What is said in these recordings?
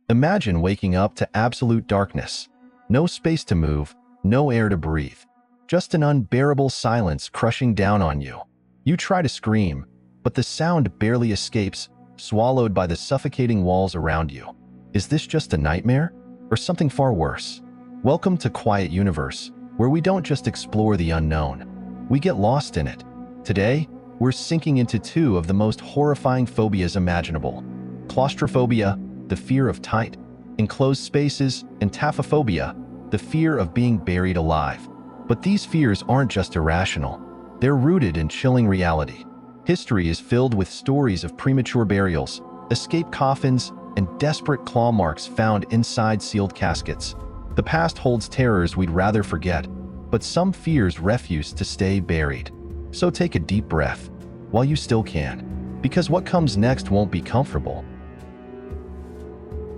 Imagine waking up to absolute darkness. No space to move, no air to breathe. Just an unbearable silence crushing down on you. You try to scream, but the sound barely escapes, swallowed by the suffocating walls around you. Is this just a nightmare, or something far worse? Welcome to Quiet Universe, where we don't just explore the unknown. We get lost in it. Today, we're sinking into two of the most horrifying phobias imaginable: claustrophobia, the fear of tight, enclosed spaces, and taphophobia, the fear of being buried alive. But these fears aren't just irrational. They're rooted in chilling reality. History is filled with stories of premature burials, escaped coffins, and desperate claw marks found inside sealed caskets. The past holds terrors we'd rather forget, but some fears refuse to stay buried. So take a deep breath while you still can, because what comes next won't be comfortable.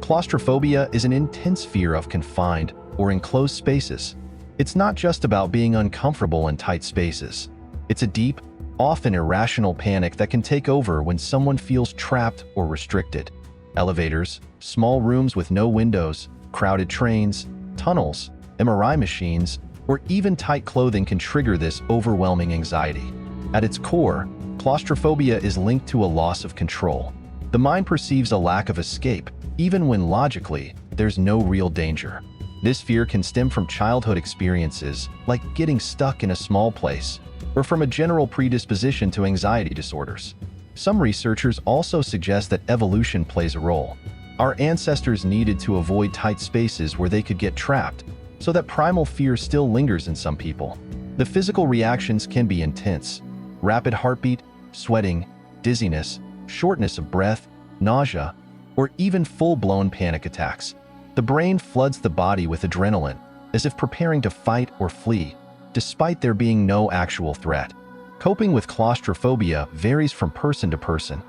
Claustrophobia is an intense fear of confined or enclosed spaces. It's not just about being uncomfortable in tight spaces. It's a deep, often irrational panic that can take over when someone feels trapped or restricted. Elevators, small rooms with no windows, crowded trains, tunnels, MRI machines, or even tight clothing can trigger this overwhelming anxiety. At its core, claustrophobia is linked to a loss of control. The mind perceives a lack of escape, even when logically, there's no real danger. This fear can stem from childhood experiences, like getting stuck in a small place, or from a general predisposition to anxiety disorders. Some researchers also suggest that evolution plays a role. Our ancestors needed to avoid tight spaces where they could get trapped, so that primal fear still lingers in some people. The physical reactions can be intense: rapid heartbeat, sweating, dizziness, shortness of breath, nausea, or even full-blown panic attacks. The brain floods the body with adrenaline, as if preparing to fight or flee, despite there being no actual threat. Coping with claustrophobia varies from person to person.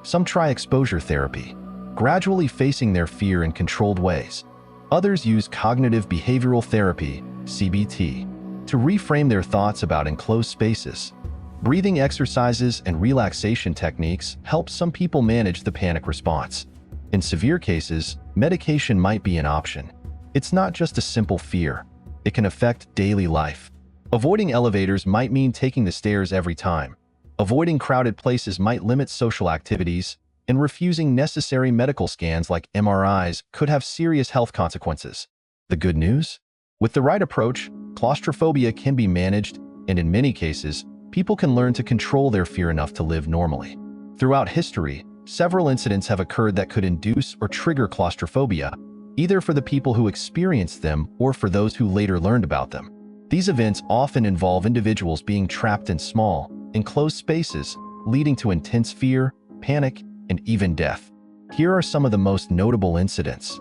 Some try exposure therapy, gradually facing their fear in controlled ways. Others use cognitive behavioral therapy, CBT, to reframe their thoughts about enclosed spaces. Breathing exercises and relaxation techniques help some people manage the panic response. In severe cases, medication might be an option. It's not just a simple fear. It can affect daily life. Avoiding elevators might mean taking the stairs every time. Avoiding crowded places might limit social activities, and refusing necessary medical scans like MRIs could have serious health consequences. The good news? With the right approach, claustrophobia can be managed, and in many cases, people can learn to control their fear enough to live normally. Throughout history, several incidents have occurred that could induce or trigger claustrophobia, either for the people who experienced them or for those who later learned about them. These events often involve individuals being trapped in small, enclosed spaces, leading to intense fear, panic, and even death. Here are some of the most notable incidents.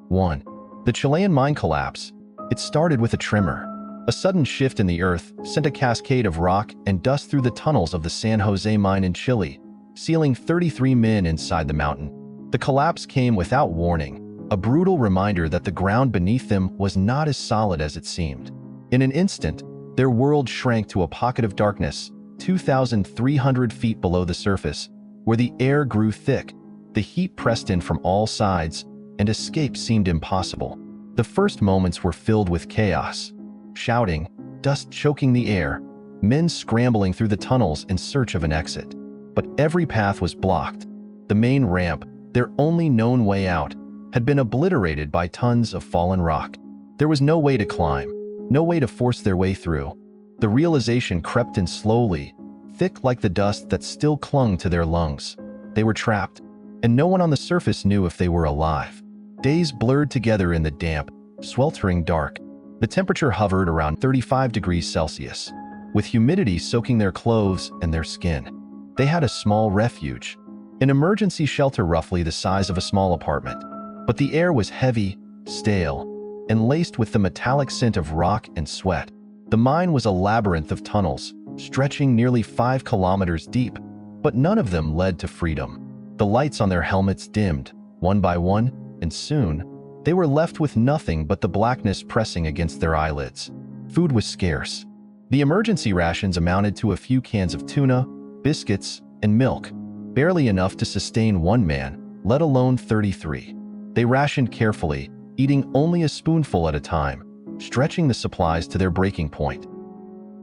1. The Chilean mine collapse. It started with a tremor. A sudden shift in the earth sent a cascade of rock and dust through the tunnels of the San Jose mine in Chile, sealing 33 men inside the mountain. The collapse came without warning, a brutal reminder that the ground beneath them was not as solid as it seemed. In an instant, their world shrank to a pocket of darkness, 2,300 feet below the surface, where the air grew thick, the heat pressed in from all sides, and escape seemed impossible. The first moments were filled with chaos. Shouting, dust choking the air, men scrambling through the tunnels in search of an exit. But every path was blocked. The main ramp, their only known way out, had been obliterated by tons of fallen rock. There was no way to climb, no way to force their way through. The realization crept in slowly, thick like the dust that still clung to their lungs. They were trapped, and no one on the surface knew if they were alive. Days blurred together in the damp, sweltering dark. The temperature hovered around 35 degrees Celsius, with humidity soaking their clothes and their skin. They had a small refuge, an emergency shelter roughly the size of a small apartment. But the air was heavy, stale, and laced with the metallic scent of rock and sweat. The mine was a labyrinth of tunnels, stretching nearly 5 kilometers deep, but none of them led to freedom. The lights on their helmets dimmed, one by one, and soon, they were left with nothing but the blackness pressing against their eyelids. Food was scarce. The emergency rations amounted to a few cans of tuna, biscuits, and milk, barely enough to sustain one man, let alone 33. They rationed carefully, eating only a spoonful at a time, stretching the supplies to their breaking point.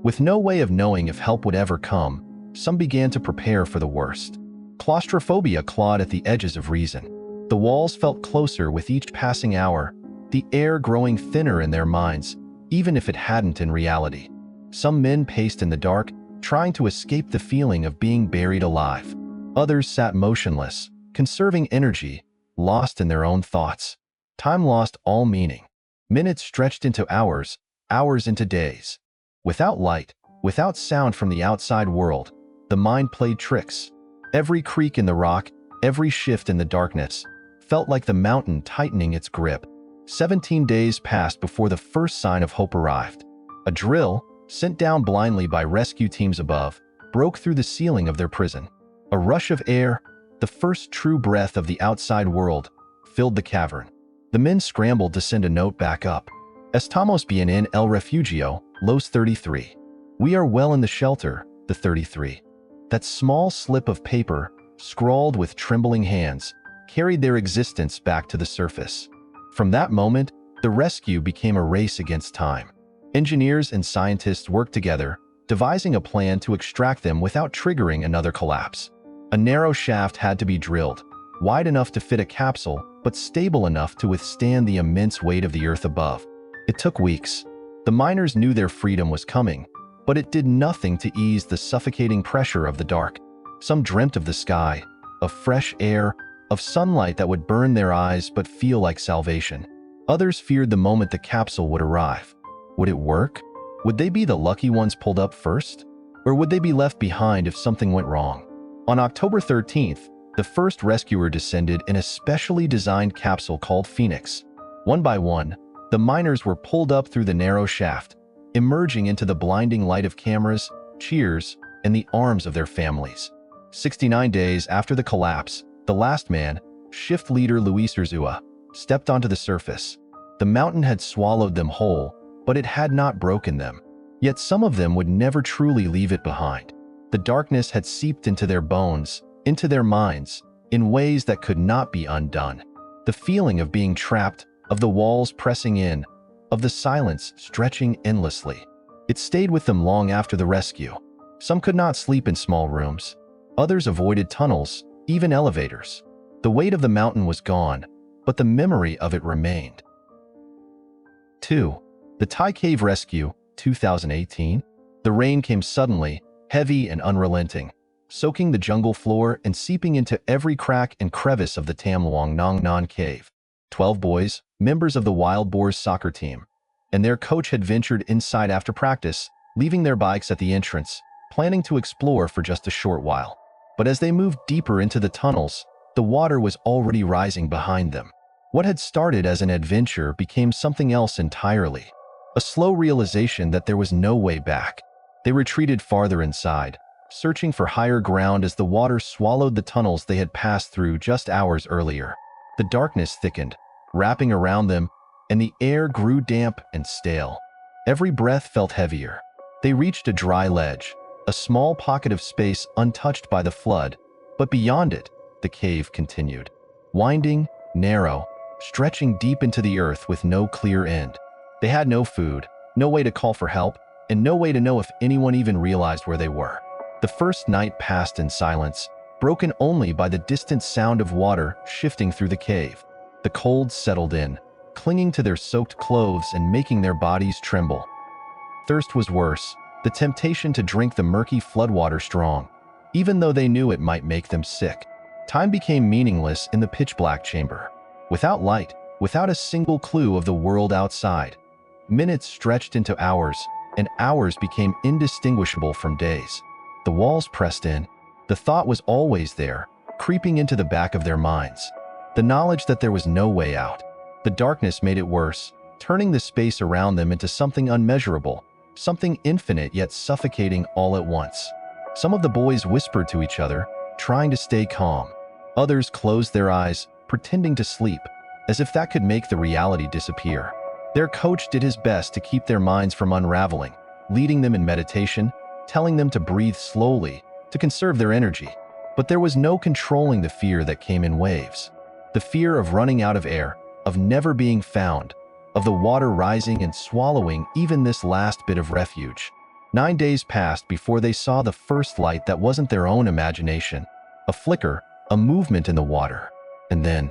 With no way of knowing if help would ever come, some began to prepare for the worst. Claustrophobia clawed at the edges of reason. The walls felt closer with each passing hour, the air growing thinner in their minds, even if it hadn't in reality. Some men paced in the dark, trying to escape the feeling of being buried alive. Others sat motionless, conserving energy, lost in their own thoughts. Time lost all meaning. Minutes stretched into hours, hours into days. Without light, without sound from the outside world, the mind played tricks. Every creak in the rock, every shift in the darkness, felt like the mountain tightening its grip. 17 days passed before the first sign of hope arrived. A drill, sent down blindly by rescue teams above, broke through the ceiling of their prison. A rush of air, the first true breath of the outside world, filled the cavern. The men scrambled to send a note back up. Estamos bien en el refugio, los 33. We are well in the shelter, the 33. That small slip of paper, scrawled with trembling hands, carried their existence back to the surface. From that moment, the rescue became a race against time. Engineers and scientists worked together, devising a plan to extract them without triggering another collapse. A narrow shaft had to be drilled, wide enough to fit a capsule, but stable enough to withstand the immense weight of the earth above. It took weeks. The miners knew their freedom was coming, but it did nothing to ease the suffocating pressure of the dark. Some dreamt of the sky, of fresh air, of sunlight that would burn their eyes but feel like salvation. Others feared the moment the capsule would arrive. Would it work? Would they be the lucky ones pulled up first? Or would they be left behind if something went wrong? On October 13th, the first rescuer descended in a specially designed capsule called Phoenix. One by one, the miners were pulled up through the narrow shaft, emerging into the blinding light of cameras, cheers, and the arms of their families. 69 days after the collapse, the last man, shift leader Luis Urzua, stepped onto the surface. The mountain had swallowed them whole, but it had not broken them. Yet some of them would never truly leave it behind. The darkness had seeped into their bones, into their minds, in ways that could not be undone. The feeling of being trapped, of the walls pressing in, of the silence stretching endlessly. It stayed with them long after the rescue. Some could not sleep in small rooms. Others avoided tunnels, even elevators. The weight of the mountain was gone, but the memory of it remained. 2. The Thai Cave Rescue, 2018. The rain came suddenly, heavy and unrelenting, soaking the jungle floor and seeping into every crack and crevice of the Tam Luang Nong Non cave. 12 boys, members of the Wild Boars soccer team, and their coach had ventured inside after practice, leaving their bikes at the entrance, planning to explore for just a short while. But as they moved deeper into the tunnels, the water was already rising behind them. What had started as an adventure became something else entirely. A slow realization that there was no way back. They retreated farther inside, searching for higher ground as the water swallowed the tunnels they had passed through just hours earlier. The darkness thickened, wrapping around them, and the air grew damp and stale. Every breath felt heavier. They reached a dry ledge, a small pocket of space untouched by the flood, but beyond it, the cave continued. Winding, narrow, stretching deep into the earth with no clear end. They had no food, no way to call for help, and no way to know if anyone even realized where they were. The first night passed in silence, broken only by the distant sound of water shifting through the cave. The cold settled in, clinging to their soaked clothes and making their bodies tremble. Thirst was worse, the temptation to drink the murky floodwater strong, even though they knew it might make them sick. Time became meaningless in the pitch-black chamber. Without light, without a single clue of the world outside, minutes stretched into hours, and hours became indistinguishable from days. The walls pressed in. The thought was always there, creeping into the back of their minds. The knowledge that there was no way out. The darkness made it worse, turning the space around them into something unmeasurable, something infinite yet suffocating all at once. Some of the boys whispered to each other, trying to stay calm. Others closed their eyes, pretending to sleep, as if that could make the reality disappear. Their coach did his best to keep their minds from unraveling, leading them in meditation, telling them to breathe slowly, to conserve their energy. But there was no controlling the fear that came in waves. The fear of running out of air, of never being found, of the water rising and swallowing even this last bit of refuge. 9 days passed before they saw the first light that wasn't their own imagination. A flicker, a movement in the water. And then,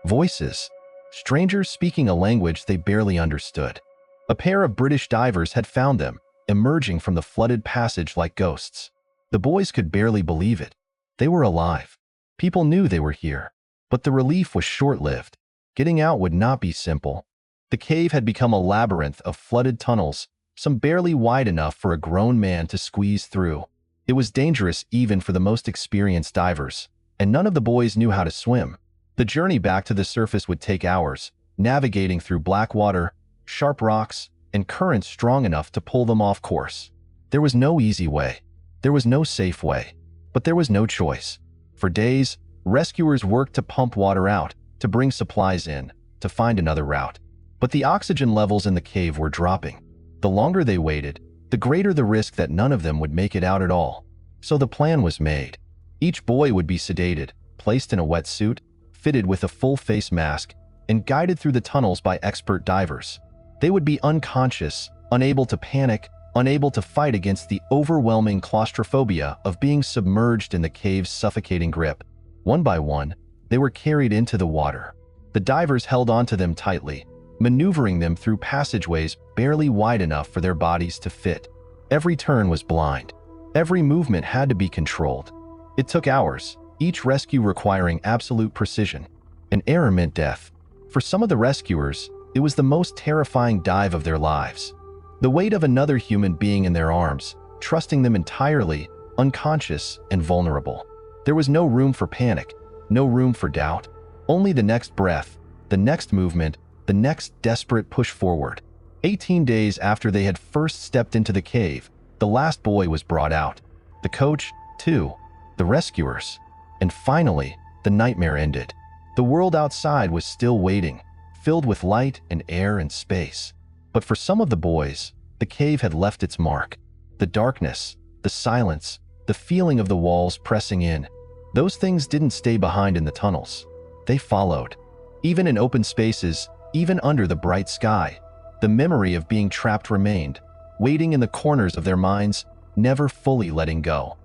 voices. Strangers speaking a language they barely understood. A pair of British divers had found them, emerging from the flooded passage like ghosts. The boys could barely believe it. They were alive. People knew they were here. But the relief was short-lived. Getting out would not be simple. The cave had become a labyrinth of flooded tunnels, some barely wide enough for a grown man to squeeze through. It was dangerous even for the most experienced divers, and none of the boys knew how to swim. The journey back to the surface would take hours, navigating through black water, sharp rocks, and currents strong enough to pull them off course. There was no easy way. There was no safe way. But there was no choice. For days, rescuers worked to pump water out, to bring supplies in, to find another route. But the oxygen levels in the cave were dropping. The longer they waited, the greater the risk that none of them would make it out at all. So the plan was made. Each boy would be sedated, placed in a wetsuit, fitted with a full face mask, and guided through the tunnels by expert divers. They would be unconscious, unable to panic, unable to fight against the overwhelming claustrophobia of being submerged in the cave's suffocating grip. One by one, they were carried into the water. The divers held onto them tightly, maneuvering them through passageways barely wide enough for their bodies to fit. Every turn was blind. Every movement had to be controlled. It took hours, each rescue requiring absolute precision. An error meant death. For some of the rescuers, it was the most terrifying dive of their lives. The weight of another human being in their arms, trusting them entirely, unconscious and vulnerable. There was no room for panic, no room for doubt, only the next breath, the next movement, the next desperate push forward. 18 days after they had first stepped into the cave, the last boy was brought out. The coach, too. The rescuers. And finally, the nightmare ended. The world outside was still waiting, filled with light and air and space. But for some of the boys, the cave had left its mark. The darkness, the silence, the feeling of the walls pressing in. Those things didn't stay behind in the tunnels. They followed. Even in open spaces, even under the bright sky, the memory of being trapped remained, waiting in the corners of their minds, never fully letting go.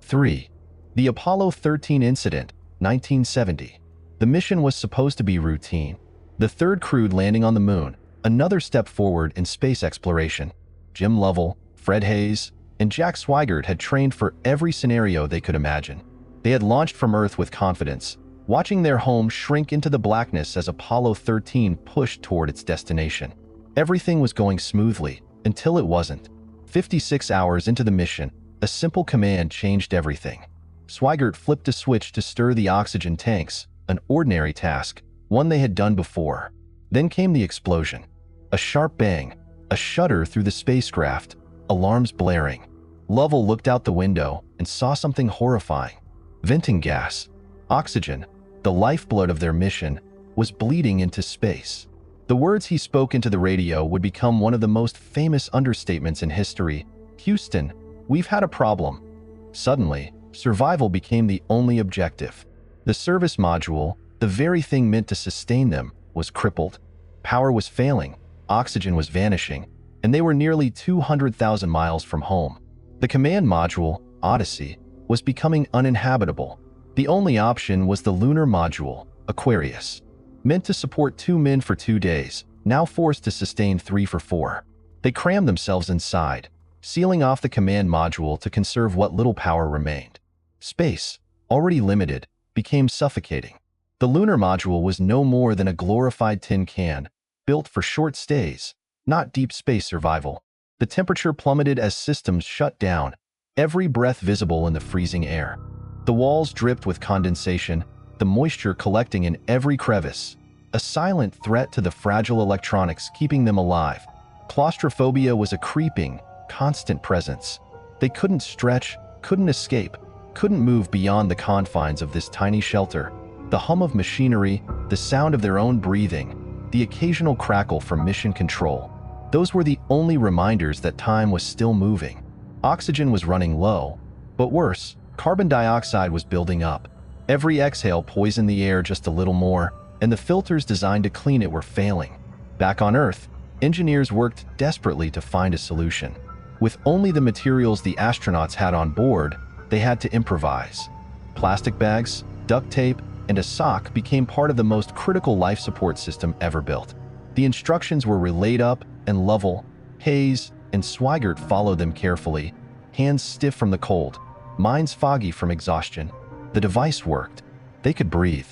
3. The Apollo 13 incident, 1970. The mission was supposed to be routine. The third crewed landing on the moon, another step forward in space exploration. Jim Lovell, Fred Hayes, and Jack Swigert had trained for every scenario they could imagine. They had launched from Earth with confidence, watching their home shrink into the blackness as Apollo 13 pushed toward its destination. Everything was going smoothly, until it wasn't. 56 hours into the mission, a simple command changed everything. Swigert flipped a switch to stir the oxygen tanks, an ordinary task, one they had done before. Then came the explosion. A sharp bang, a shudder through the spacecraft, alarms blaring. Lovell looked out the window and saw something horrifying. Venting gas. Oxygen, the lifeblood of their mission, was bleeding into space. The words he spoke into the radio would become one of the most famous understatements in history. "Houston, we've had a problem." Suddenly, survival became the only objective. The service module, the very thing meant to sustain them, was crippled. Power was failing, oxygen was vanishing, and they were nearly 200,000 miles from home. The command module, Odyssey, was becoming uninhabitable. The only option was the lunar module, Aquarius. Meant to support 2 men for 2 days, now forced to sustain 3 for 4. They crammed themselves inside, sealing off the command module to conserve what little power remained. Space, already limited, became suffocating. The lunar module was no more than a glorified tin can, built for short stays, not deep space survival. The temperature plummeted as systems shut down, every breath visible in the freezing air. The walls dripped with condensation, the moisture collecting in every crevice, a silent threat to the fragile electronics keeping them alive. Claustrophobia was a creeping, constant presence. They couldn't stretch, couldn't escape, couldn't move beyond the confines of this tiny shelter. The hum of machinery, the sound of their own breathing, the occasional crackle from mission control. Those were the only reminders that time was still moving. Oxygen was running low, but worse, Carbon dioxide was building up. Every exhale poisoned the air just a little more, and the filters designed to clean it were failing. Back on Earth, engineers worked desperately to find a solution. With only the materials the astronauts had on board, they had to improvise. Plastic bags, duct tape, and a sock became part of the most critical life support system ever built. The instructions were relayed up, and Lovell, Hayes, and Swigert followed them carefully, hands stiff from the cold, minds foggy from exhaustion. The device worked. They could breathe,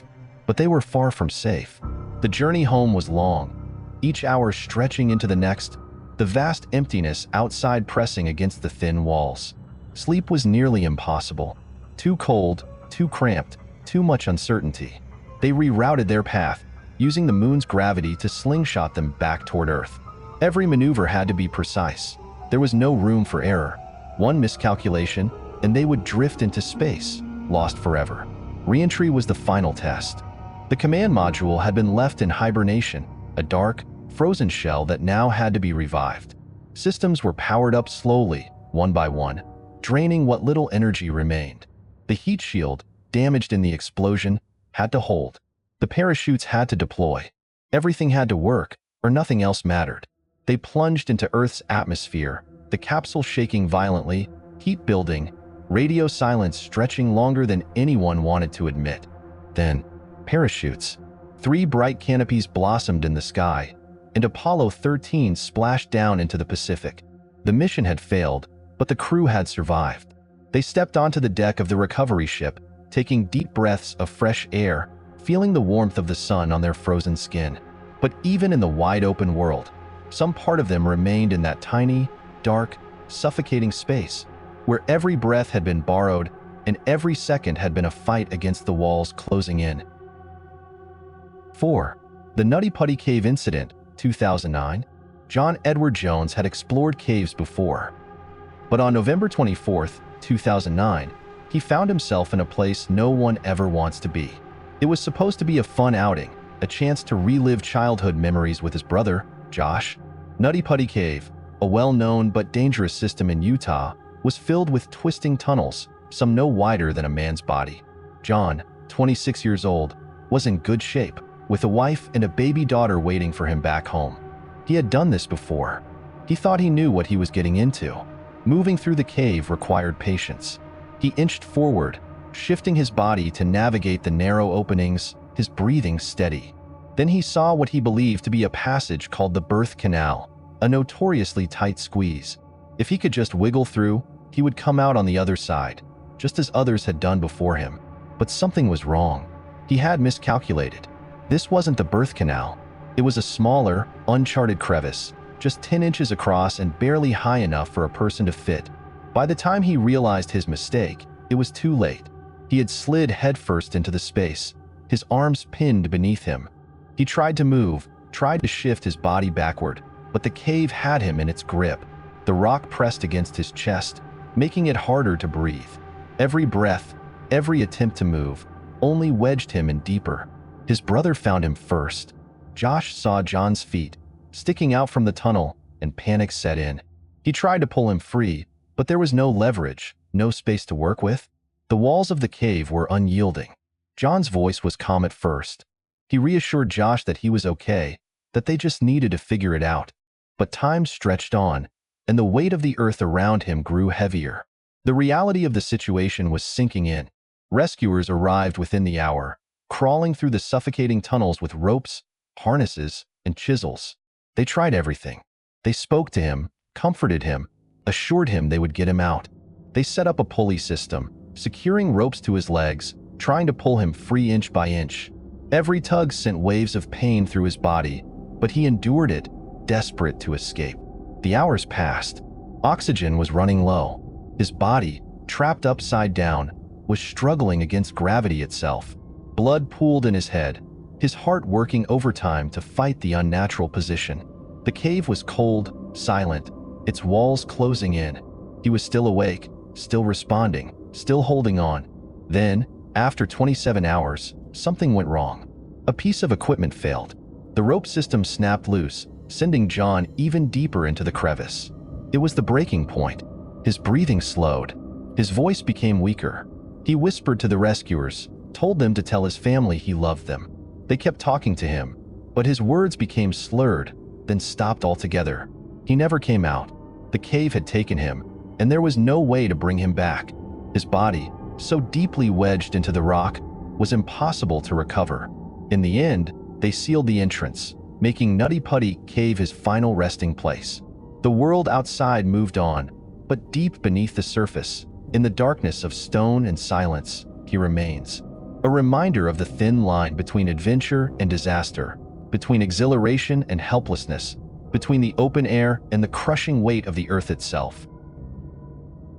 but they were far from safe. The journey home was long, each hour stretching into the next, the vast emptiness outside pressing against the thin walls. Sleep was nearly impossible. Too cold, too cramped, too much uncertainty. They rerouted their path, using the moon's gravity to slingshot them back toward Earth. Every maneuver had to be precise. There was no room for error. One miscalculation, and they would drift into space, lost forever. Re-entry was the final test. The command module had been left in hibernation, a dark, frozen shell that now had to be revived. Systems were powered up slowly, one by one, draining what little energy remained. The heat shield, damaged in the explosion, had to hold. The parachutes had to deploy. Everything had to work, or nothing else mattered. They plunged into Earth's atmosphere, the capsule shaking violently, heat building, radio silence stretching longer than anyone wanted to admit. Then, parachutes. 3 bright canopies blossomed in the sky, and Apollo 13 splashed down into the Pacific. The mission had failed, but the crew had survived. They stepped onto the deck of the recovery ship, taking deep breaths of fresh air, feeling the warmth of the sun on their frozen skin. But even in the wide-open world, some part of them remained in that tiny, dark, suffocating space, where every breath had been borrowed and every second had been a fight against the walls closing in. 4. The Nutty Putty Cave Incident, 2009. John Edward Jones had explored caves before. But on November 24, 2009, he found himself in a place no one ever wants to be. It was supposed to be a fun outing, a chance to relive childhood memories with his brother, Josh. Nutty Putty Cave, a well-known but dangerous system in Utah, was filled with twisting tunnels, some no wider than a man's body. John, 26 years old, was in good shape, with a wife and a baby daughter waiting for him back home. He had done this before. He thought he knew what he was getting into. Moving through the cave required patience. He inched forward, shifting his body to navigate the narrow openings, his breathing steady. Then he saw what he believed to be a passage called the birth canal, a notoriously tight squeeze. If he could just wiggle through, he would come out on the other side, just as others had done before him. But something was wrong. He had miscalculated. This wasn't the birth canal. It was a smaller, uncharted crevice, just 10 inches across and barely high enough for a person to fit. By the time he realized his mistake, it was too late. He had slid headfirst into the space, his arms pinned beneath him. He tried to move, tried to shift his body backward, but the cave had him in its grip. The rock pressed against his chest, making it harder to breathe. Every breath, every attempt to move, only wedged him in deeper. His brother found him first. Josh saw John's feet, sticking out from the tunnel, and panic set in. He tried to pull him free, but there was no leverage, no space to work with. The walls of the cave were unyielding. John's voice was calm at first. He reassured Josh that he was okay, that they just needed to figure it out. But time stretched on, and the weight of the earth around him grew heavier. The reality of the situation was sinking in. Rescuers arrived within the hour, crawling through the suffocating tunnels with ropes, harnesses, and chisels. They tried everything. They spoke to him, comforted him, assured him they would get him out. They set up a pulley system, securing ropes to his legs, trying to pull him free inch by inch. Every tug sent waves of pain through his body, but he endured it, desperate to escape. The hours passed. Oxygen was running low. His body, trapped upside down, was struggling against gravity itself. Blood pooled in his head, his heart working overtime to fight the unnatural position. The cave was cold, silent, its walls closing in. He was still awake, still responding, still holding on. Then, after 27 hours, something went wrong. A piece of equipment failed. The rope system snapped loose, sending John even deeper into the crevice. It was the breaking point. His breathing slowed. His voice became weaker. He whispered to the rescuers, told them to tell his family he loved them. They kept talking to him, but his words became slurred, then stopped altogether. He never came out. The cave had taken him, and there was no way to bring him back. His body, so deeply wedged into the rock, was impossible to recover. In the end, they sealed the entrance, making Nutty Putty Cave his final resting place. The world outside moved on, but deep beneath the surface, in the darkness of stone and silence, he remains. A reminder of the thin line between adventure and disaster, between exhilaration and helplessness, between the open air and the crushing weight of the earth itself.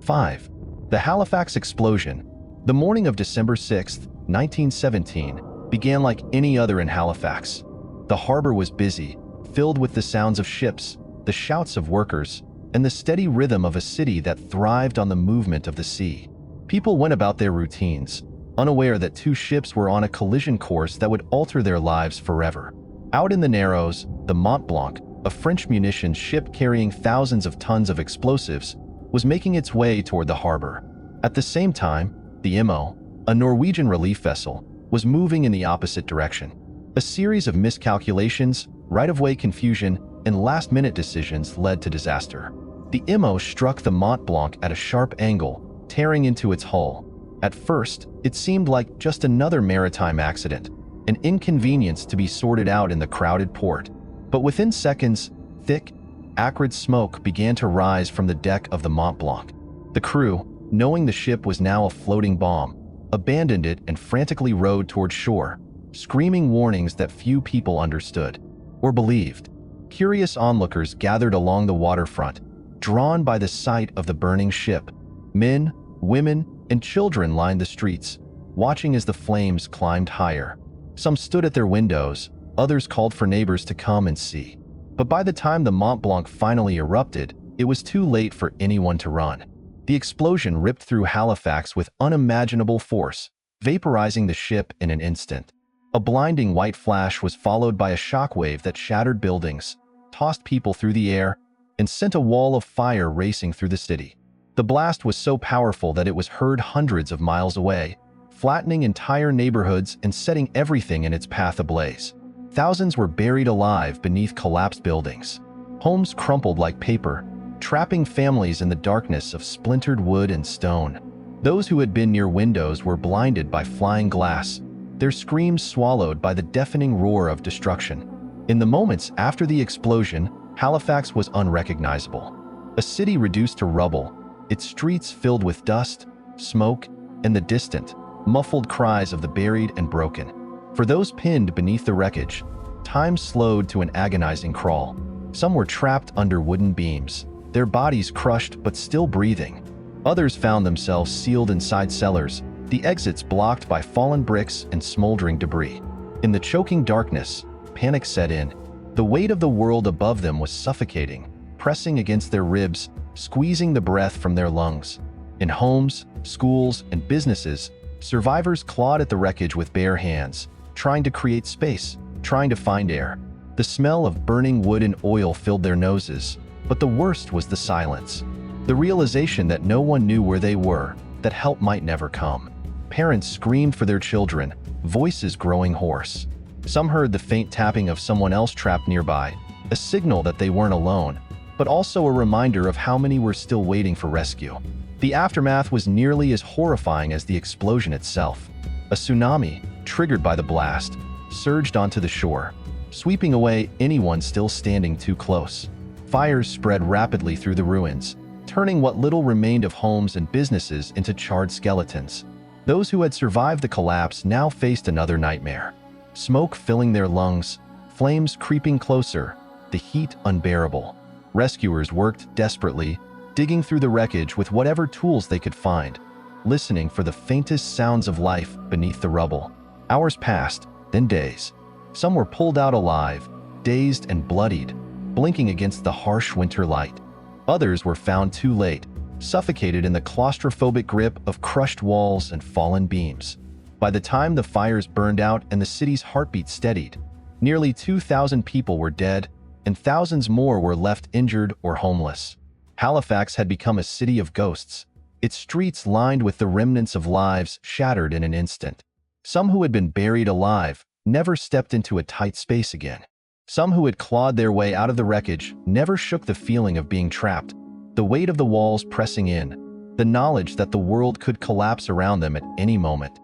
5. The Halifax Explosion. The morning of December 6, 1917, began like any other in Halifax. The harbor was busy, filled with the sounds of ships, the shouts of workers, and the steady rhythm of a city that thrived on the movement of the sea. People went about their routines, unaware that two ships were on a collision course that would alter their lives forever. Out in the Narrows, the Mont Blanc, a French munitions ship carrying thousands of tons of explosives, was making its way toward the harbor. At the same time, the Immo, a Norwegian relief vessel, was moving in the opposite direction. A series of miscalculations, right-of-way confusion, and last-minute decisions led to disaster. The Immo struck the Mont Blanc at a sharp angle, tearing into its hull. At first, it seemed like just another maritime accident, an inconvenience to be sorted out in the crowded port. But within seconds, thick, acrid smoke began to rise from the deck of the Mont Blanc. The crew, knowing the ship was now a floating bomb, abandoned it and frantically rowed toward shore, screaming warnings that few people understood or believed. Curious onlookers gathered along the waterfront, drawn by the sight of the burning ship. Men, women, and children lined the streets, watching as the flames climbed higher. Some stood at their windows, others called for neighbors to come and see. But by the time the Mont Blanc finally erupted, it was too late for anyone to run. The explosion ripped through Halifax with unimaginable force, vaporizing the ship in an instant. A blinding white flash was followed by a shockwave that shattered buildings, tossed people through the air, and sent a wall of fire racing through the city. The blast was so powerful that it was heard hundreds of miles away, flattening entire neighborhoods and setting everything in its path ablaze. Thousands were buried alive beneath collapsed buildings. Homes crumpled like paper, trapping families in the darkness of splintered wood and stone. Those who had been near windows were blinded by flying glass, their screams swallowed by the deafening roar of destruction. In the moments after the explosion, Halifax was unrecognizable. A city reduced to rubble, its streets filled with dust, smoke, and the distant, muffled cries of the buried and broken. For those pinned beneath the wreckage, time slowed to an agonizing crawl. Some were trapped under wooden beams, their bodies crushed but still breathing. Others found themselves sealed inside cellars, the exits blocked by fallen bricks and smoldering debris. In the choking darkness, panic set in. The weight of the world above them was suffocating, pressing against their ribs, squeezing the breath from their lungs. In homes, schools, and businesses, survivors clawed at the wreckage with bare hands, trying to create space, trying to find air. The smell of burning wood and oil filled their noses, but the worst was the silence. The realization that no one knew where they were, that help might never come. Parents screamed for their children, voices growing hoarse. Some heard the faint tapping of someone else trapped nearby, a signal that they weren't alone, but also a reminder of how many were still waiting for rescue. The aftermath was nearly as horrifying as the explosion itself. A tsunami, triggered by the blast, surged onto the shore, sweeping away anyone still standing too close. Fires spread rapidly through the ruins, turning what little remained of homes and businesses into charred skeletons. Those who had survived the collapse now faced another nightmare. Smoke filling their lungs, flames creeping closer, the heat unbearable. Rescuers worked desperately, digging through the wreckage with whatever tools they could find, listening for the faintest sounds of life beneath the rubble. Hours passed, then days. Some were pulled out alive, dazed and bloodied, blinking against the harsh winter light. Others were found too late, suffocated in the claustrophobic grip of crushed walls and fallen beams. By the time the fires burned out and the city's heartbeat steadied, nearly 2,000 people were dead, and thousands more were left injured or homeless. Halifax had become a city of ghosts, its streets lined with the remnants of lives shattered in an instant. Some who had been buried alive never stepped into a tight space again. Some who had clawed their way out of the wreckage never shook the feeling of being trapped, the weight of the walls pressing in, the knowledge that the world could collapse around them at any moment.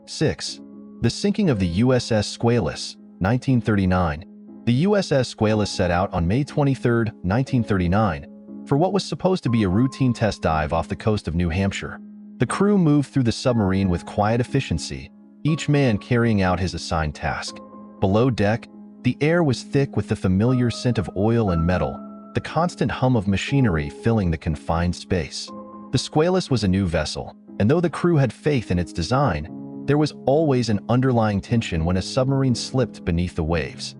6. The sinking of the USS Squalus, 1939. The USS Squalus set out on May 23, 1939, for what was supposed to be a routine test dive off the coast of New Hampshire. The crew moved through the submarine with quiet efficiency, each man carrying out his assigned task. Below deck, the air was thick with the familiar scent of oil and metal, the constant hum of machinery filling the confined space. The Squalus was a new vessel, and though the crew had faith in its design, there was always an underlying tension when a submarine slipped beneath the waves.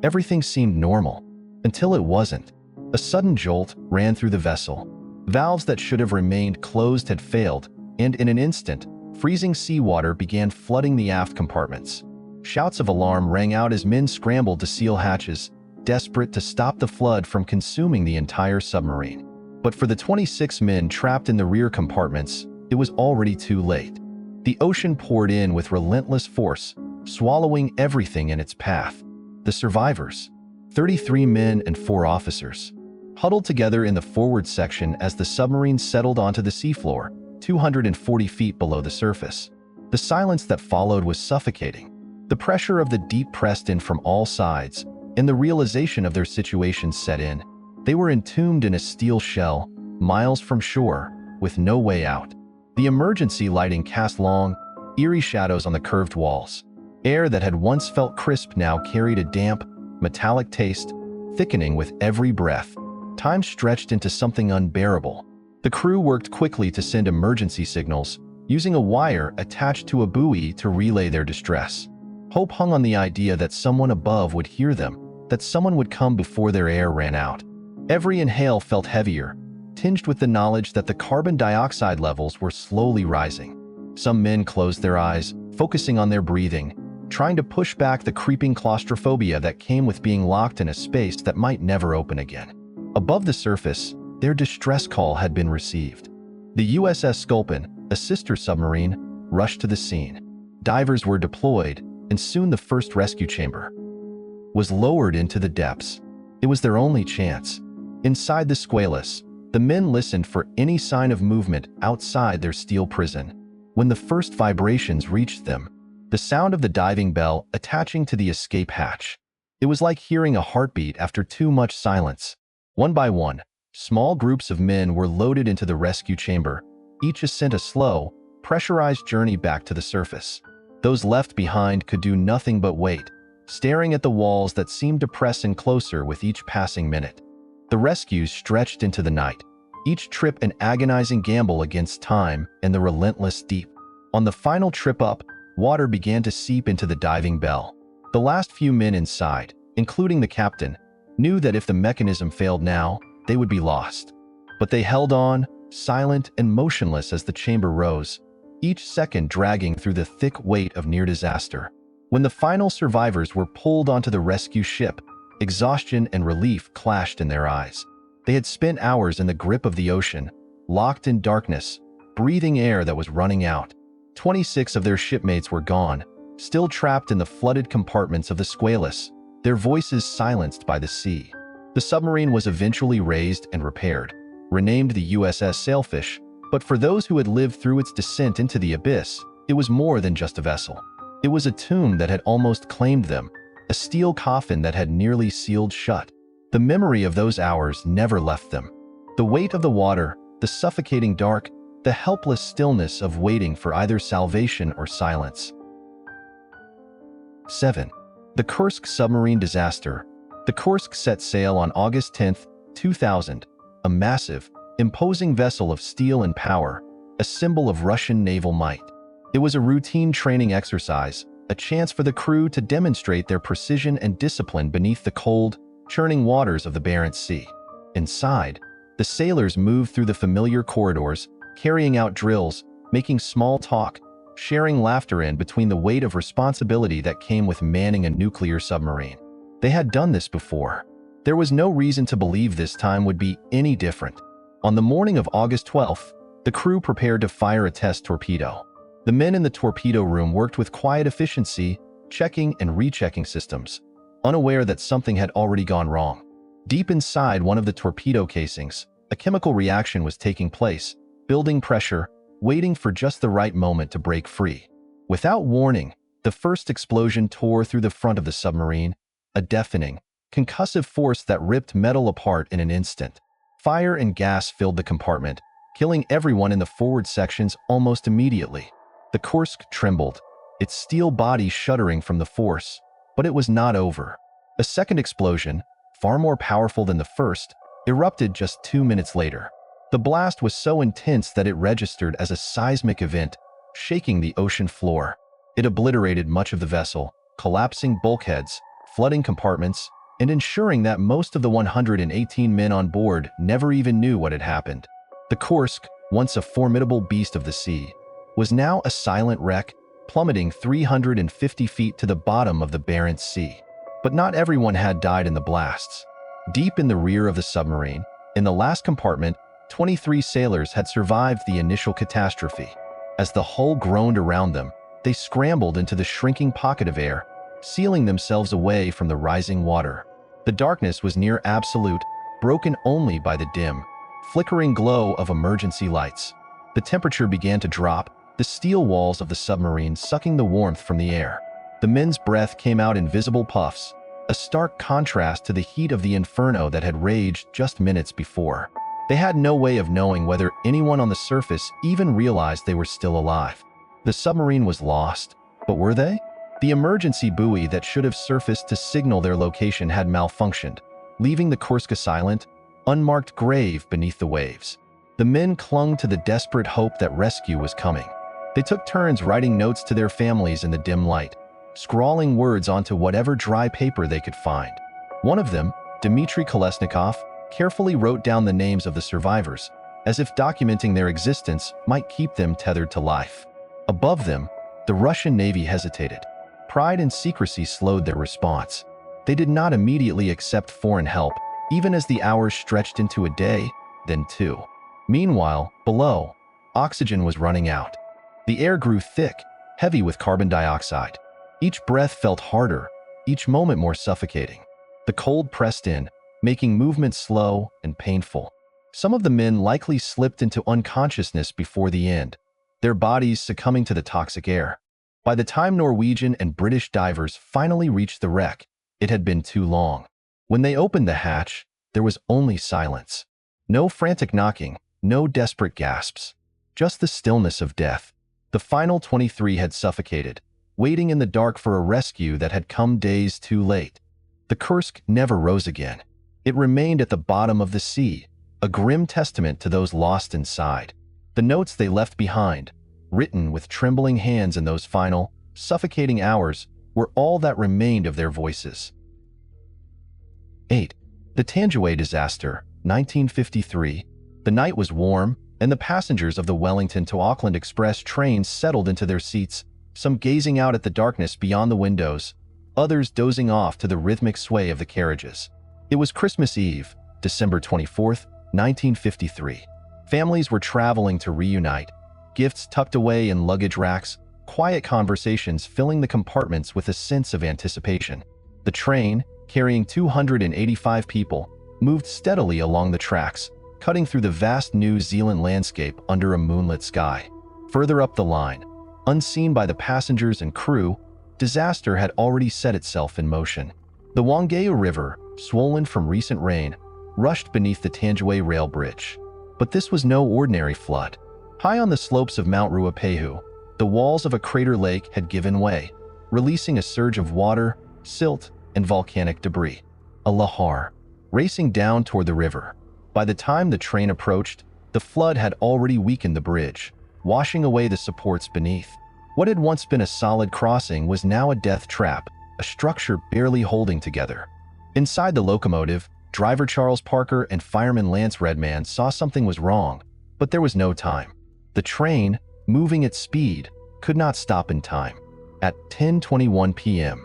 Everything seemed normal, until it wasn't. A sudden jolt ran through the vessel. Valves that should have remained closed had failed, and in an instant, freezing seawater began flooding the aft compartments. Shouts of alarm rang out as men scrambled to seal hatches, desperate to stop the flood from consuming the entire submarine. But for the 26 men trapped in the rear compartments, it was already too late. The ocean poured in with relentless force, swallowing everything in its path. The survivors, 33 men and 4 officers, huddled together in the forward section as the submarine settled onto the seafloor, 240 feet below the surface. The silence that followed was suffocating. The pressure of the deep pressed in from all sides, and the realization of their situation set in. They were entombed in a steel shell, miles from shore, with no way out. The emergency lighting cast long, eerie shadows on the curved walls. Air that had once felt crisp now carried a damp, metallic taste, thickening with every breath. Time stretched into something unbearable. The crew worked quickly to send emergency signals, using a wire attached to a buoy to relay their distress. Hope hung on the idea that someone above would hear them, that someone would come before their air ran out. Every inhale felt heavier, tinged with the knowledge that the carbon dioxide levels were slowly rising. Some men closed their eyes, focusing on their breathing, trying to push back the creeping claustrophobia that came with being locked in a space that might never open again. Above the surface, their distress call had been received. The USS Sculpin, a sister submarine, rushed to the scene. Divers were deployed, and soon the first rescue chamber was lowered into the depths. It was their only chance. Inside the Squalus, the men listened for any sign of movement outside their steel prison. When the first vibrations reached them, the sound of the diving bell attaching to the escape hatch. It was like hearing a heartbeat after too much silence. One by one, small groups of men were loaded into the rescue chamber, each ascent a slow, pressurized journey back to the surface. Those left behind could do nothing but wait, staring at the walls that seemed to press in closer with each passing minute. The rescues stretched into the night, each trip an agonizing gamble against time and the relentless deep. On the final trip up, water began to seep into the diving bell. The last few men inside, including the captain, knew that if the mechanism failed now, they would be lost. But they held on, silent and motionless as the chamber rose, each second dragging through the thick weight of near disaster. When the final survivors were pulled onto the rescue ship, exhaustion and relief clashed in their eyes. They had spent hours in the grip of the ocean, locked in darkness, breathing air that was running out. 26 of their shipmates were gone, still trapped in the flooded compartments of the Squalus, their voices silenced by the sea. The submarine was eventually raised and repaired, renamed the USS Sailfish, but for those who had lived through its descent into the abyss, it was more than just a vessel. It was a tomb that had almost claimed them, a steel coffin that had nearly sealed shut. The memory of those hours never left them. The weight of the water, the suffocating dark, the helpless stillness of waiting for either salvation or silence. 7. The Kursk submarine disaster. The Kursk set sail on August 10, 2000, a massive, imposing vessel of steel and power, a symbol of Russian naval might. It was a routine training exercise, a chance for the crew to demonstrate their precision and discipline beneath the cold, churning waters of the Barents Sea. Inside, the sailors moved through the familiar corridors, carrying out drills, making small talk, sharing laughter in between the weight of responsibility that came with manning a nuclear submarine. They had done this before. There was no reason to believe this time would be any different. On the morning of August 12th, the crew prepared to fire a test torpedo. The men in the torpedo room worked with quiet efficiency, checking and rechecking systems, unaware that something had already gone wrong. Deep inside one of the torpedo casings, a chemical reaction was taking place, building pressure, waiting for just the right moment to break free. Without warning, the first explosion tore through the front of the submarine, a deafening, concussive force that ripped metal apart in an instant. Fire and gas filled the compartment, killing everyone in the forward sections almost immediately. The Kursk trembled, its steel body shuddering from the force, but it was not over. A second explosion, far more powerful than the first, erupted just 2 minutes later. The blast was so intense that it registered as a seismic event, shaking the ocean floor. It obliterated much of the vessel, collapsing bulkheads, flooding compartments, and ensuring that most of the 118 men on board never even knew what had happened. The Kursk, once a formidable beast of the sea, was now a silent wreck, plummeting 350 feet to the bottom of the Barents Sea. But not everyone had died in the blasts. Deep in the rear of the submarine, in the last compartment, 23 sailors had survived the initial catastrophe. As the hull groaned around them, they scrambled into the shrinking pocket of air, sealing themselves away from the rising water. The darkness was near absolute, broken only by the dim, flickering glow of emergency lights. The temperature began to drop, the steel walls of the submarine sucking the warmth from the air. The men's breath came out in visible puffs, a stark contrast to the heat of the inferno that had raged just minutes before. They had no way of knowing whether anyone on the surface even realized they were still alive. The submarine was lost, but were they? The emergency buoy that should have surfaced to signal their location had malfunctioned, leaving the Kursk a silent, unmarked grave beneath the waves. The men clung to the desperate hope that rescue was coming. They took turns writing notes to their families in the dim light, scrawling words onto whatever dry paper they could find. One of them, Dmitry Kolesnikov, carefully wrote down the names of the survivors, as if documenting their existence might keep them tethered to life. Above them, the Russian Navy hesitated. Pride and secrecy slowed their response. They did not immediately accept foreign help, even as the hours stretched into a day, then two. Meanwhile, below, oxygen was running out. The air grew thick, heavy with carbon dioxide. Each breath felt harder, each moment more suffocating. The cold pressed in, making movement slow and painful. Some of the men likely slipped into unconsciousness before the end, their bodies succumbing to the toxic air. By the time Norwegian and British divers finally reached the wreck, it had been too long. When they opened the hatch, there was only silence. No frantic knocking, no desperate gasps. Just the stillness of death. The final 23 had suffocated, waiting in the dark for a rescue that had come days too late. The Kursk never rose again. It remained at the bottom of the sea, a grim testament to those lost inside. The notes they left behind, written with trembling hands in those final, suffocating hours, were all that remained of their voices. 8. The Tangier disaster, 1953. The night was warm, and the passengers of the Wellington to Auckland Express train settled into their seats, some gazing out at the darkness beyond the windows, others dozing off to the rhythmic sway of the carriages. It was Christmas Eve, December 24th, 1953. Families were traveling to reunite, gifts tucked away in luggage racks, quiet conversations filling the compartments with a sense of anticipation. The train, carrying 285 people, moved steadily along the tracks, cutting through the vast New Zealand landscape under a moonlit sky. Further up the line, unseen by the passengers and crew, disaster had already set itself in motion. The Whangaeu River, swollen from recent rain, rushed beneath the Tangier rail bridge. But this was no ordinary flood. High on the slopes of Mount Ruapehu, the walls of a crater lake had given way, releasing a surge of water, silt, and volcanic debris. A lahar, racing down toward the river. By the time the train approached, the flood had already weakened the bridge, washing away the supports beneath. What had once been a solid crossing was now a death trap, a structure barely holding together. Inside the locomotive, driver Charles Parker and fireman Lance Redman saw something was wrong, but there was no time. The train, moving at speed, could not stop in time. At 10:21 p.m.,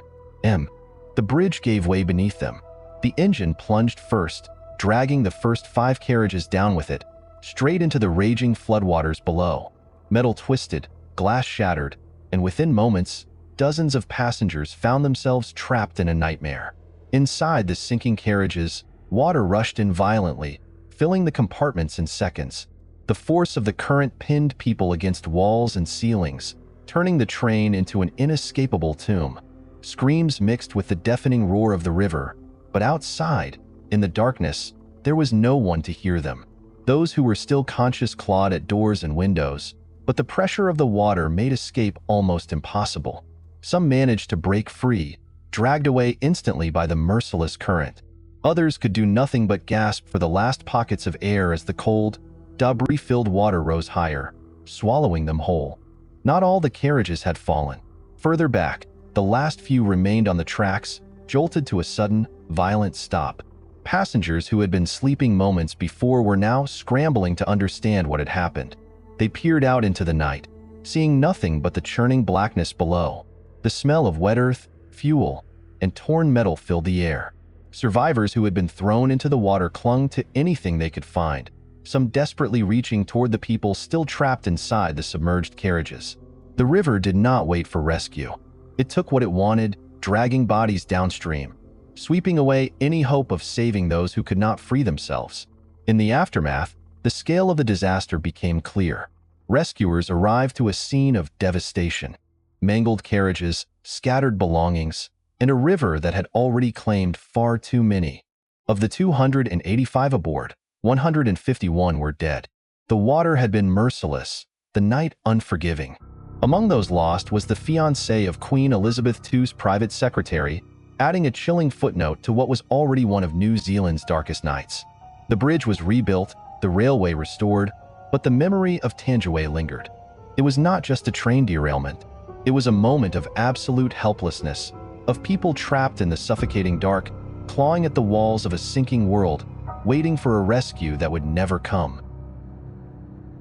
the bridge gave way beneath them. The engine plunged first, dragging the first 5 carriages down with it, straight into the raging floodwaters below. Metal twisted, glass shattered, and within moments, dozens of passengers found themselves trapped in a nightmare. Inside the sinking carriages, water rushed in violently, filling the compartments in seconds. The force of the current pinned people against walls and ceilings, turning the train into an inescapable tomb. Screams mixed with the deafening roar of the river, but outside, in the darkness, there was no one to hear them. Those who were still conscious clawed at doors and windows, but the pressure of the water made escape almost impossible. Some managed to break free, dragged away instantly by the merciless current. Others could do nothing but gasp for the last pockets of air as the cold, debris-filled water rose higher, swallowing them whole. Not all the carriages had fallen. Further back, the last few remained on the tracks, jolted to a sudden, violent stop. Passengers who had been sleeping moments before were now scrambling to understand what had happened. They peered out into the night, seeing nothing but the churning blackness below. The smell of wet earth, fuel, and torn metal filled the air. Survivors who had been thrown into the water clung to anything they could find, some desperately reaching toward the people still trapped inside the submerged carriages. The river did not wait for rescue. It took what it wanted, dragging bodies downstream, sweeping away any hope of saving those who could not free themselves. In the aftermath, the scale of the disaster became clear. Rescuers arrived to a scene of devastation. Mangled carriages, scattered belongings, and a river that had already claimed far too many. Of the 285 aboard, 151 were dead. The water had been merciless, the night unforgiving. Among those lost was the fiancé of Queen Elizabeth II's private secretary, adding a chilling footnote to what was already one of New Zealand's darkest nights. The bridge was rebuilt, the railway restored, but the memory of Tangiway lingered. It was not just a train derailment. It was a moment of absolute helplessness, of people trapped in the suffocating dark, clawing at the walls of a sinking world, waiting for a rescue that would never come.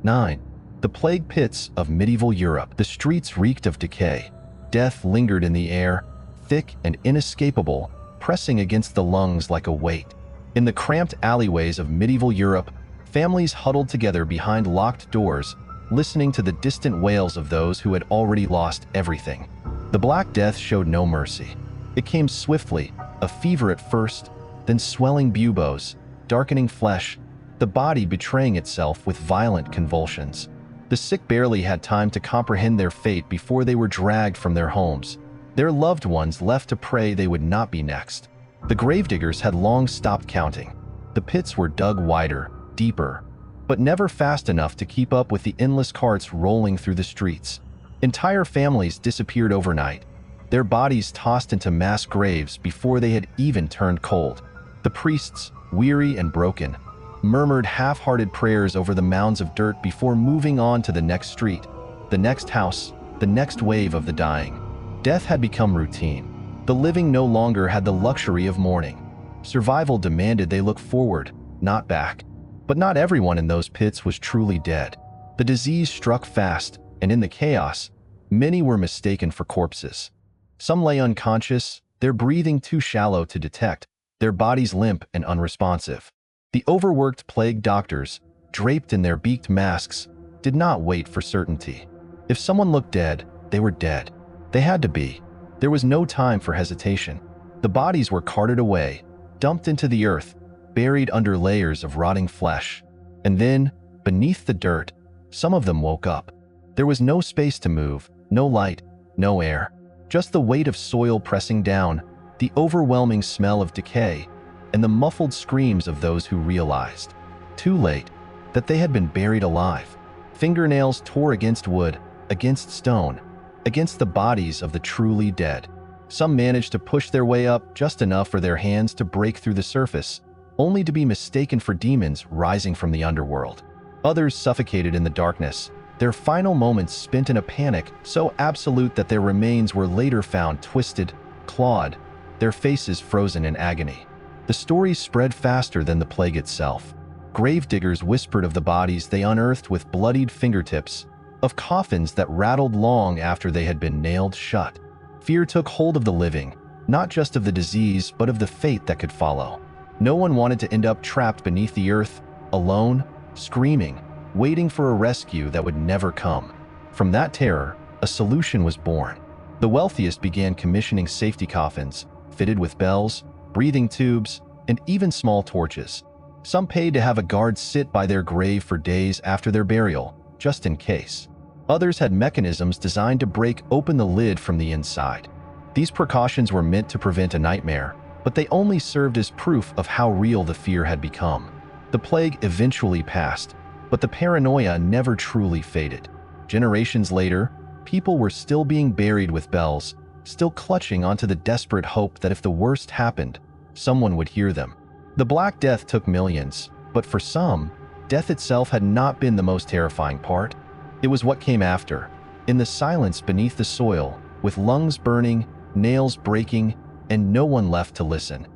9. The plague pits of medieval Europe. The streets reeked of decay. Death lingered in the air, thick and inescapable, pressing against the lungs like a weight. In the cramped alleyways of medieval Europe, families huddled together behind locked doors, listening to the distant wails of those who had already lost everything. The Black Death showed no mercy. It came swiftly, a fever at first, then swelling buboes, darkening flesh, the body betraying itself with violent convulsions. The sick barely had time to comprehend their fate before they were dragged from their homes, their loved ones left to pray they would not be next. The gravediggers had long stopped counting. The pits were dug wider, deeper, but never fast enough to keep up with the endless carts rolling through the streets. Entire families disappeared overnight, their bodies tossed into mass graves before they had even turned cold. The priests, weary and broken, murmured half-hearted prayers over the mounds of dirt before moving on to the next street, the next house, the next wave of the dying. Death had become routine. The living no longer had the luxury of mourning. Survival demanded they look forward, not back. But not everyone in those pits was truly dead. The disease struck fast, and in the chaos, many were mistaken for corpses. Some lay unconscious, their breathing too shallow to detect, their bodies limp and unresponsive. The overworked plague doctors, draped in their beaked masks, did not wait for certainty. If someone looked dead, they were dead. They had to be. There was no time for hesitation. The bodies were carted away, dumped into the earth, buried under layers of rotting flesh. And then, beneath the dirt, some of them woke up. There was no space to move, no light, no air. Just the weight of soil pressing down, the overwhelming smell of decay, and the muffled screams of those who realized, too late, that they had been buried alive. Fingernails tore against wood, against stone, against the bodies of the truly dead. Some managed to push their way up just enough for their hands to break through the surface, only to be mistaken for demons rising from the underworld. Others suffocated in the darkness, their final moments spent in a panic so absolute that their remains were later found twisted, clawed, their faces frozen in agony. The stories spread faster than the plague itself. Gravediggers whispered of the bodies they unearthed with bloodied fingertips, of coffins that rattled long after they had been nailed shut. Fear took hold of the living, not just of the disease but of the fate that could follow. No one wanted to end up trapped beneath the earth, alone, screaming, waiting for a rescue that would never come. From that terror, a solution was born. The wealthiest began commissioning safety coffins, fitted with bells, breathing tubes, and even small torches. Some paid to have a guard sit by their grave for days after their burial, just in case. Others had mechanisms designed to break open the lid from the inside. These precautions were meant to prevent a nightmare, but they only served as proof of how real the fear had become. The plague eventually passed, but the paranoia never truly faded. Generations later, people were still being buried with bells, still clutching onto the desperate hope that if the worst happened, someone would hear them. The Black Death took millions, but for some, death itself had not been the most terrifying part. It was what came after, in the silence beneath the soil, with lungs burning, nails breaking, and no one left to listen.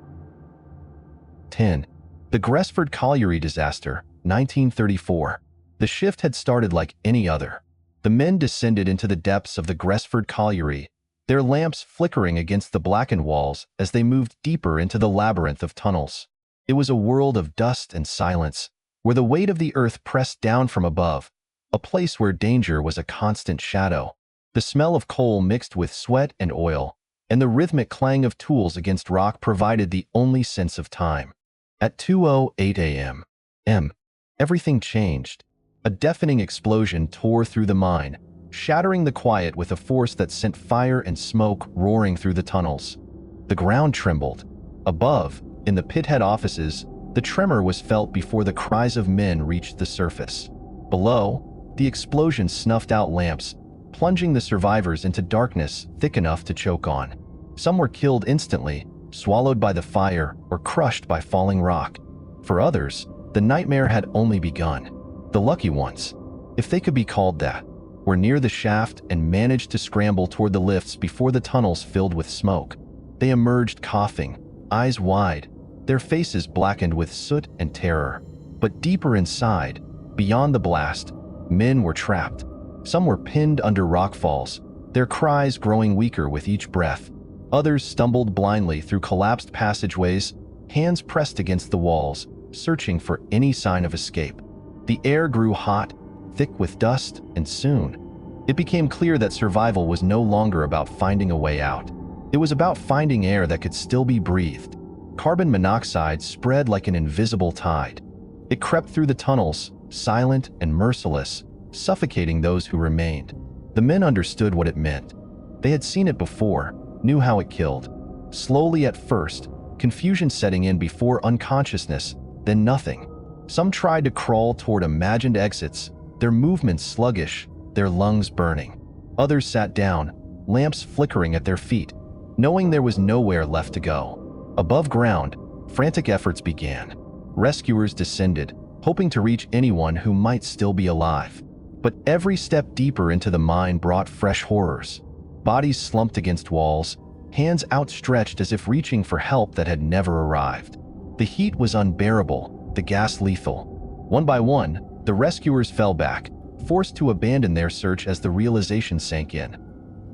10. The Gresford Colliery Disaster, 1934. The shift had started like any other. The men descended into the depths of the Gresford Colliery, their lamps flickering against the blackened walls as they moved deeper into the labyrinth of tunnels. It was a world of dust and silence, where the weight of the earth pressed down from above, a place where danger was a constant shadow. The smell of coal mixed with sweat and oil, and the rhythmic clang of tools against rock provided the only sense of time. At 2:08 a.m., everything changed. A deafening explosion tore through the mine, shattering the quiet with a force that sent fire and smoke roaring through the tunnels. The ground trembled. Above, in the pithead offices, the tremor was felt before the cries of men reached the surface. Below, the explosion snuffed out lamps, plunging the survivors into darkness thick enough to choke on. Some were killed instantly, swallowed by the fire or crushed by falling rock. For others, the nightmare had only begun. The lucky ones, if they could be called that, were near the shaft and managed to scramble toward the lifts before the tunnels filled with smoke. They emerged coughing, eyes wide, their faces blackened with soot and terror. But deeper inside, beyond the blast, men were trapped. Some were pinned under rockfalls, their cries growing weaker with each breath. Others stumbled blindly through collapsed passageways, hands pressed against the walls, searching for any sign of escape. The air grew hot, thick with dust, and soon, it became clear that survival was no longer about finding a way out. It was about finding air that could still be breathed. Carbon monoxide spread like an invisible tide. It crept through the tunnels, silent and merciless, suffocating those who remained. The men understood what it meant. They had seen it before, knew how it killed. Slowly at first, confusion setting in before unconsciousness, then nothing. Some tried to crawl toward imagined exits, their movements sluggish, their lungs burning. Others sat down, lamps flickering at their feet, knowing there was nowhere left to go. Above ground, frantic efforts began. Rescuers descended, hoping to reach anyone who might still be alive. But every step deeper into the mine brought fresh horrors. Bodies slumped against walls, hands outstretched as if reaching for help that had never arrived. The heat was unbearable, the gas lethal. One by one, the rescuers fell back, forced to abandon their search as the realization sank in.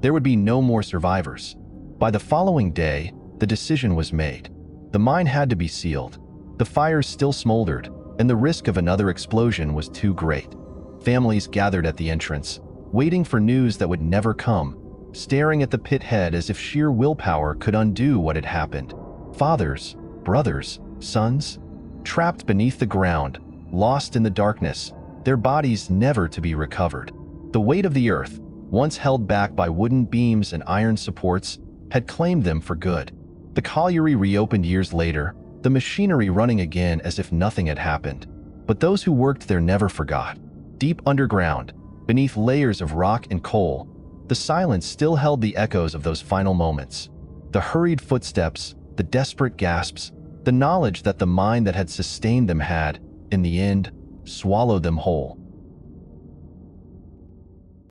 There would be no more survivors. By the following day, the decision was made. The mine had to be sealed. The fires still smoldered, and the risk of another explosion was too great. Families gathered at the entrance, waiting for news that would never come, staring at the pit head as if sheer willpower could undo what had happened. Fathers, brothers, sons, trapped beneath the ground, lost in the darkness, their bodies never to be recovered. The weight of the earth, once held back by wooden beams and iron supports, had claimed them for good. The colliery reopened years later, the machinery running again as if nothing had happened. But those who worked there never forgot. Deep underground, beneath layers of rock and coal, the silence still held the echoes of those final moments. The hurried footsteps, the desperate gasps, the knowledge that the mine that had sustained them had, in the end, swallowed them whole.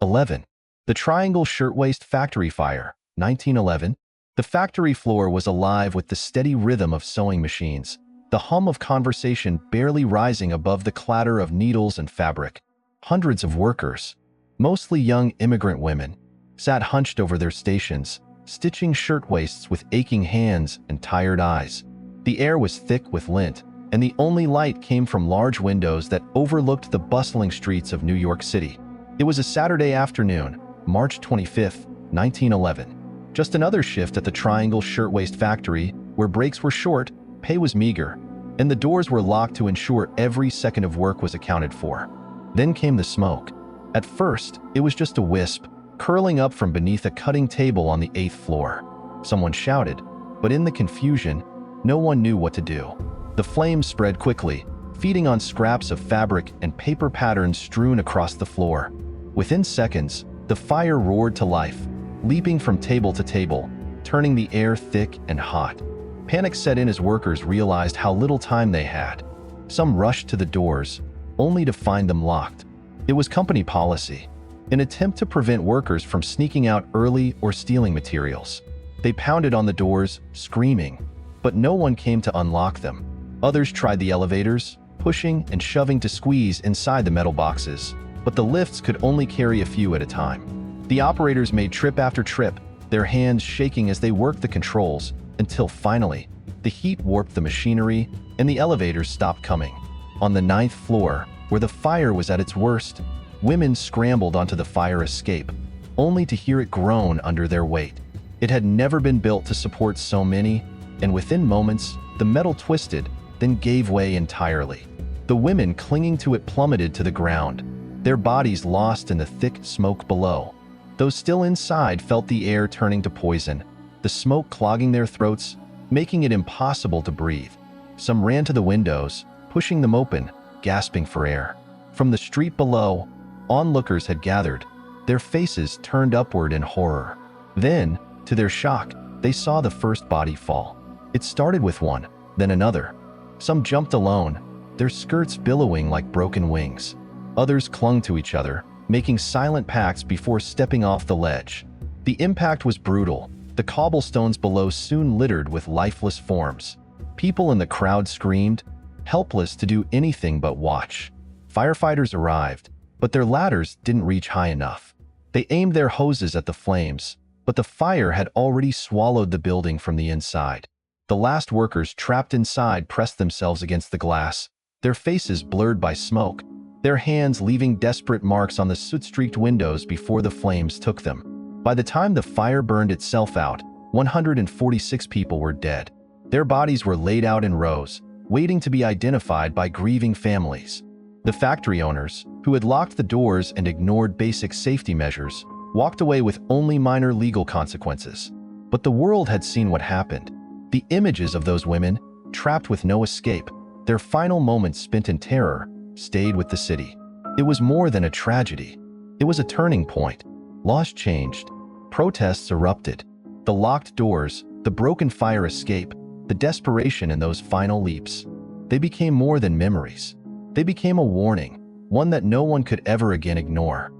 11. The Triangle Shirtwaist Factory Fire, 1911. The factory floor was alive with the steady rhythm of sewing machines, the hum of conversation barely rising above the clatter of needles and fabric. Hundreds of workers, mostly young immigrant women, sat hunched over their stations, stitching shirtwaists with aching hands and tired eyes. The air was thick with lint, and the only light came from large windows that overlooked the bustling streets of New York City. It was a Saturday afternoon, March 25, 1911. Just another shift at the Triangle Shirtwaist Factory, where breaks were short, pay was meager, and the doors were locked to ensure every second of work was accounted for. Then came the smoke. At first, it was just a wisp, curling up from beneath a cutting table on the 8th floor. Someone shouted, but in the confusion, no one knew what to do. The flames spread quickly, feeding on scraps of fabric and paper patterns strewn across the floor. Within seconds, the fire roared to life, leaping from table to table, turning the air thick and hot. Panic set in as workers realized how little time they had. Some rushed to the doors, only to find them locked. It was company policy, an attempt to prevent workers from sneaking out early or stealing materials. They pounded on the doors, screaming, but no one came to unlock them. Others tried the elevators, pushing and shoving to squeeze inside the metal boxes, but the lifts could only carry a few at a time. The operators made trip after trip, their hands shaking as they worked the controls, until finally, the heat warped the machinery and the elevators stopped coming. On the 9th floor, where the fire was at its worst, women scrambled onto the fire escape, only to hear it groan under their weight. It had never been built to support so many, and within moments, the metal twisted, then gave way entirely. The women clinging to it plummeted to the ground, their bodies lost in the thick smoke below. Those still inside felt the air turning to poison, the smoke clogging their throats, making it impossible to breathe. Some ran to the windows, pushing them open, gasping for air. From the street below, onlookers had gathered, their faces turned upward in horror. Then, to their shock, they saw the first body fall. It started with one, then another. Some jumped alone, their skirts billowing like broken wings. Others clung to each other, making silent pacts before stepping off the ledge. The impact was brutal. The cobblestones below soon littered with lifeless forms. People in the crowd screamed, helpless to do anything but watch. Firefighters arrived, but their ladders didn't reach high enough. They aimed their hoses at the flames, but the fire had already swallowed the building from the inside. The last workers trapped inside pressed themselves against the glass, their faces blurred by smoke, their hands leaving desperate marks on the soot-streaked windows before the flames took them. By the time the fire burned itself out, 146 people were dead. Their bodies were laid out in rows, waiting to be identified by grieving families. The factory owners, who had locked the doors and ignored basic safety measures, walked away with only minor legal consequences. But the world had seen what happened. The images of those women, trapped with no escape, their final moments spent in terror, stayed with the city. It was more than a tragedy. It was a turning point. Laws changed. Protests erupted. The locked doors, the broken fire escape, the desperation in those final leaps. They became more than memories. They became a warning, one that no one could ever again ignore.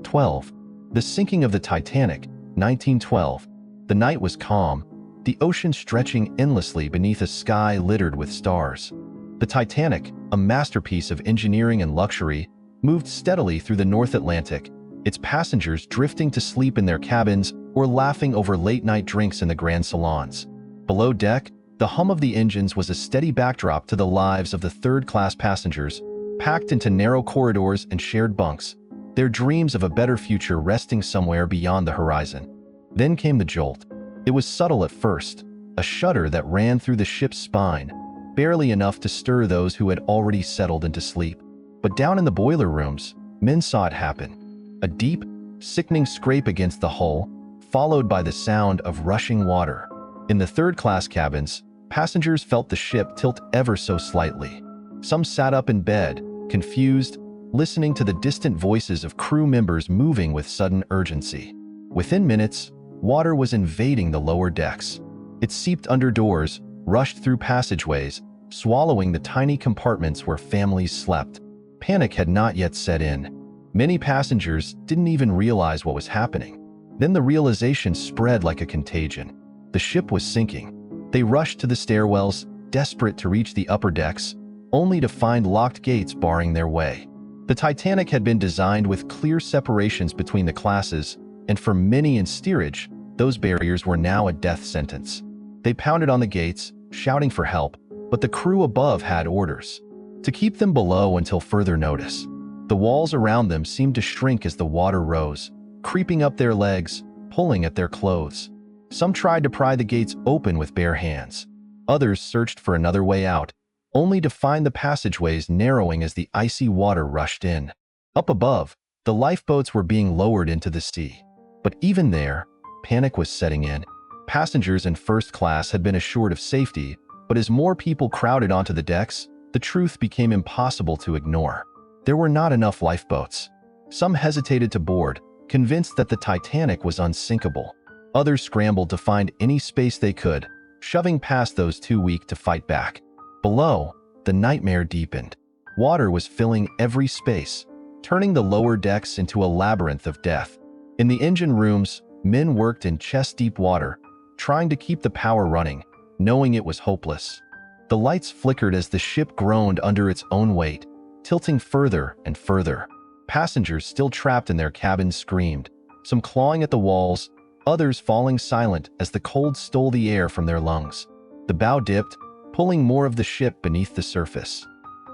12. The sinking of the Titanic, 1912. The night was calm, the ocean stretching endlessly beneath a sky littered with stars. The Titanic, a masterpiece of engineering and luxury, moved steadily through the North Atlantic, its passengers drifting to sleep in their cabins or laughing over late-night drinks in the grand salons. Below deck, the hum of the engines was a steady backdrop to the lives of the third-class passengers, packed into narrow corridors and shared bunks, their dreams of a better future resting somewhere beyond the horizon. Then came the jolt. It was subtle at first, a shudder that ran through the ship's spine, barely enough to stir those who had already settled into sleep. But down in the boiler rooms, men saw it happen. A deep, sickening scrape against the hull, followed by the sound of rushing water. In the third-class cabins, passengers felt the ship tilt ever so slightly. Some sat up in bed, confused, listening to the distant voices of crew members moving with sudden urgency. Within minutes, water was invading the lower decks. It seeped under doors, rushed through passageways, swallowing the tiny compartments where families slept. Panic had not yet set in. Many passengers didn't even realize what was happening. Then the realization spread like a contagion. The ship was sinking. They rushed to the stairwells, desperate to reach the upper decks, only to find locked gates barring their way. The Titanic had been designed with clear separations between the classes, and for many in steerage, those barriers were now a death sentence. They pounded on the gates, shouting for help, but the crew above had orders to keep them below until further notice. The walls around them seemed to shrink as the water rose, creeping up their legs, pulling at their clothes. Some tried to pry the gates open with bare hands. Others searched for another way out, only to find the passageways narrowing as the icy water rushed in. Up above, the lifeboats were being lowered into the sea. But even there, panic was setting in. Passengers in first class had been assured of safety, but as more people crowded onto the decks, the truth became impossible to ignore. There were not enough lifeboats. Some hesitated to board, convinced that the Titanic was unsinkable. Others scrambled to find any space they could, shoving past those too weak to fight back. Below, the nightmare deepened. Water was filling every space, turning the lower decks into a labyrinth of death. In the engine rooms, men worked in chest-deep water, trying to keep the power running, knowing it was hopeless. The lights flickered as the ship groaned under its own weight, tilting further and further. Passengers still trapped in their cabins screamed, some clawing at the walls, others falling silent as the cold stole the air from their lungs. The bow dipped, pulling more of the ship beneath the surface.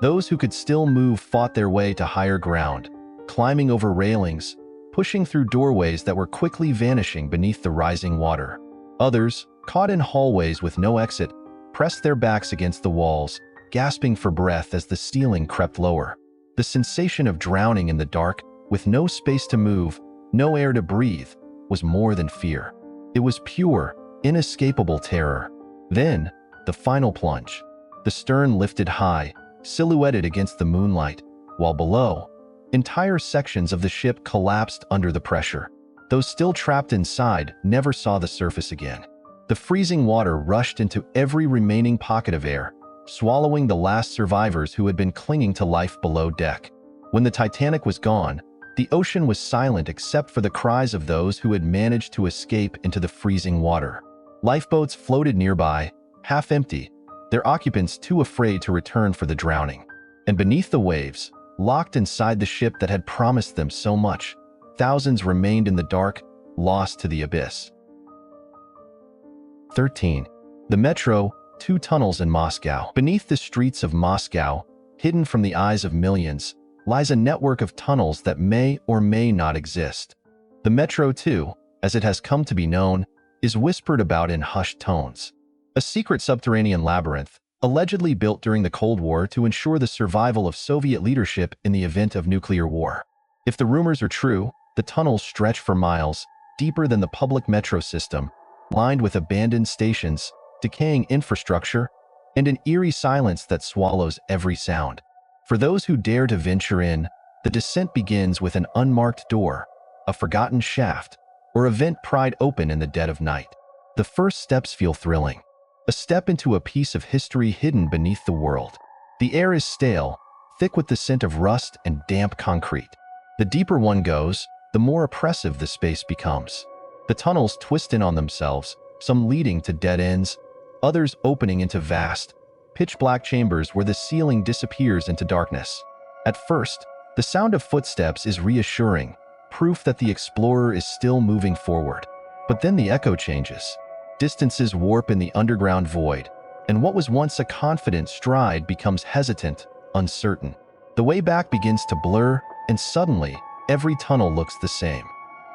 Those who could still move fought their way to higher ground, climbing over railings, pushing through doorways that were quickly vanishing beneath the rising water. Others, caught in hallways with no exit, pressed their backs against the walls, gasping for breath as the ceiling crept lower. The sensation of drowning in the dark, with no space to move, no air to breathe, was more than fear. It was pure, inescapable terror. Then, the final plunge. The stern lifted high, silhouetted against the moonlight, while below, entire sections of the ship collapsed under the pressure. Those still trapped inside never saw the surface again. The freezing water rushed into every remaining pocket of air, swallowing the last survivors who had been clinging to life below deck. When the Titanic was gone, the ocean was silent except for the cries of those who had managed to escape into the freezing water. Lifeboats floated nearby, half empty, their occupants too afraid to return for the drowning. And beneath the waves, locked inside the ship that had promised them so much, thousands remained in the dark, lost to the abyss. 13. The Metro, 2 tunnels in Moscow. Beneath the streets of Moscow, hidden from the eyes of millions, lies a network of tunnels that may or may not exist. The Metro 2, as it has come to be known, is whispered about in hushed tones. A secret subterranean labyrinth, allegedly built during the Cold War to ensure the survival of Soviet leadership in the event of nuclear war. If the rumors are true, the tunnels stretch for miles, deeper than the public metro system, lined with abandoned stations, decaying infrastructure, and an eerie silence that swallows every sound. For those who dare to venture in, the descent begins with an unmarked door, a forgotten shaft, or a vent pried open in the dead of night. The first steps feel thrilling. A step into a piece of history hidden beneath the world. The air is stale, thick with the scent of rust and damp concrete. The deeper one goes, the more oppressive the space becomes. The tunnels twist in on themselves, some leading to dead ends, others opening into vast, pitch-black chambers where the ceiling disappears into darkness. At first, the sound of footsteps is reassuring, proof that the explorer is still moving forward. But then the echo changes. Distances warp in the underground void, and what was once a confident stride becomes hesitant, uncertain. The way back begins to blur, and suddenly, every tunnel looks the same.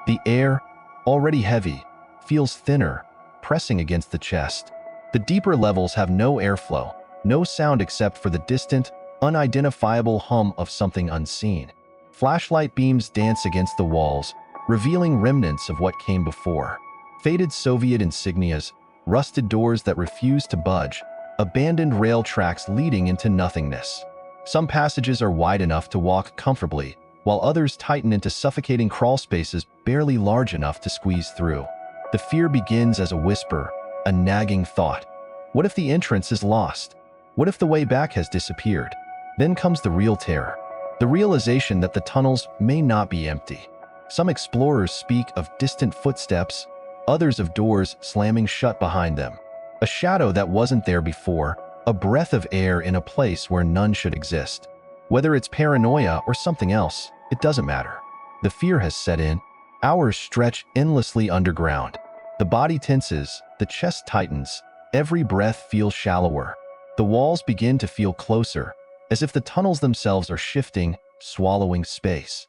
The air, already heavy, feels thinner, pressing against the chest. The deeper levels have no airflow, no sound except for the distant, unidentifiable hum of something unseen. Flashlight beams dance against the walls, revealing remnants of what came before. Faded Soviet insignias, rusted doors that refuse to budge, abandoned rail tracks leading into nothingness. Some passages are wide enough to walk comfortably, while others tighten into suffocating crawl spaces barely large enough to squeeze through. The fear begins as a whisper, a nagging thought. What if the entrance is lost? What if the way back has disappeared? Then comes the real terror, the realization that the tunnels may not be empty. Some explorers speak of distant footsteps, others of doors slamming shut behind them. A shadow that wasn't there before, a breath of air in a place where none should exist. Whether it's paranoia or something else, it doesn't matter. The fear has set in. Hours stretch endlessly underground. The body tenses, the chest tightens, every breath feels shallower. The walls begin to feel closer, as if the tunnels themselves are shifting, swallowing space.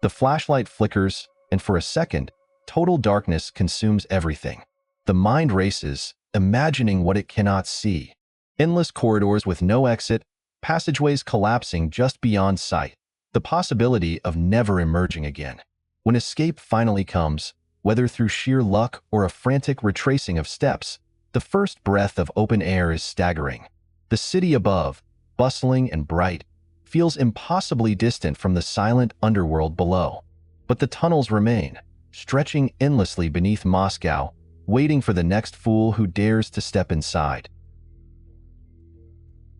The flashlight flickers, and for a second, total darkness consumes everything. The mind races, imagining what it cannot see. Endless corridors with no exit, passageways collapsing just beyond sight. The possibility of never emerging again. When escape finally comes, whether through sheer luck or a frantic retracing of steps, the first breath of open air is staggering. The city above, bustling and bright, feels impossibly distant from the silent underworld below. But the tunnels remain, stretching endlessly beneath Moscow, waiting for the next fool who dares to step inside.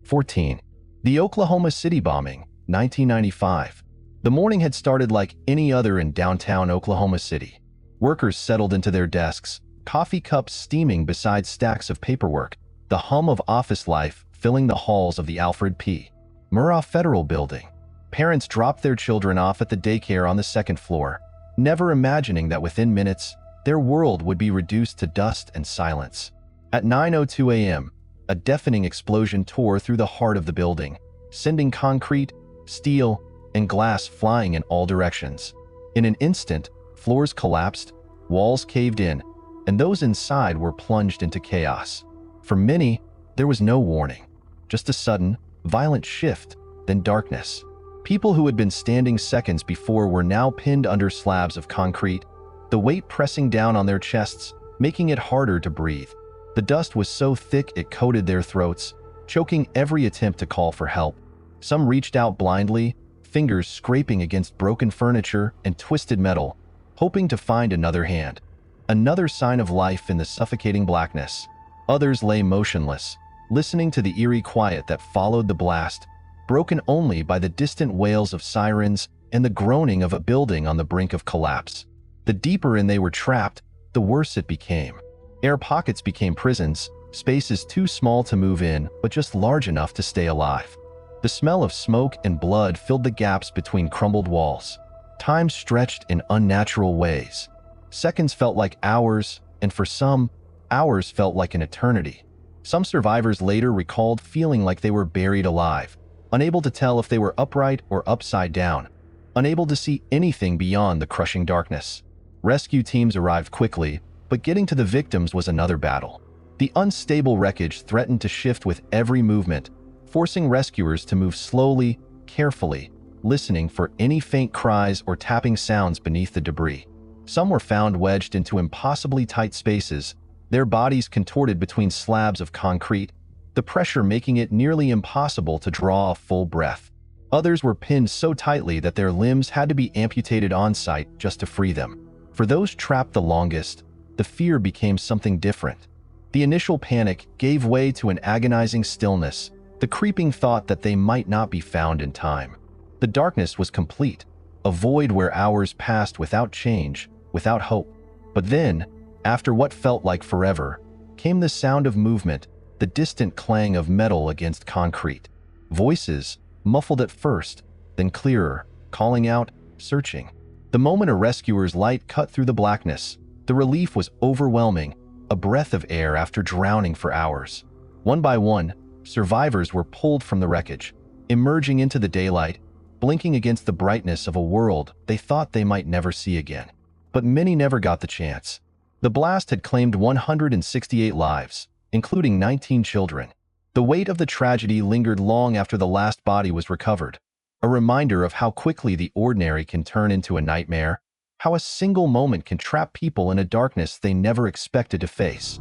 14. The Oklahoma City bombing, 1995. The morning had started like any other in downtown Oklahoma City. Workers settled into their desks, coffee cups steaming beside stacks of paperwork, the hum of office life filling the halls of the Alfred P. Murrah Federal Building. Parents dropped their children off at the daycare on the second floor, never imagining that within minutes, their world would be reduced to dust and silence. At 9:02 a.m., a deafening explosion tore through the heart of the building, sending concrete, steel, and glass flying in all directions. In an instant, floors collapsed, walls caved in, and those inside were plunged into chaos. For many, there was no warning, just a sudden, violent shift, then darkness. People who had been standing seconds before were now pinned under slabs of concrete, the weight pressing down on their chests, making it harder to breathe. The dust was so thick it coated their throats, choking every attempt to call for help. Some reached out blindly, fingers scraping against broken furniture and twisted metal, hoping to find another hand, another sign of life in the suffocating blackness. Others lay motionless, listening to the eerie quiet that followed the blast, broken only by the distant wails of sirens and the groaning of a building on the brink of collapse. The deeper in they were trapped, the worse it became. Air pockets became prisons, spaces too small to move in, but just large enough to stay alive. The smell of smoke and blood filled the gaps between crumbled walls. Time stretched in unnatural ways. Seconds felt like hours, and for some, hours felt like an eternity. Some survivors later recalled feeling like they were buried alive, unable to tell if they were upright or upside down, unable to see anything beyond the crushing darkness. Rescue teams arrived quickly, but getting to the victims was another battle. The unstable wreckage threatened to shift with every movement, forcing rescuers to move slowly, carefully, listening for any faint cries or tapping sounds beneath the debris. Some were found wedged into impossibly tight spaces, their bodies contorted between slabs of concrete, the pressure making it nearly impossible to draw a full breath. Others were pinned so tightly that their limbs had to be amputated on-site just to free them. For those trapped the longest, the fear became something different. The initial panic gave way to an agonizing stillness, the creeping thought that they might not be found in time. The darkness was complete, a void where hours passed without change, without hope. But then, after what felt like forever, came the sound of movement, the distant clang of metal against concrete. Voices, muffled at first, then clearer, calling out, searching. The moment a rescuer's light cut through the blackness, the relief was overwhelming, a breath of air after drowning for hours. One by one, survivors were pulled from the wreckage, emerging into the daylight, blinking against the brightness of a world they thought they might never see again. But many never got the chance. The blast had claimed 168 lives, including 19 children. The weight of the tragedy lingered long after the last body was recovered, a reminder of how quickly the ordinary can turn into a nightmare, how a single moment can trap people in a darkness they never expected to face.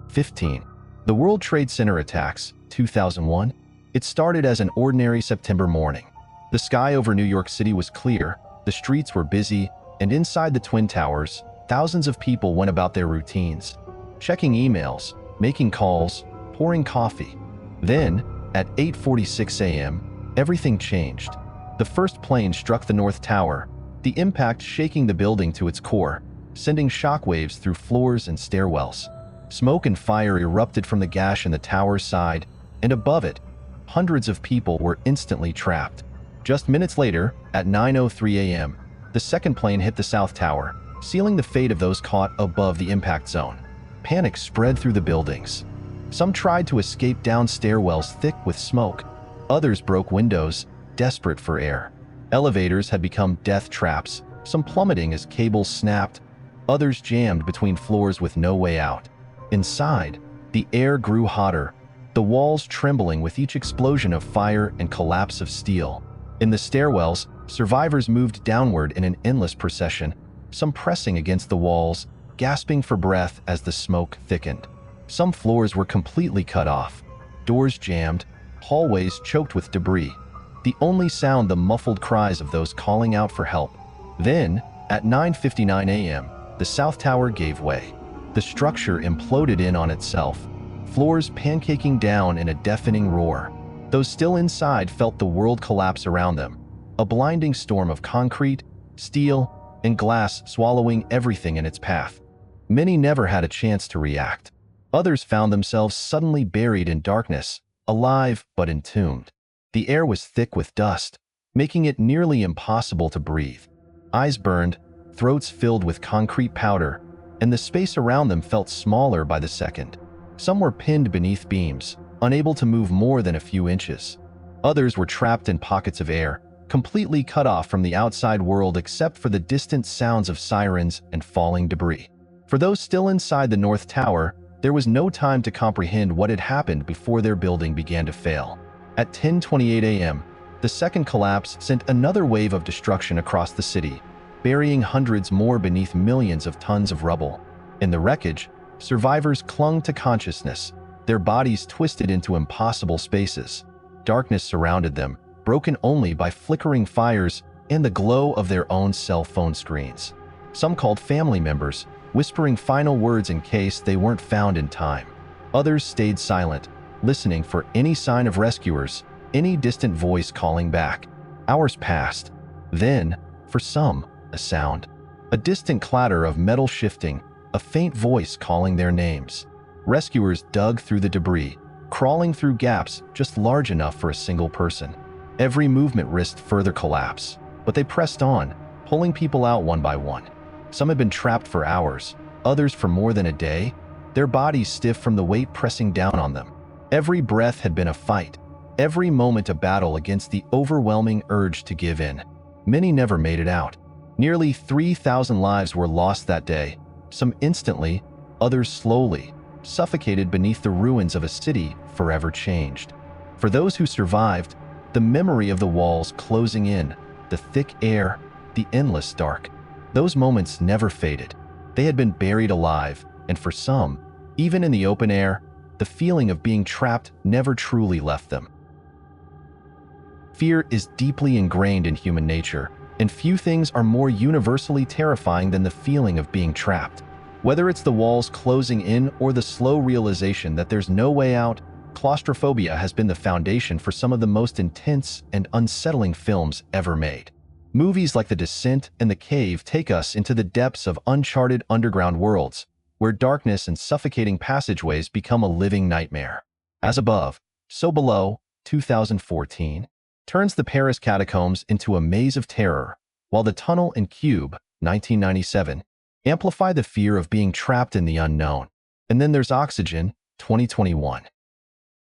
15. The World Trade Center attacks, 2001. It started as an ordinary September morning. The sky over New York City was clear, the streets were busy, and inside the Twin Towers, thousands of people went about their routines, checking emails, making calls, pouring coffee. Then, at 8:46 a.m., everything changed. The first plane struck the North Tower, the impact shaking the building to its core, sending shockwaves through floors and stairwells. Smoke and fire erupted from the gash in the tower's side, and above it, hundreds of people were instantly trapped. Just minutes later, at 9:03 a.m., the second plane hit the South Tower, sealing the fate of those caught above the impact zone. Panic spread through the buildings. Some tried to escape down stairwells thick with smoke. Others broke windows, desperate for air. Elevators had become death traps, some plummeting as cables snapped, others jammed between floors with no way out. Inside, the air grew hotter, the walls trembling with each explosion of fire and collapse of steel. In the stairwells, survivors moved downward in an endless procession, some pressing against the walls, gasping for breath as the smoke thickened. Some floors were completely cut off, doors jammed, hallways choked with debris. The only sound the muffled cries of those calling out for help. Then, at 9:59 a.m., the South Tower gave way. The structure imploded in on itself, floors pancaking down in a deafening roar. Those still inside felt the world collapse around them, a blinding storm of concrete, steel, and glass swallowing everything in its path. Many never had a chance to react. Others found themselves suddenly buried in darkness, alive but entombed. The air was thick with dust, making it nearly impossible to breathe. Eyes burned, throats filled with concrete powder, and the space around them felt smaller by the second. Some were pinned beneath beams, unable to move more than a few inches. Others were trapped in pockets of air, completely cut off from the outside world except for the distant sounds of sirens and falling debris. For those still inside the North Tower, there was no time to comprehend what had happened before their building began to fail. At 10:28 a.m., the second collapse sent another wave of destruction across the city, burying hundreds more beneath millions of tons of rubble. In the wreckage, survivors clung to consciousness, their bodies twisted into impossible spaces. Darkness surrounded them, broken only by flickering fires and the glow of their own cell phone screens. Some called family members, whispering final words in case they weren't found in time. Others stayed silent, listening for any sign of rescuers, any distant voice calling back. Hours passed. Then, for some, a sound. A distant clatter of metal shifting, a faint voice calling their names. Rescuers dug through the debris, crawling through gaps just large enough for a single person. Every movement risked further collapse, but they pressed on, pulling people out one by one. Some had been trapped for hours, others for more than a day, their bodies stiff from the weight pressing down on them. Every breath had been a fight, every moment a battle against the overwhelming urge to give in. Many never made it out. Nearly 3,000 lives were lost that day, some instantly, others slowly, suffocated beneath the ruins of a city forever changed. For those who survived, the memory of the walls closing in, the thick air, the endless dark, those moments never faded. They had been buried alive, and for some, even in the open air, the feeling of being trapped never truly left them. Fear is deeply ingrained in human nature, and few things are more universally terrifying than the feeling of being trapped. Whether it's the walls closing in or the slow realization that there's no way out, claustrophobia has been the foundation for some of the most intense and unsettling films ever made. Movies like The Descent and The Cave take us into the depths of uncharted underground worlds, where darkness and suffocating passageways become a living nightmare. As above, so below, 2014, turns the Paris catacombs into a maze of terror, while The Tunnel and Cube, 1997, amplify the fear of being trapped in the unknown. And then there's Oxygen, 2021,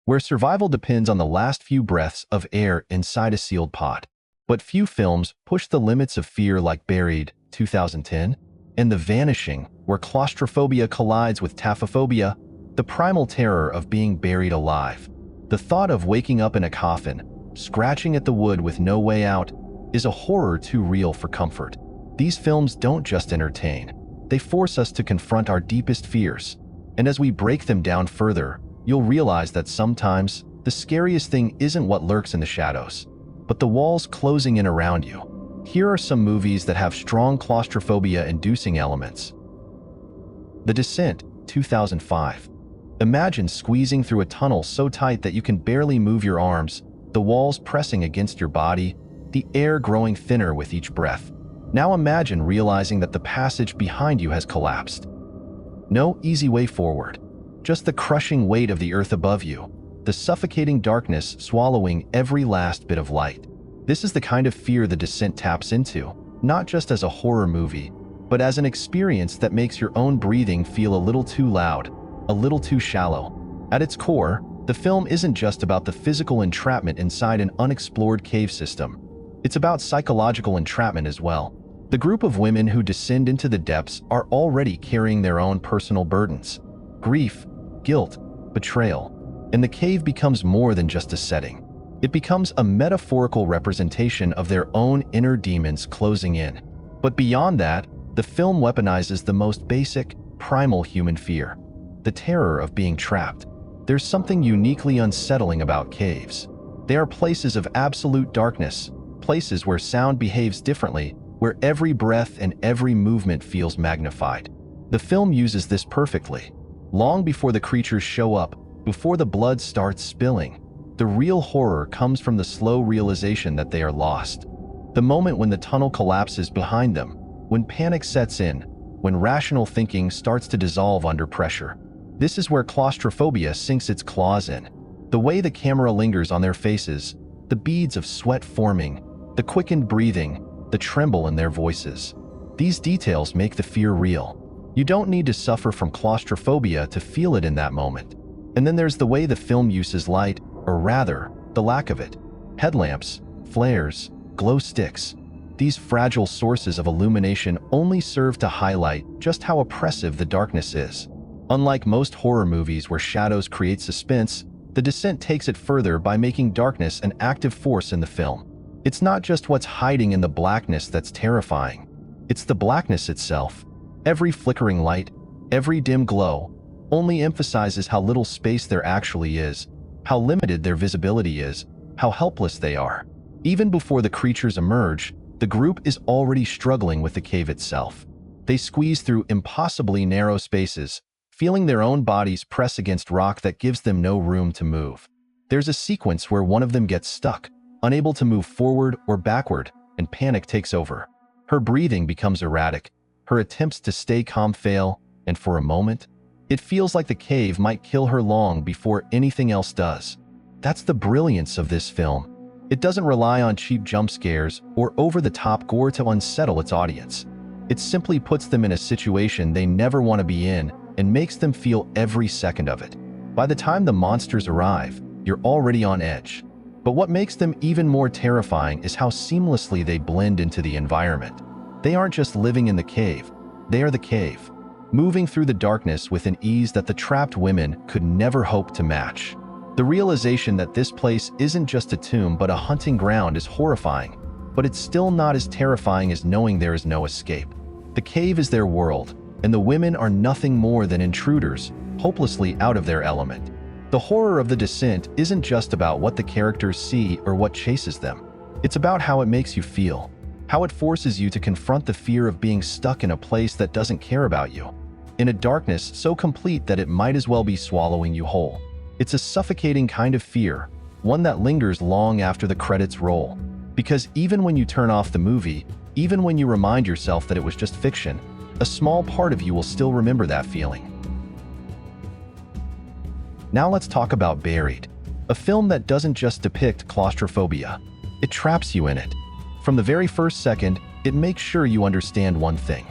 where survival depends on the last few breaths of air inside a sealed pod. But few films push the limits of fear like Buried, 2010, and The Vanishing, where claustrophobia collides with taphophobia, the primal terror of being buried alive. The thought of waking up in a coffin, scratching at the wood with no way out, is a horror too real for comfort. These films don't just entertain, they force us to confront our deepest fears. And as we break them down further, you'll realize that sometimes the scariest thing isn't what lurks in the shadows, but the walls closing in around you. Here are some movies that have strong claustrophobia-inducing elements. The Descent, 2005. Imagine squeezing through a tunnel so tight that you can barely move your arms, the walls pressing against your body, the air growing thinner with each breath. Now imagine realizing that the passage behind you has collapsed. No easy way forward, just the crushing weight of the earth above you, the suffocating darkness swallowing every last bit of light. This is the kind of fear The Descent taps into, not just as a horror movie, but as an experience that makes your own breathing feel a little too loud, a little too shallow. At its core, the film isn't just about the physical entrapment inside an unexplored cave system. It's about psychological entrapment as well. The group of women who descend into the depths are already carrying their own personal burdens: grief, guilt, betrayal. And the cave becomes more than just a setting. It becomes a metaphorical representation of their own inner demons closing in. But beyond that, the film weaponizes the most basic, primal human fear: the terror of being trapped. There's something uniquely unsettling about caves. They are places of absolute darkness, places where sound behaves differently, where every breath and every movement feels magnified. The film uses this perfectly. Long before the creatures show up, before the blood starts spilling, the real horror comes from the slow realization that they are lost. The moment when the tunnel collapses behind them, when panic sets in, when rational thinking starts to dissolve under pressure. This is where claustrophobia sinks its claws in. The way the camera lingers on their faces, the beads of sweat forming, the quickened breathing, the tremble in their voices. These details make the fear real. You don't need to suffer from claustrophobia to feel it in that moment. And then there's the way the film uses light, or rather, the lack of it. Headlamps, flares, glow sticks. These fragile sources of illumination only serve to highlight just how oppressive the darkness is. Unlike most horror movies where shadows create suspense, The Descent takes it further by making darkness an active force in the film. It's not just what's hiding in the blackness that's terrifying. It's the blackness itself. Every flickering light, every dim glow, only emphasizes how little space there actually is, how limited their visibility is, how helpless they are. Even before the creatures emerge, the group is already struggling with the cave itself. They squeeze through impossibly narrow spaces, feeling their own bodies press against rock that gives them no room to move. There's a sequence where one of them gets stuck, unable to move forward or backward, and panic takes over. Her breathing becomes erratic, her attempts to stay calm fail, and for a moment, it feels like the cave might kill her long before anything else does. That's the brilliance of this film. It doesn't rely on cheap jump scares or over-the-top gore to unsettle its audience. It simply puts them in a situation they never want to be in and makes them feel every second of it. By the time the monsters arrive, you're already on edge. But what makes them even more terrifying is how seamlessly they blend into the environment. They aren't just living in the cave, they are the cave, moving through the darkness with an ease that the trapped women could never hope to match. The realization that this place isn't just a tomb but a hunting ground is horrifying, but it's still not as terrifying as knowing there is no escape. The cave is their world, and the women are nothing more than intruders, hopelessly out of their element. The horror of The Descent isn't just about what the characters see or what chases them. It's about how it makes you feel, how it forces you to confront the fear of being stuck in a place that doesn't care about you, in a darkness so complete that it might as well be swallowing you whole. It's a suffocating kind of fear, one that lingers long after the credits roll. Because even when you turn off the movie, even when you remind yourself that it was just fiction, a small part of you will still remember that feeling. Now let's talk about Buried, a film that doesn't just depict claustrophobia. It traps you in it. From the very first second, it makes sure you understand one thing.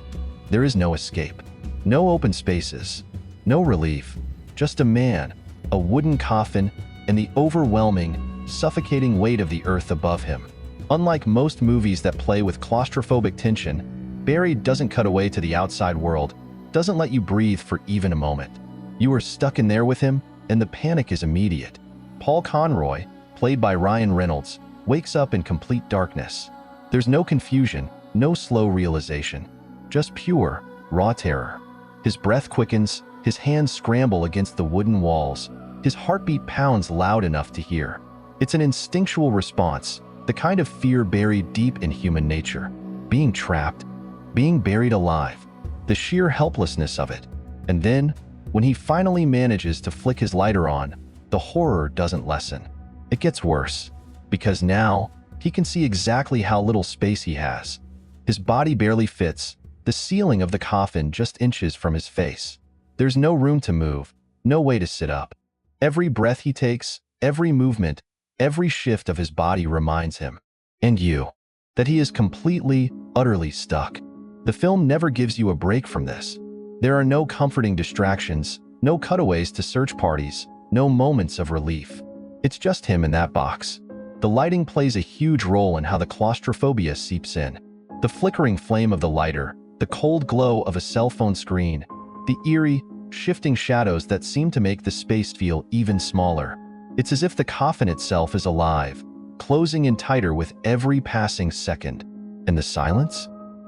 There is no escape, no open spaces, no relief, just a man, a wooden coffin, and the overwhelming, suffocating weight of the earth above him. Unlike most movies that play with claustrophobic tension, Buried doesn't cut away to the outside world, doesn't let you breathe for even a moment. You are stuck in there with him, and the panic is immediate. Paul Conroy, played by Ryan Reynolds, wakes up in complete darkness. There's no confusion, no slow realization, just pure, raw terror. His breath quickens, his hands scramble against the wooden walls, his heartbeat pounds loud enough to hear. It's an instinctual response, the kind of fear buried deep in human nature. Being trapped, being buried alive, the sheer helplessness of it. And then, when he finally manages to flick his lighter on, the horror doesn't lessen. It gets worse, because now he can see exactly how little space he has. His body barely fits, the ceiling of the coffin just inches from his face. There's no room to move, no way to sit up. Every breath he takes, every movement, every shift of his body reminds him, and you, that he is completely, utterly stuck. The film never gives you a break from this. There are no comforting distractions, no cutaways to search parties, no moments of relief. It's just him in that box. The lighting plays a huge role in how the claustrophobia seeps in. The flickering flame of the lighter, the cold glow of a cell phone screen, the eerie, shifting shadows that seem to make the space feel even smaller. It's as if the coffin itself is alive, closing in tighter with every passing second. And the silence?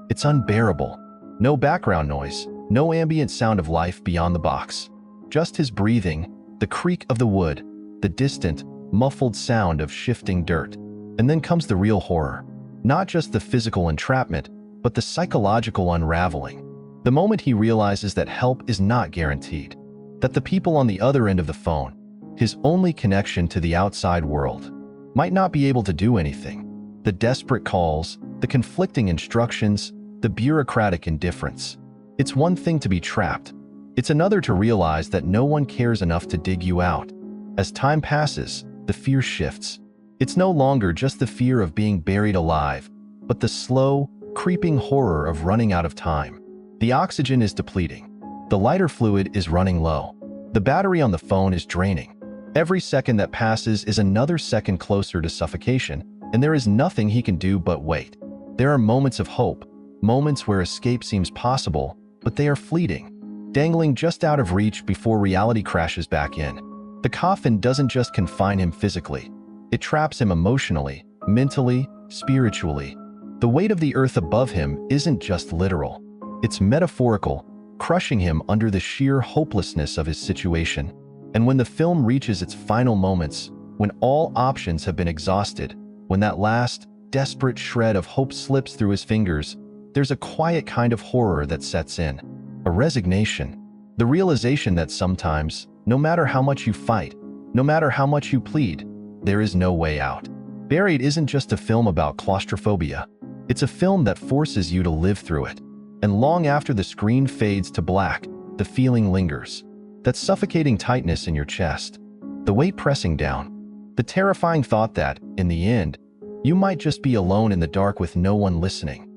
It's unbearable. No background noise, no ambient sound of life beyond the box. Just his breathing, the creak of the wood, the distant, muffled sound of shifting dirt. And then comes the real horror. Not just the physical entrapment, but the psychological unraveling. The moment he realizes that help is not guaranteed, that the people on the other end of the phone, his only connection to the outside world, might not be able to do anything. The desperate calls, the conflicting instructions, the bureaucratic indifference. It's one thing to be trapped. It's another to realize that no one cares enough to dig you out. As time passes, the fear shifts. It's no longer just the fear of being buried alive, but the slow, creeping horror of running out of time. The oxygen is depleting. The lighter fluid is running low. The battery on the phone is draining. Every second that passes is another second closer to suffocation, and there is nothing he can do but wait. There are moments of hope, moments where escape seems possible, but they are fleeting, dangling just out of reach before reality crashes back in. The coffin doesn't just confine him physically. It traps him emotionally, mentally, spiritually. The weight of the earth above him isn't just literal. It's metaphorical, crushing him under the sheer hopelessness of his situation. And when the film reaches its final moments, when all options have been exhausted, when that last, desperate shred of hope slips through his fingers, there's a quiet kind of horror that sets in. A resignation. The realization that sometimes, no matter how much you fight, no matter how much you plead, there is no way out. Buried isn't just a film about claustrophobia. It's a film that forces you to live through it. And long after the screen fades to black, the feeling lingers. That suffocating tightness in your chest. The weight pressing down. The terrifying thought that, in the end, you might just be alone in the dark with no one listening.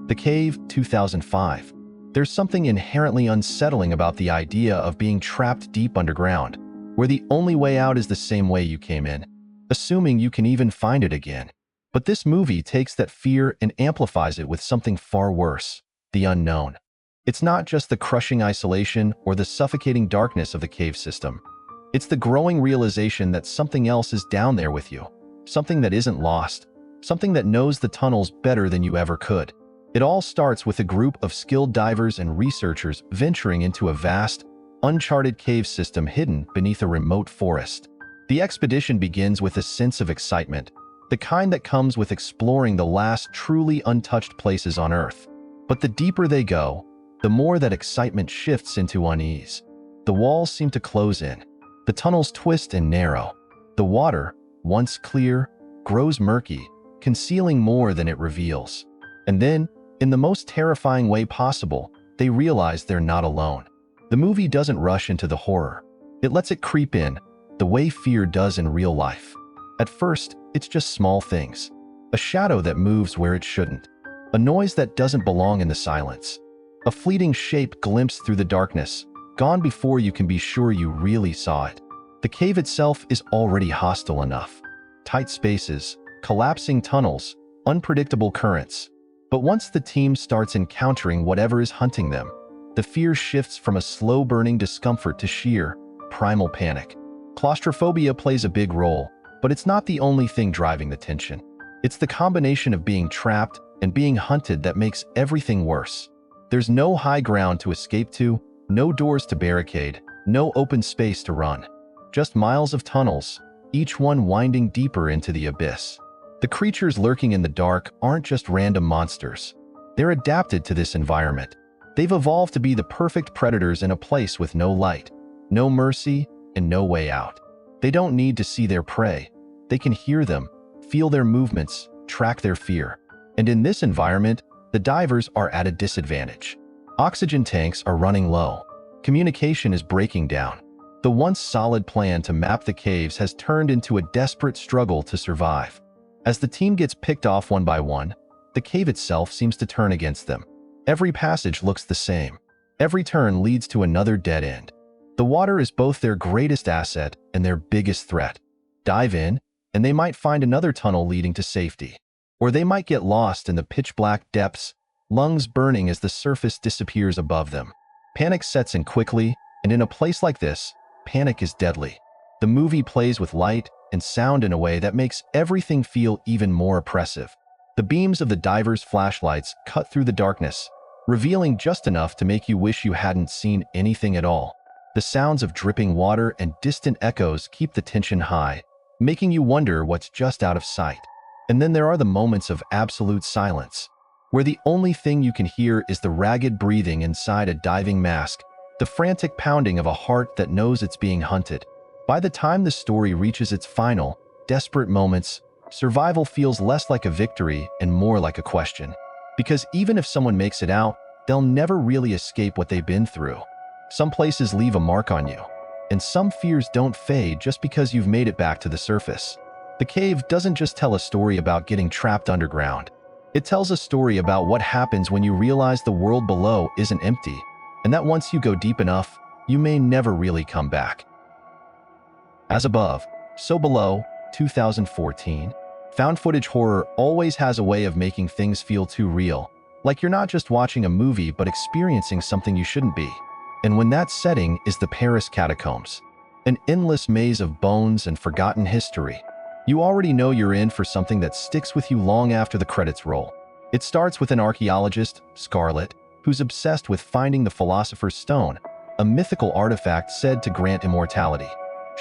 The Cave, 2005. There's something inherently unsettling about the idea of being trapped deep underground, where the only way out is the same way you came in, assuming you can even find it again. But this movie takes that fear and amplifies it with something far worse, the unknown. It's not just the crushing isolation or the suffocating darkness of the cave system. It's the growing realization that something else is down there with you, something that isn't lost, something that knows the tunnels better than you ever could. It all starts with a group of skilled divers and researchers venturing into a vast, uncharted cave system hidden beneath a remote forest. The expedition begins with a sense of excitement, the kind that comes with exploring the last truly untouched places on Earth. But the deeper they go, the more that excitement shifts into unease. The walls seem to close in. The tunnels twist and narrow. The water, once clear, grows murky, concealing more than it reveals. And then, in the most terrifying way possible, they realize they're not alone. The movie doesn't rush into the horror. It lets it creep in, the way fear does in real life. At first, it's just small things. A shadow that moves where it shouldn't. A noise that doesn't belong in the silence. A fleeting shape glimpsed through the darkness, gone before you can be sure you really saw it. The cave itself is already hostile enough. Tight spaces, collapsing tunnels, unpredictable currents. But once the team starts encountering whatever is hunting them, the fear shifts from a slow-burning discomfort to sheer, primal panic. Claustrophobia plays a big role, but it's not the only thing driving the tension. It's the combination of being trapped and being hunted that makes everything worse. There's no high ground to escape to, no doors to barricade, no open space to run. Just miles of tunnels, each one winding deeper into the abyss. The creatures lurking in the dark aren't just random monsters. They're adapted to this environment. They've evolved to be the perfect predators in a place with no light, no mercy, and no way out. They don't need to see their prey. They can hear them, feel their movements, track their fear. And in this environment, the divers are at a disadvantage. Oxygen tanks are running low. Communication is breaking down. The once solid plan to map the caves has turned into a desperate struggle to survive. As the team gets picked off one by one, the cave itself seems to turn against them. Every passage looks the same. Every turn leads to another dead end. The water is both their greatest asset and their biggest threat. Dive in, and they might find another tunnel leading to safety. Or they might get lost in the pitch-black depths, lungs burning as the surface disappears above them. Panic sets in quickly, and in a place like this, panic is deadly. The movie plays with light and sound in a way that makes everything feel even more oppressive. The beams of the divers' flashlights cut through the darkness, revealing just enough to make you wish you hadn't seen anything at all. The sounds of dripping water and distant echoes keep the tension high, making you wonder what's just out of sight. And then there are the moments of absolute silence, where the only thing you can hear is the ragged breathing inside a diving mask, the frantic pounding of a heart that knows it's being hunted. By the time the story reaches its final, desperate moments, survival feels less like a victory and more like a question. Because even if someone makes it out, they'll never really escape what they've been through. Some places leave a mark on you, and some fears don't fade just because you've made it back to the surface. The cave doesn't just tell a story about getting trapped underground. It tells a story about what happens when you realize the world below isn't empty, and that once you go deep enough, you may never really come back. As above, so below, 2014. Found footage horror always has a way of making things feel too real, like you're not just watching a movie but experiencing something you shouldn't be. And when that setting is the Paris catacombs, an endless maze of bones and forgotten history, you already know you're in for something that sticks with you long after the credits roll. It starts with an archaeologist, Scarlett, who's obsessed with finding the Philosopher's Stone, a mythical artifact said to grant immortality.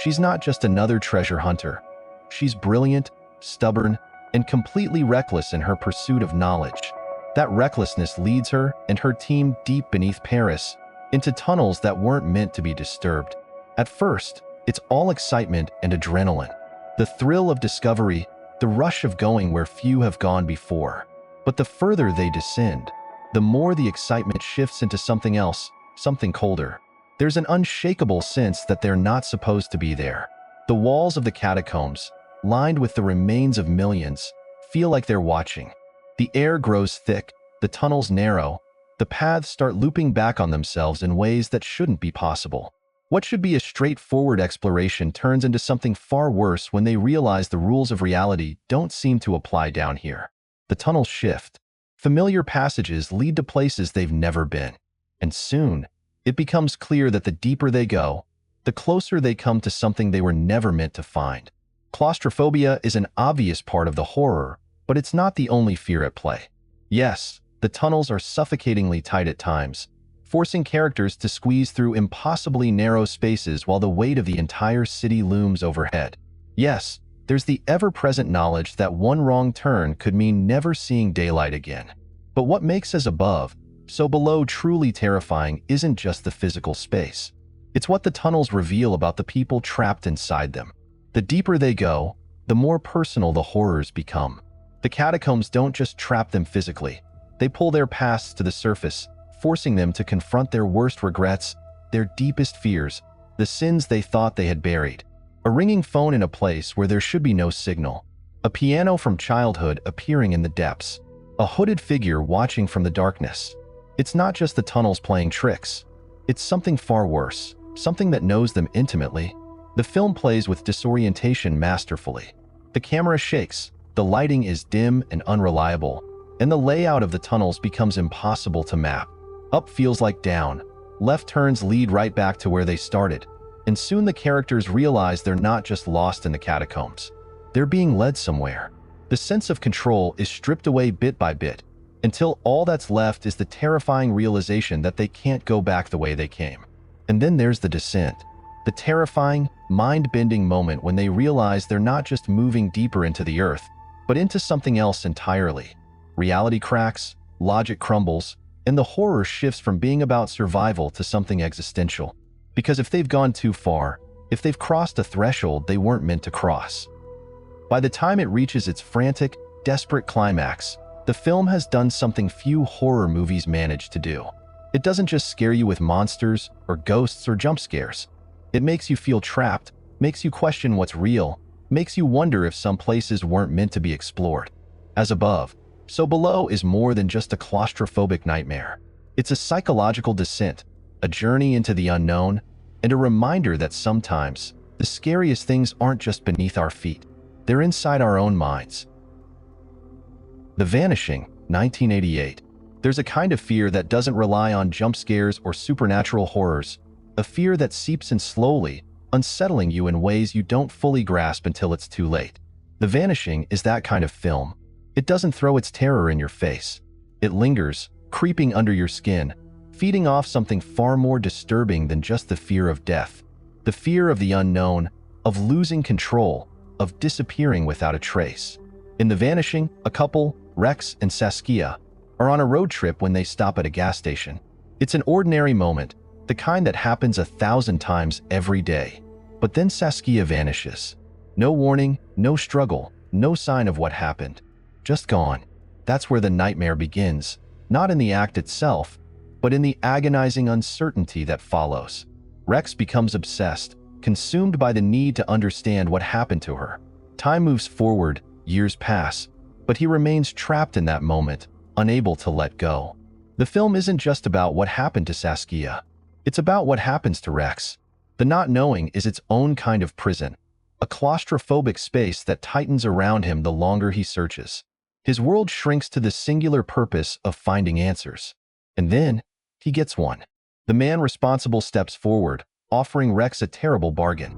She's not just another treasure hunter. She's brilliant, stubborn, and completely reckless in her pursuit of knowledge. That recklessness leads her and her team deep beneath Paris, into tunnels that weren't meant to be disturbed. At first, it's all excitement and adrenaline. The thrill of discovery, the rush of going where few have gone before. But the further they descend, the more the excitement shifts into something else, something colder. There's an unshakable sense that they're not supposed to be there. The walls of the catacombs, lined with the remains of millions, feel like they're watching. The air grows thick, the tunnels narrow, the paths start looping back on themselves in ways that shouldn't be possible. What should be a straightforward exploration turns into something far worse when they realize the rules of reality don't seem to apply down here. The tunnels shift. Familiar passages lead to places they've never been. And soon, it becomes clear that the deeper they go, the closer they come to something they were never meant to find. Claustrophobia is an obvious part of the horror, but it's not the only fear at play. Yes, the tunnels are suffocatingly tight at times, forcing characters to squeeze through impossibly narrow spaces while the weight of the entire city looms overhead. Yes, there's the ever-present knowledge that one wrong turn could mean never seeing daylight again. But what makes As Above, So Below truly terrifying isn't just the physical space. It's what the tunnels reveal about the people trapped inside them. The deeper they go, the more personal the horrors become. The catacombs don't just trap them physically. They pull their pasts to the surface, forcing them to confront their worst regrets, their deepest fears, the sins they thought they had buried. A ringing phone in a place where there should be no signal. A piano from childhood appearing in the depths. A hooded figure watching from the darkness. It's not just the tunnels playing tricks. It's something far worse, something that knows them intimately. The film plays with disorientation masterfully. The camera shakes, the lighting is dim and unreliable, and the layout of the tunnels becomes impossible to map. Up feels like down, left turns lead right back to where they started, and soon the characters realize they're not just lost in the catacombs. They're being led somewhere. The sense of control is stripped away bit by bit, until all that's left is the terrifying realization that they can't go back the way they came. And then there's the descent. The terrifying, mind-bending moment when they realize they're not just moving deeper into the earth, but into something else entirely. Reality cracks, logic crumbles, and the horror shifts from being about survival to something existential. Because if they've gone too far, if they've crossed a threshold they weren't meant to cross. By the time it reaches its frantic, desperate climax, the film has done something few horror movies manage to do. It doesn't just scare you with monsters or ghosts or jump scares. It makes you feel trapped, makes you question what's real, makes you wonder if some places weren't meant to be explored. As Above, So Below is more than just a claustrophobic nightmare. It's a psychological descent, a journey into the unknown, and a reminder that sometimes the scariest things aren't just beneath our feet, they're inside our own minds. The Vanishing, 1988. There's a kind of fear that doesn't rely on jump scares or supernatural horrors, a fear that seeps in slowly, unsettling you in ways you don't fully grasp until it's too late. The Vanishing is that kind of film. It doesn't throw its terror in your face. It lingers, creeping under your skin, feeding off something far more disturbing than just the fear of death. The fear of the unknown, of losing control, of disappearing without a trace. In The Vanishing, a couple, Rex and Saskia, are on a road trip when they stop at a gas station. It's an ordinary moment, the kind that happens 1,000 times every day. But then Saskia vanishes. No warning, no struggle, no sign of what happened. Just gone. That's where the nightmare begins, not in the act itself, but in the agonizing uncertainty that follows. Rex becomes obsessed, consumed by the need to understand what happened to her. Time moves forward, years pass, but he remains trapped in that moment, unable to let go. The film isn't just about what happened to Saskia. It's about what happens to Rex. The not knowing is its own kind of prison, a claustrophobic space that tightens around him the longer he searches. His world shrinks to the singular purpose of finding answers. And then, he gets one. The man responsible steps forward, offering Rex a terrible bargain.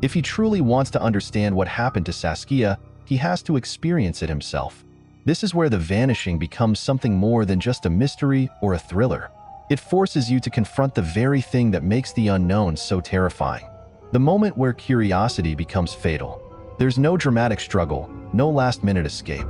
If he truly wants to understand what happened to Saskia, he has to experience it himself. This is where The Vanishing becomes something more than just a mystery or a thriller. It forces you to confront the very thing that makes the unknown so terrifying. The moment where curiosity becomes fatal. There's no dramatic struggle, no last-minute escape.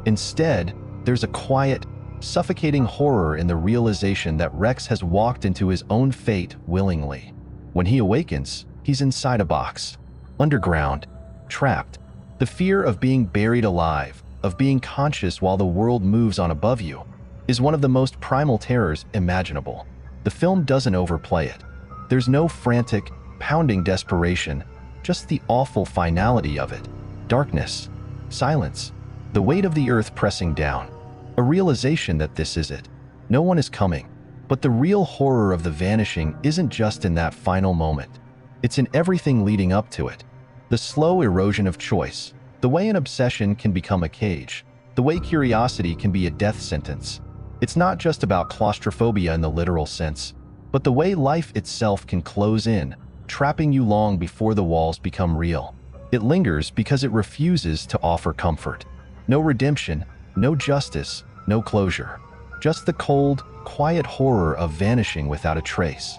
Instead, there's a quiet, suffocating horror in the realization that Rex has walked into his own fate willingly. When he awakens, he's inside a box, underground, trapped. The fear of being buried alive, of being conscious while the world moves on above you, is one of the most primal terrors imaginable. The film doesn't overplay it. There's no frantic, pounding desperation, just the awful finality of it. Darkness, silence, the weight of the earth pressing down. A realization that this is it. No one is coming. But the real horror of The Vanishing isn't just in that final moment. It's in everything leading up to it. The slow erosion of choice, the way an obsession can become a cage, the way curiosity can be a death sentence. It's not just about claustrophobia in the literal sense, but the way life itself can close in, trapping you long before the walls become real. It lingers because it refuses to offer comfort. No redemption, no justice, no closure. Just the cold, quiet horror of vanishing without a trace.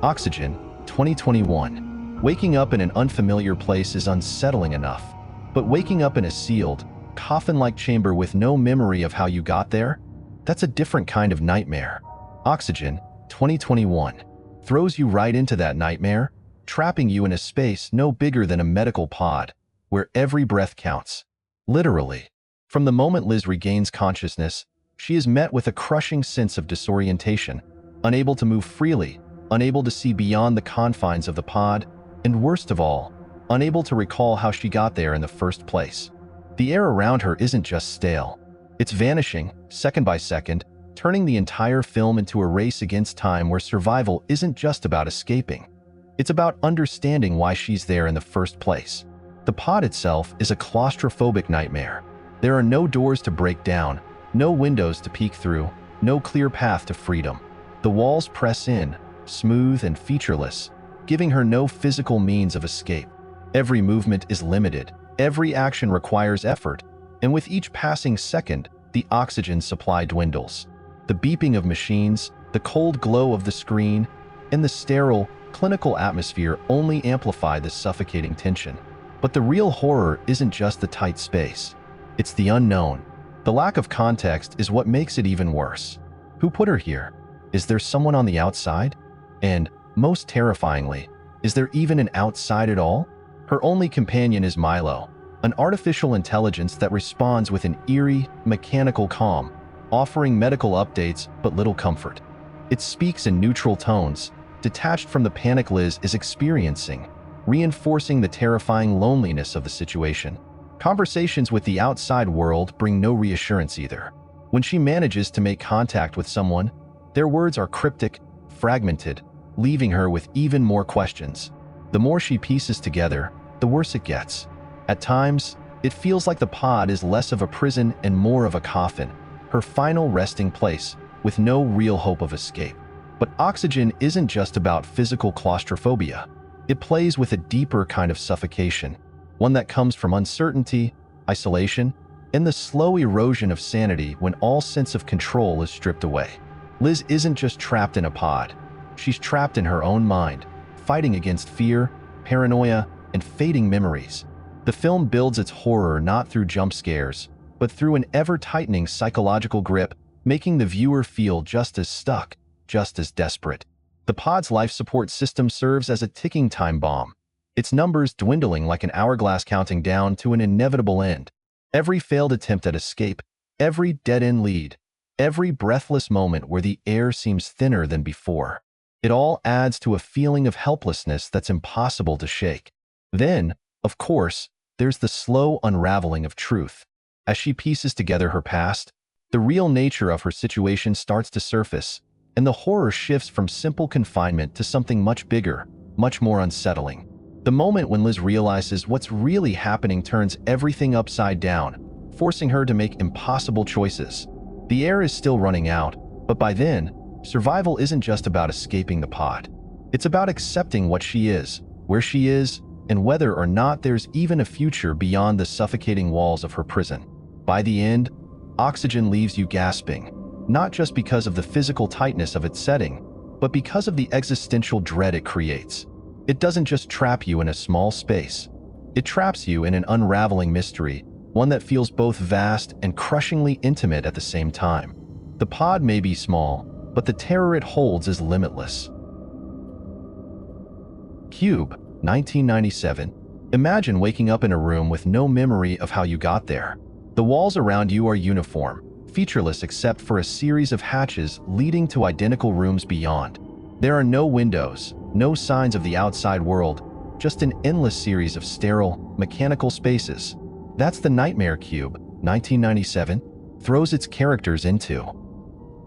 Oxygen, 2021. Waking up in an unfamiliar place is unsettling enough, but waking up in a sealed, coffin-like chamber with no memory of how you got there? That's a different kind of nightmare. Oxygen, 2021. Throws you right into that nightmare, trapping you in a space no bigger than a medical pod, where every breath counts. Literally. From the moment Liz regains consciousness, she is met with a crushing sense of disorientation, unable to move freely, unable to see beyond the confines of the pod, and worst of all, unable to recall how she got there in the first place. The air around her isn't just stale. It's vanishing, second by second, turning the entire film into a race against time where survival isn't just about escaping. It's about understanding why she's there in the first place. The pod itself is a claustrophobic nightmare. There are no doors to break down, no windows to peek through, no clear path to freedom. The walls press in, smooth and featureless, giving her no physical means of escape. Every movement is limited, every action requires effort, and with each passing second, the oxygen supply dwindles. The beeping of machines, the cold glow of the screen, and the sterile, clinical atmosphere only amplify the suffocating tension. But the real horror isn't just the tight space. It's the unknown. The lack of context is what makes it even worse. Who put her here? Is there someone on the outside? And, most terrifyingly, is there even an outside at all? Her only companion is Milo, an artificial intelligence that responds with an eerie, mechanical calm, offering medical updates but little comfort. It speaks in neutral tones, detached from the panic Liz is experiencing, reinforcing the terrifying loneliness of the situation. Conversations with the outside world bring no reassurance either. When she manages to make contact with someone, their words are cryptic, fragmented, leaving her with even more questions. The more she pieces together, the worse it gets. At times, it feels like the pod is less of a prison and more of a coffin, her final resting place, with no real hope of escape. But Oxygen isn't just about physical claustrophobia. It plays with a deeper kind of suffocation, one that comes from uncertainty, isolation, and the slow erosion of sanity when all sense of control is stripped away. Liz isn't just trapped in a pod. She's trapped in her own mind, fighting against fear, paranoia, and fading memories. The film builds its horror not through jump scares, but through an ever-tightening psychological grip, making the viewer feel just as stuck, just as desperate. The pod's life support system serves as a ticking time bomb, its numbers dwindling like an hourglass counting down to an inevitable end. Every failed attempt at escape, every dead-end lead, every breathless moment where the air seems thinner than before. It all adds to a feeling of helplessness that's impossible to shake. Then, of course, there's the slow unraveling of truth. As she pieces together her past, the real nature of her situation starts to surface, and the horror shifts from simple confinement to something much bigger, much more unsettling. The moment when Liz realizes what's really happening turns everything upside down, forcing her to make impossible choices. The air is still running out, but by then, survival isn't just about escaping the pod. It's about accepting what she is, where she is, and whether or not there's even a future beyond the suffocating walls of her prison. By the end, Oxygen leaves you gasping, not just because of the physical tightness of its setting, but because of the existential dread it creates. It doesn't just trap you in a small space. It traps you in an unraveling mystery, one that feels both vast and crushingly intimate at the same time. The pod may be small, but the terror it holds is limitless. Cube, 1997. Imagine waking up in a room with no memory of how you got there. The walls around you are uniform, featureless except for a series of hatches leading to identical rooms beyond. There are no windows, no signs of the outside world, just an endless series of sterile, mechanical spaces. That's the nightmare Cube, 1997, throws its characters into.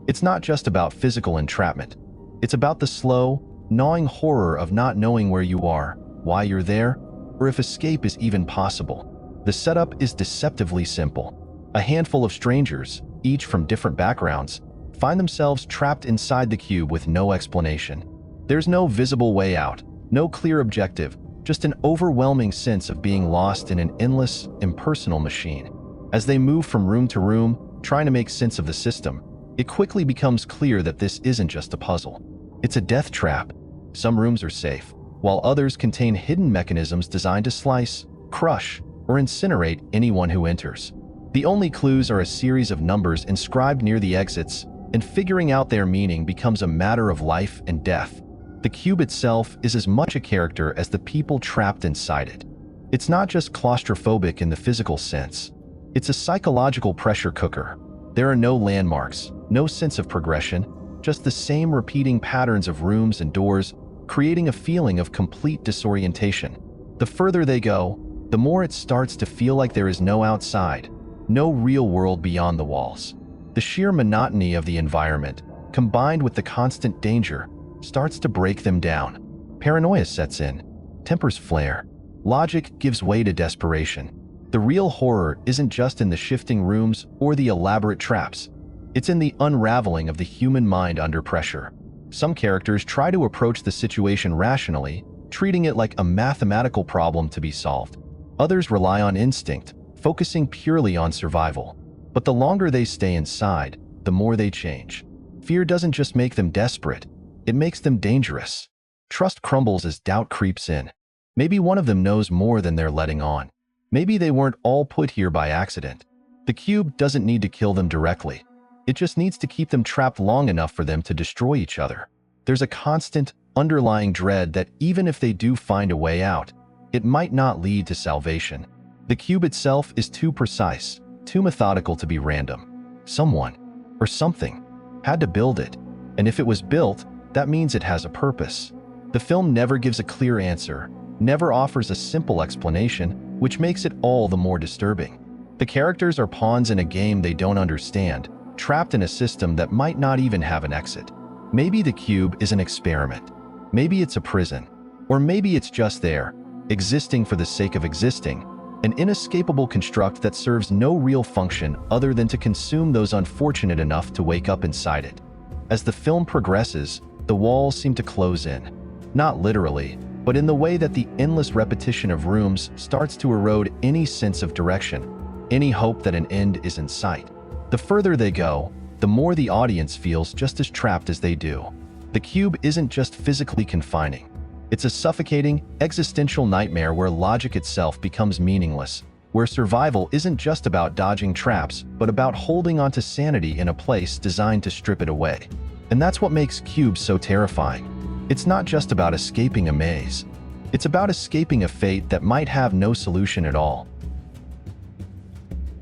It's not just about physical entrapment. It's about the slow, gnawing horror of not knowing where you are, why you're there, or if escape is even possible. The setup is deceptively simple. A handful of strangers, each from different backgrounds, find themselves trapped inside the cube with no explanation. There's no visible way out, no clear objective, just an overwhelming sense of being lost in an endless, impersonal machine. As they move from room to room, trying to make sense of the system, it quickly becomes clear that this isn't just a puzzle. It's a death trap. Some rooms are safe, while others contain hidden mechanisms designed to slice, crush, or incinerate anyone who enters. The only clues are a series of numbers inscribed near the exits, and figuring out their meaning becomes a matter of life and death. The cube itself is as much a character as the people trapped inside it. It's not just claustrophobic in the physical sense. It's a psychological pressure cooker. There are no landmarks, no sense of progression, just the same repeating patterns of rooms and doors, creating a feeling of complete disorientation. The further they go, the more it starts to feel like there is no outside, no real world beyond the walls. The sheer monotony of the environment, combined with the constant danger, starts to break them down. Paranoia sets in, tempers flare, logic gives way to desperation. The real horror isn't just in the shifting rooms or the elaborate traps. It's in the unraveling of the human mind under pressure. Some characters try to approach the situation rationally, treating it like a mathematical problem to be solved. Others rely on instinct, focusing purely on survival. But the longer they stay inside, the more they change. Fear doesn't just make them desperate, it makes them dangerous. Trust crumbles as doubt creeps in. Maybe one of them knows more than they're letting on. Maybe they weren't all put here by accident. The cube doesn't need to kill them directly. It just needs to keep them trapped long enough for them to destroy each other. There's a constant, underlying dread that even if they do find a way out, it might not lead to salvation. The cube itself is too precise, too methodical to be random. Someone, or something, had to build it. And if it was built, that means it has a purpose. The film never gives a clear answer, never offers a simple explanation, which makes it all the more disturbing. The characters are pawns in a game they don't understand, trapped in a system that might not even have an exit. Maybe the cube is an experiment. Maybe it's a prison. Or maybe it's just there, existing for the sake of existing, an inescapable construct that serves no real function other than to consume those unfortunate enough to wake up inside it. As the film progresses, the walls seem to close in. Not literally, but in the way that the endless repetition of rooms starts to erode any sense of direction, any hope that an end is in sight. The further they go, the more the audience feels just as trapped as they do. The cube isn't just physically confining. It's a suffocating, existential nightmare where logic itself becomes meaningless, where survival isn't just about dodging traps, but about holding onto sanity in a place designed to strip it away. And that's what makes cubes so terrifying. It's not just about escaping a maze. It's about escaping a fate that might have no solution at all.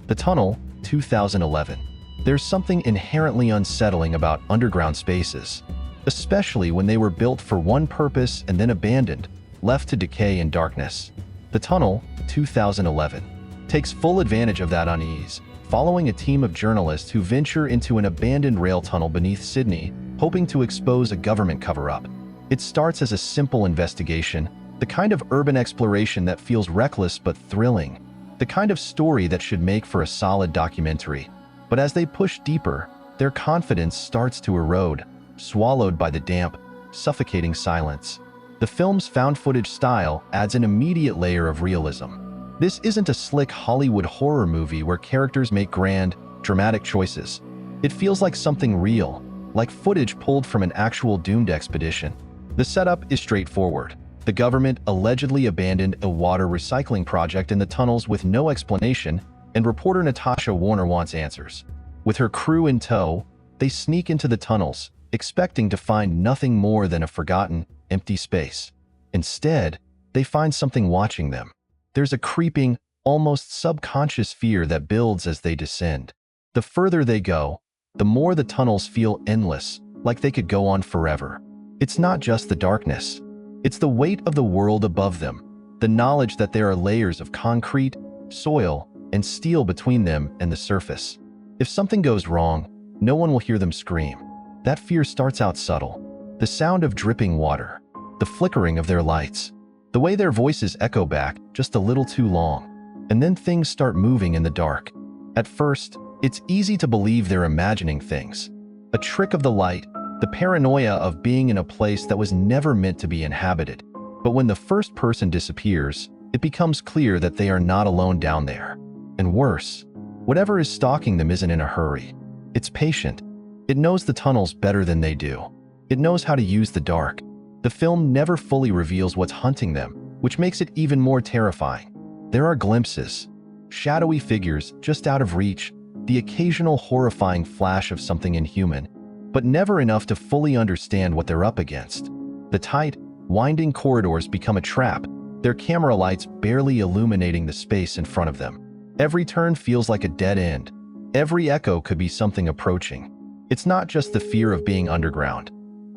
The Tunnel, 2011. There's something inherently unsettling about underground spaces, especially when they were built for one purpose and then abandoned, left to decay in darkness. The Tunnel, 2011, takes full advantage of that unease, following a team of journalists who venture into an abandoned rail tunnel beneath Sydney, hoping to expose a government cover-up. It starts as a simple investigation, the kind of urban exploration that feels reckless but thrilling, the kind of story that should make for a solid documentary. But as they push deeper, their confidence starts to erode, swallowed by the damp, suffocating silence. The film's found-footage style adds an immediate layer of realism. This isn't a slick Hollywood horror movie where characters make grand, dramatic choices. It feels like something real, like footage pulled from an actual doomed expedition. The setup is straightforward. The government allegedly abandoned a water recycling project in the tunnels with no explanation, and reporter Natasha Warner wants answers. With her crew in tow, they sneak into the tunnels, expecting to find nothing more than a forgotten, empty space. Instead, they find something watching them. There's a creeping, almost subconscious fear that builds as they descend. The further they go, the more the tunnels feel endless, like they could go on forever. It's not just the darkness. It's the weight of the world above them, the knowledge that there are layers of concrete, soil, and steel between them and the surface. If something goes wrong, no one will hear them scream. That fear starts out subtle. The sound of dripping water, the flickering of their lights, the way their voices echo back just a little too long. And then things start moving in the dark. At first, it's easy to believe they're imagining things. A trick of the light, the paranoia of being in a place that was never meant to be inhabited. But when the first person disappears, it becomes clear that they are not alone down there. And worse, whatever is stalking them isn't in a hurry. It's patient. It knows the tunnels better than they do. It knows how to use the dark. The film never fully reveals what's hunting them, which makes it even more terrifying. There are glimpses, shadowy figures just out of reach, the occasional horrifying flash of something inhuman, but never enough to fully understand what they're up against. The tight, winding corridors become a trap, their camera lights barely illuminating the space in front of them. Every turn feels like a dead end. Every echo could be something approaching. It's not just the fear of being underground.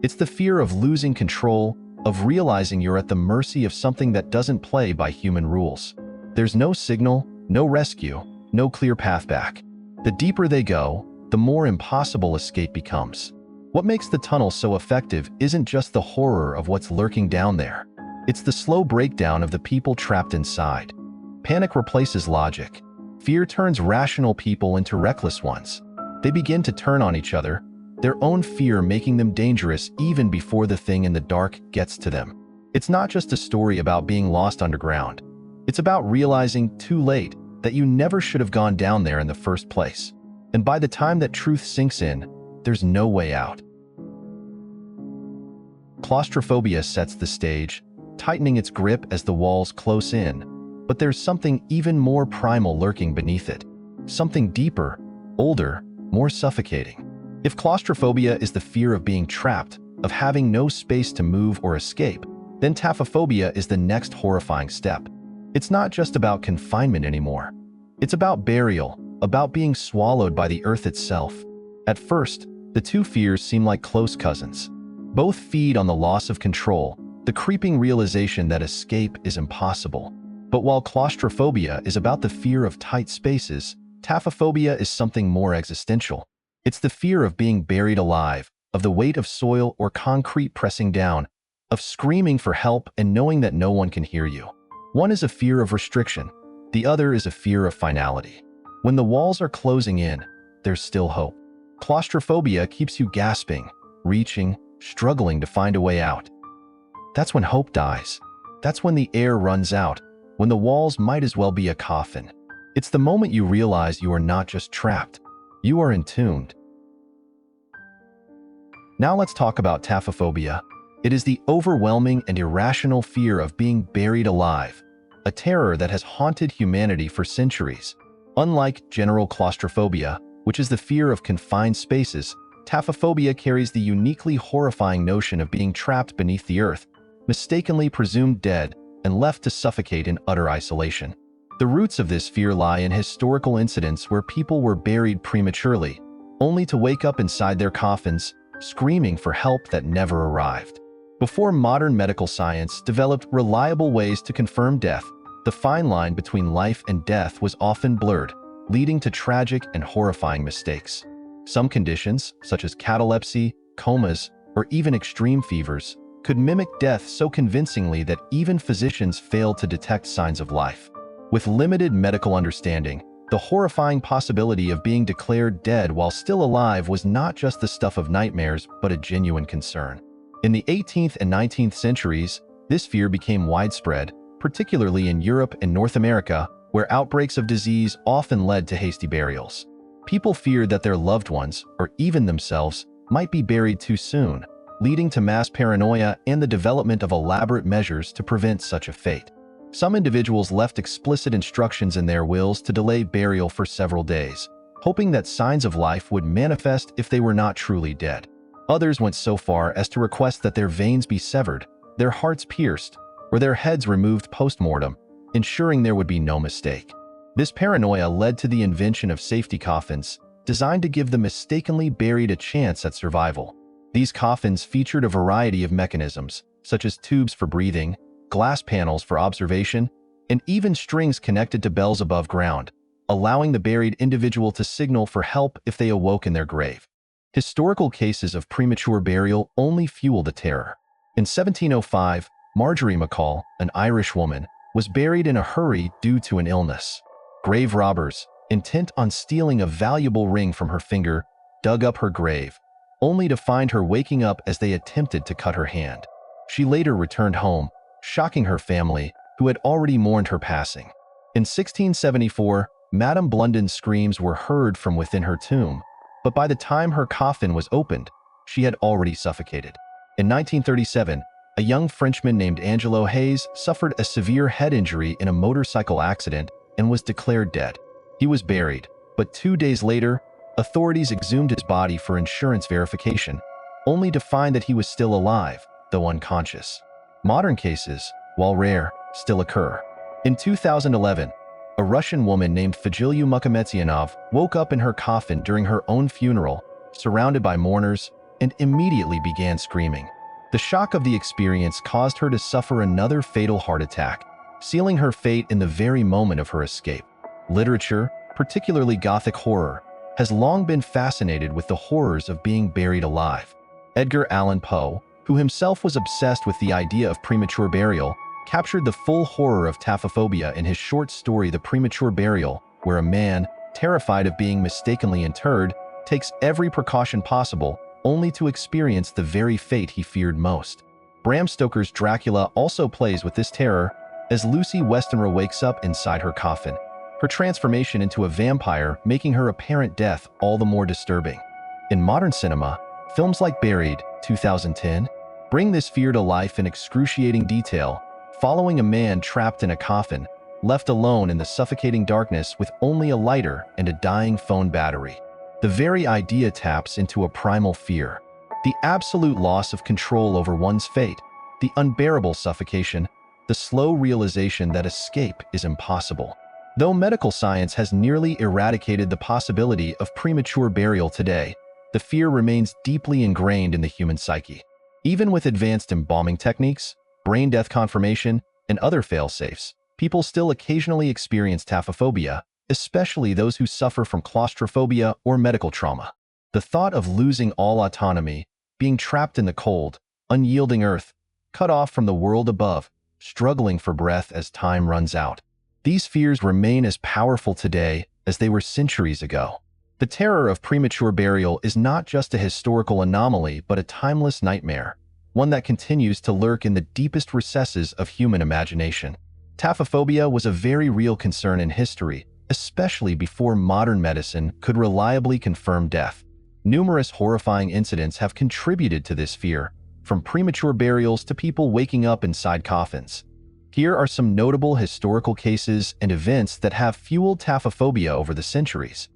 It's the fear of losing control, of realizing you're at the mercy of something that doesn't play by human rules. There's no signal, no rescue, no clear path back. The deeper they go, the more impossible escape becomes. What makes the tunnel so effective isn't just the horror of what's lurking down there. It's the slow breakdown of the people trapped inside. Panic replaces logic. Fear turns rational people into reckless ones. They begin to turn on each other, their own fear making them dangerous even before the thing in the dark gets to them. It's not just a story about being lost underground. It's about realizing too late that you never should have gone down there in the first place. And by the time that truth sinks in, there's no way out. Claustrophobia sets the stage, tightening its grip as the walls close in. But there's something even more primal lurking beneath it. Something deeper, older, more suffocating. If claustrophobia is the fear of being trapped, of having no space to move or escape, then taphophobia is the next horrifying step. It's not just about confinement anymore. It's about burial, about being swallowed by the earth itself. At first, the two fears seem like close cousins. Both feed on the loss of control, the creeping realization that escape is impossible. But while claustrophobia is about the fear of tight spaces, taphophobia is something more existential. It's the fear of being buried alive, of the weight of soil or concrete pressing down, of screaming for help and knowing that no one can hear you. One is a fear of restriction. The other is a fear of finality. When the walls are closing in, there's still hope. Claustrophobia keeps you gasping, reaching, struggling to find a way out. That's when hope dies. That's when the air runs out, when the walls might as well be a coffin. It's the moment you realize you are not just trapped, you are entombed. Now let's talk about taphophobia. It is the overwhelming and irrational fear of being buried alive, a terror that has haunted humanity for centuries. Unlike general claustrophobia, which is the fear of confined spaces, taphophobia carries the uniquely horrifying notion of being trapped beneath the earth, mistakenly presumed dead, and left to suffocate in utter isolation. The roots of this fear lie in historical incidents where people were buried prematurely, only to wake up inside their coffins, screaming for help that never arrived. Before modern medical science developed reliable ways to confirm death, the fine line between life and death was often blurred, leading to tragic and horrifying mistakes. Some conditions, such as catalepsy, comas, or even extreme fevers, could mimic death so convincingly that even physicians failed to detect signs of life. With limited medical understanding, the horrifying possibility of being declared dead while still alive was not just the stuff of nightmares, but a genuine concern. In the 18th and 19th centuries, this fear became widespread, particularly in Europe and North America, where outbreaks of disease often led to hasty burials. People feared that their loved ones, or even themselves, might be buried too soon, leading to mass paranoia and the development of elaborate measures to prevent such a fate. Some individuals left explicit instructions in their wills to delay burial for several days, hoping that signs of life would manifest if they were not truly dead. Others went so far as to request that their veins be severed, their hearts pierced, or their heads removed post-mortem, ensuring there would be no mistake. This paranoia led to the invention of safety coffins, designed to give the mistakenly buried a chance at survival. These coffins featured a variety of mechanisms, such as tubes for breathing, glass panels for observation, and even strings connected to bells above ground, allowing the buried individual to signal for help if they awoke in their grave. Historical cases of premature burial only fuel the terror. In 1705, Marjorie McCall, an Irish woman, was buried in a hurry due to an illness. Grave robbers, intent on stealing a valuable ring from her finger, dug up her grave, only to find her waking up as they attempted to cut her hand. She later returned home, shocking her family, who had already mourned her passing. In 1674, Madame Blunden's screams were heard from within her tomb, but by the time her coffin was opened, she had already suffocated. In 1937, a young Frenchman named Angelo Hayes suffered a severe head injury in a motorcycle accident and was declared dead. He was buried, but 2 days later, authorities exhumed his body for insurance verification, only to find that he was still alive, though unconscious. Modern cases, while rare, still occur. In 2011, a Russian woman named Fajiliu Mukhametzianov woke up in her coffin during her own funeral, surrounded by mourners, and immediately began screaming. The shock of the experience caused her to suffer another fatal heart attack, sealing her fate in the very moment of her escape. Literature, particularly Gothic horror, has long been fascinated with the horrors of being buried alive. Edgar Allan Poe, who himself was obsessed with the idea of premature burial, captured the full horror of taphophobia in his short story The Premature Burial, where a man, terrified of being mistakenly interred, takes every precaution possible only to experience the very fate he feared most. Bram Stoker's Dracula also plays with this terror as Lucy Westenra wakes up inside her coffin, her transformation into a vampire making her apparent death all the more disturbing. In modern cinema, films like Buried, 2010, bring this fear to life in excruciating detail, following a man trapped in a coffin, left alone in the suffocating darkness with only a lighter and a dying phone battery. The very idea taps into a primal fear, the absolute loss of control over one's fate, the unbearable suffocation, the slow realization that escape is impossible. Though medical science has nearly eradicated the possibility of premature burial today, the fear remains deeply ingrained in the human psyche. Even with advanced embalming techniques, brain death confirmation, and other fail-safes, people still occasionally experience taphophobia, especially those who suffer from claustrophobia or medical trauma. The thought of losing all autonomy, being trapped in the cold, unyielding earth, cut off from the world above, struggling for breath as time runs out. These fears remain as powerful today as they were centuries ago. The terror of premature burial is not just a historical anomaly but a timeless nightmare, one that continues to lurk in the deepest recesses of human imagination. Taphophobia was a very real concern in history, especially before modern medicine could reliably confirm death. Numerous horrifying incidents have contributed to this fear, from premature burials to people waking up inside coffins. Here are some notable historical cases and events that have fueled taphophobia over the centuries.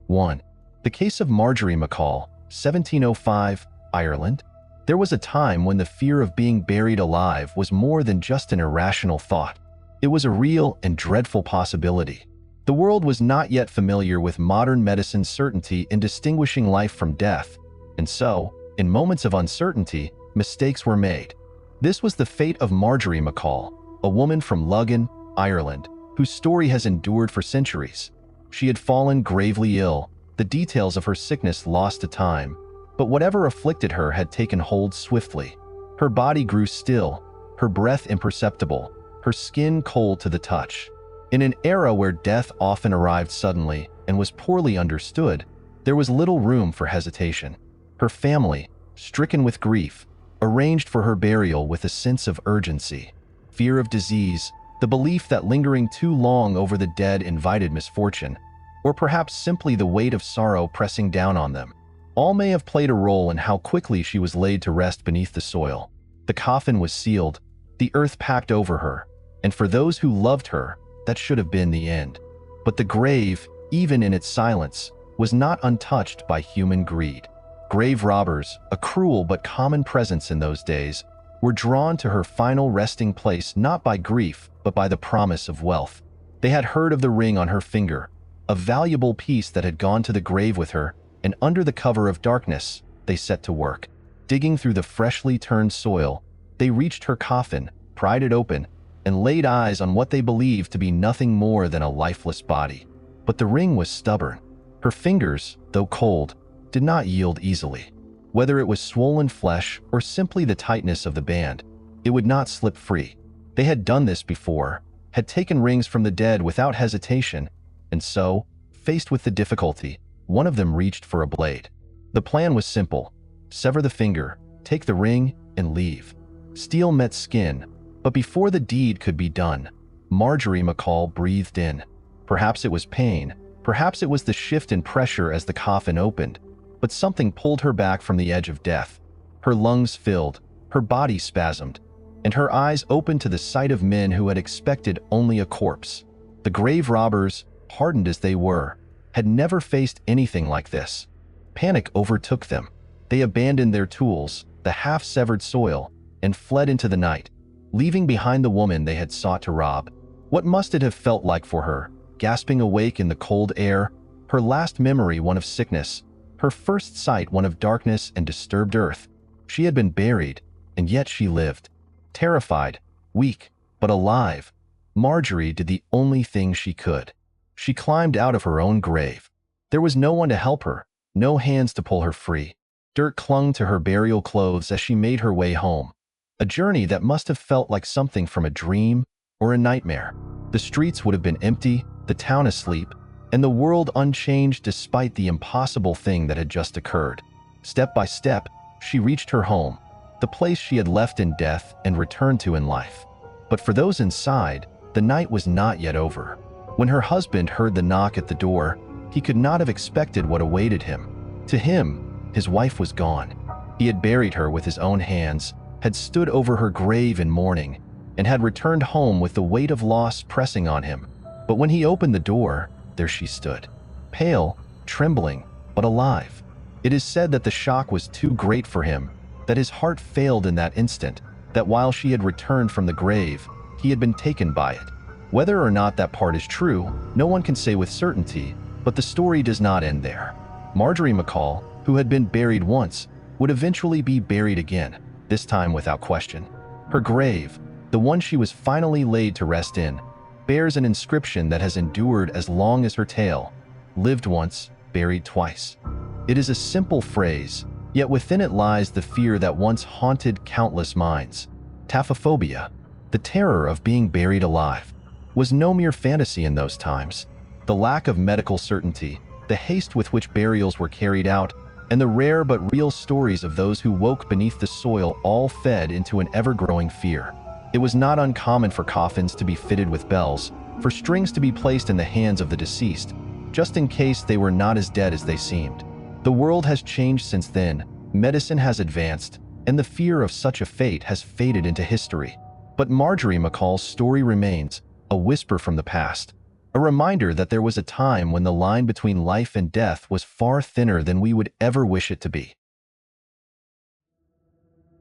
1. The case of Marjorie McCall, 1705, Ireland. There was a time when the fear of being buried alive was more than just an irrational thought. It was a real and dreadful possibility. The world was not yet familiar with modern medicine's certainty in distinguishing life from death, and so, in moments of uncertainty, mistakes were made. This was the fate of Marjorie McCall, a woman from Lugan, Ireland, whose story has endured for centuries. She had fallen gravely ill, the details of her sickness lost to time, but whatever afflicted her had taken hold swiftly. Her body grew still, her breath imperceptible, her skin cold to the touch. In an era where death often arrived suddenly and was poorly understood, there was little room for hesitation. Her family, stricken with grief, arranged for her burial with a sense of urgency. Fear of disease, the belief that lingering too long over the dead invited misfortune, or perhaps simply the weight of sorrow pressing down on them, all may have played a role in how quickly she was laid to rest beneath the soil. The coffin was sealed, the earth packed over her, and for those who loved her, that should have been the end. But the grave, even in its silence, was not untouched by human greed. Grave robbers, a cruel but common presence in those days, were drawn to her final resting place not by grief but by the promise of wealth. They had heard of the ring on her finger, a valuable piece that had gone to the grave with her, and under the cover of darkness, they set to work. Digging through the freshly turned soil, they reached her coffin, pried it open, and laid eyes on what they believed to be nothing more than a lifeless body. But the ring was stubborn. Her fingers, though cold, did not yield easily. Whether it was swollen flesh or simply the tightness of the band, it would not slip free. They had done this before, had taken rings from the dead without hesitation, and so, faced with the difficulty, one of them reached for a blade. The plan was simple: sever the finger, take the ring, and leave. Steel met skin, but before the deed could be done, Marjorie McCall breathed in. Perhaps it was pain, perhaps it was the shift in pressure as the coffin opened, but something pulled her back from the edge of death. Her lungs filled, her body spasmed, and her eyes opened to the sight of men who had expected only a corpse. The grave robbers, hardened as they were, had never faced anything like this. Panic overtook them. They abandoned their tools, the half-severed soil, and fled into the night, leaving behind the woman they had sought to rob. What must it have felt like for her, gasping awake in the cold air, her last memory one of sickness, her first sight one of darkness and disturbed earth? She had been buried, and yet she lived. Terrified, weak, but alive, Marjorie did the only thing she could. She climbed out of her own grave. There was no one to help her, no hands to pull her free. Dirt clung to her burial clothes as she made her way home. A journey that must have felt like something from a dream or a nightmare. The streets would have been empty, the town asleep, and the world unchanged despite the impossible thing that had just occurred. Step by step, she reached her home, the place she had left in death and returned to in life. But for those inside, the night was not yet over. When her husband heard the knock at the door, he could not have expected what awaited him. To him, his wife was gone. He had buried her with his own hands, had stood over her grave in mourning, and had returned home with the weight of loss pressing on him. But when he opened the door, there she stood, pale, trembling, but alive. It is said that the shock was too great for him, that his heart failed in that instant, that while she had returned from the grave, he had been taken by it. Whether or not that part is true, no one can say with certainty, but the story does not end there. Marjorie McCall, who had been buried once, would eventually be buried again, this time without question. Her grave, the one she was finally laid to rest in, bears an inscription that has endured as long as her tale: lived once, buried twice. It is a simple phrase, Yet within it lies the fear that once haunted countless minds. Taphophobia, the terror of being buried alive, was no mere fantasy in those times. The lack of medical certainty, the haste with which burials were carried out, and the rare but real stories of those who woke beneath the soil all fed into an ever-growing fear. It was not uncommon for coffins to be fitted with bells, for strings to be placed in the hands of the deceased, just in case they were not as dead as they seemed. The world has changed since then, medicine has advanced, and the fear of such a fate has faded into history. But Marjorie McCall's story remains, a whisper from the past, a reminder that there was a time when the line between life and death was far thinner than we would ever wish it to be.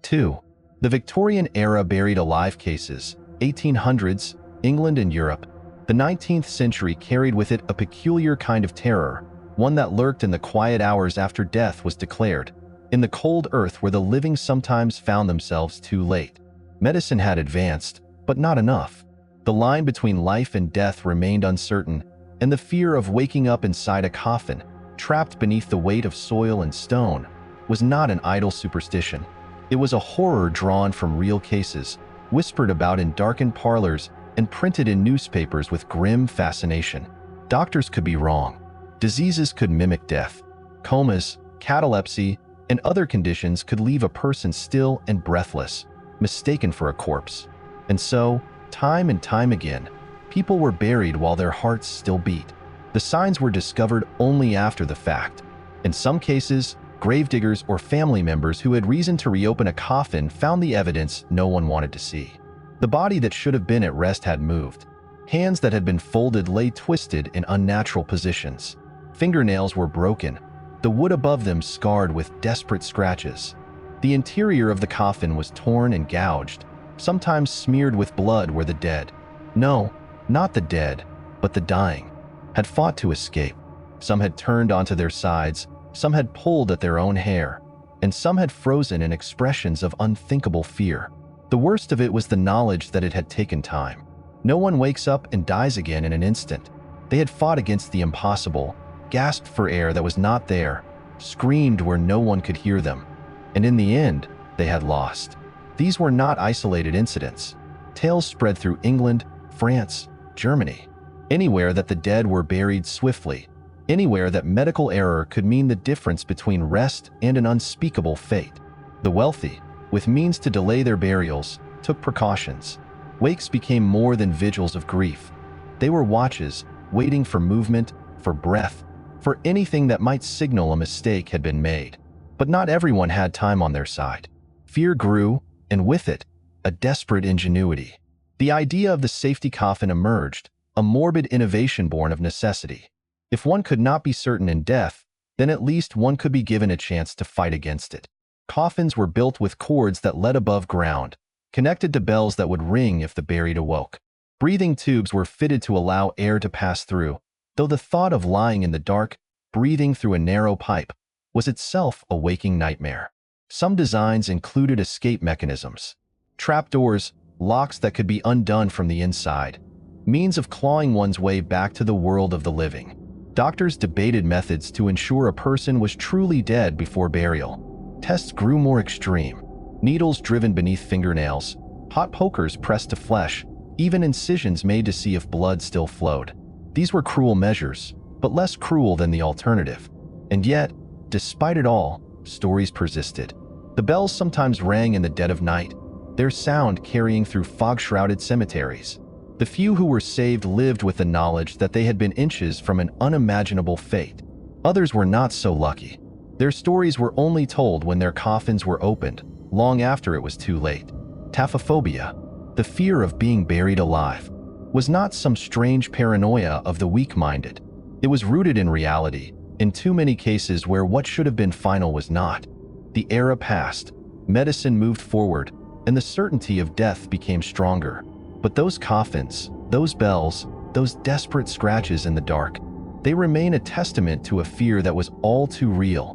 2. The Victorian-era buried alive cases, 1800s, England and Europe. The 19th century carried with it a peculiar kind of terror, one that lurked in the quiet hours after death was declared, in the cold earth where the living sometimes found themselves too late. Medicine had advanced, but not enough. The line between life and death remained uncertain, and the fear of waking up inside a coffin, trapped beneath the weight of soil and stone, was not an idle superstition. It was a horror drawn from real cases, whispered about in darkened parlors and printed in newspapers with grim fascination. Doctors could be wrong. Diseases could mimic death. Comas, catalepsy, and other conditions could leave a person still and breathless, mistaken for a corpse. And so, time and time again, people were buried while their hearts still beat. The signs were discovered only after the fact. In some cases, gravediggers or family members who had reason to reopen a coffin found the evidence no one wanted to see. The body that should have been at rest had moved. Hands that had been folded lay twisted in unnatural positions. Fingernails were broken, the wood above them scarred with desperate scratches. The interior of the coffin was torn and gouged, sometimes smeared with blood where the dead, no, not the dead, but the dying, had fought to escape. Some had turned onto their sides, some had pulled at their own hair, and some had frozen in expressions of unthinkable fear. The worst of it was the knowledge that it had taken time. No one wakes up and dies again in an instant. They had fought against the impossible, gasped for air that was not there, screamed where no one could hear them, and in the end, they had lost. These were not isolated incidents. Tales spread through England, France, Germany. Anywhere that the dead were buried swiftly, anywhere that medical error could mean the difference between rest and an unspeakable fate. The wealthy, with means to delay their burials, took precautions. Wakes became more than vigils of grief. They were watches, waiting for movement, for breath, for anything that might signal a mistake had been made. But not everyone had time on their side. Fear grew, and with it, a desperate ingenuity. The idea of the safety coffin emerged, a morbid innovation born of necessity. If one could not be certain in death, then at least one could be given a chance to fight against it. Coffins were built with cords that led above ground, connected to bells that would ring if the buried awoke. Breathing tubes were fitted to allow air to pass through, though the thought of lying in the dark, breathing through a narrow pipe, was itself a waking nightmare. Some designs included escape mechanisms, trapdoors, locks that could be undone from the inside, means of clawing one's way back to the world of the living. Doctors debated methods to ensure a person was truly dead before burial. Tests grew more extreme. Needles driven beneath fingernails, hot pokers pressed to flesh, even incisions made to see if blood still flowed. These were cruel measures, but less cruel than the alternative. And yet, despite it all, stories persisted. The bells sometimes rang in the dead of night, their sound carrying through fog-shrouded cemeteries. The few who were saved lived with the knowledge that they had been inches from an unimaginable fate. Others were not so lucky. Their stories were only told when their coffins were opened, long after it was too late. Taphophobia, the fear of being buried alive, was not some strange paranoia of the weak-minded. It was rooted in reality, in too many cases where what should have been final was not. The era passed, medicine moved forward, and the certainty of death became stronger. But those coffins, those bells, those desperate scratches in the dark, they remain a testament to a fear that was all too real.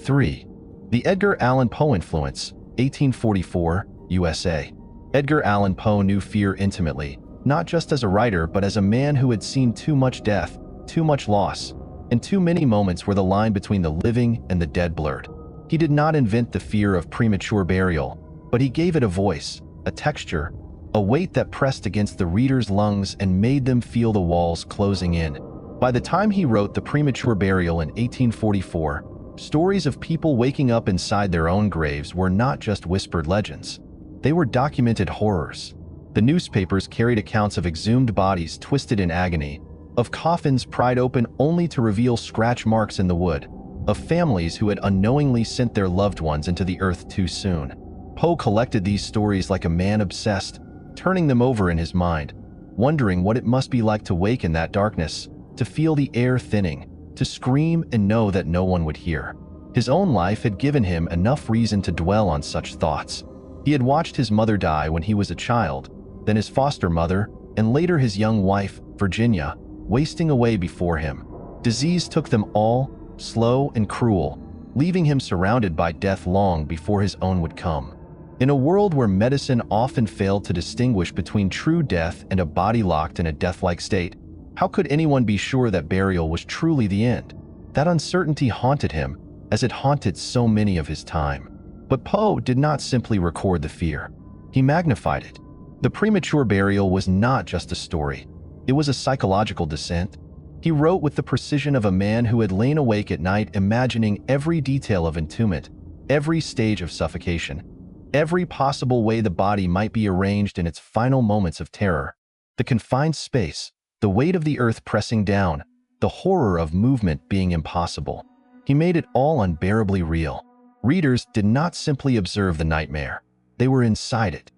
3. The Edgar Allan Poe influence, 1844, USA. Edgar Allan Poe knew fear intimately, not just as a writer but as a man who had seen too much death, too much loss, and too many moments where the line between the living and the dead blurred. He did not invent the fear of premature burial, but he gave it a voice, a texture, a weight that pressed against the reader's lungs and made them feel the walls closing in. By the time he wrote The Premature Burial in 1844, stories of people waking up inside their own graves were not just whispered legends. They were documented horrors. The newspapers carried accounts of exhumed bodies twisted in agony, of coffins pried open only to reveal scratch marks in the wood, of families who had unknowingly sent their loved ones into the earth too soon. Poe collected these stories like a man obsessed, turning them over in his mind, wondering what it must be like to wake in that darkness, to feel the air thinning, to scream and know that no one would hear. His own life had given him enough reason to dwell on such thoughts. He had watched his mother die when he was a child, then his foster mother, and later his young wife, Virginia, wasting away before him. Disease took them all, slow and cruel, leaving him surrounded by death long before his own would come. In a world where medicine often failed to distinguish between true death and a body locked in a death-like state, how could anyone be sure that burial was truly the end? That uncertainty haunted him, as it haunted so many of his time. But Poe did not simply record the fear. He magnified it. The Premature Burial was not just a story. It was a psychological descent. He wrote with the precision of a man who had lain awake at night imagining every detail of entombment, every stage of suffocation, every possible way the body might be arranged in its final moments of terror. The confined space, the weight of the earth pressing down, the horror of movement being impossible. He made it all unbearably real. Readers did not simply observe the nightmare. They were inside it.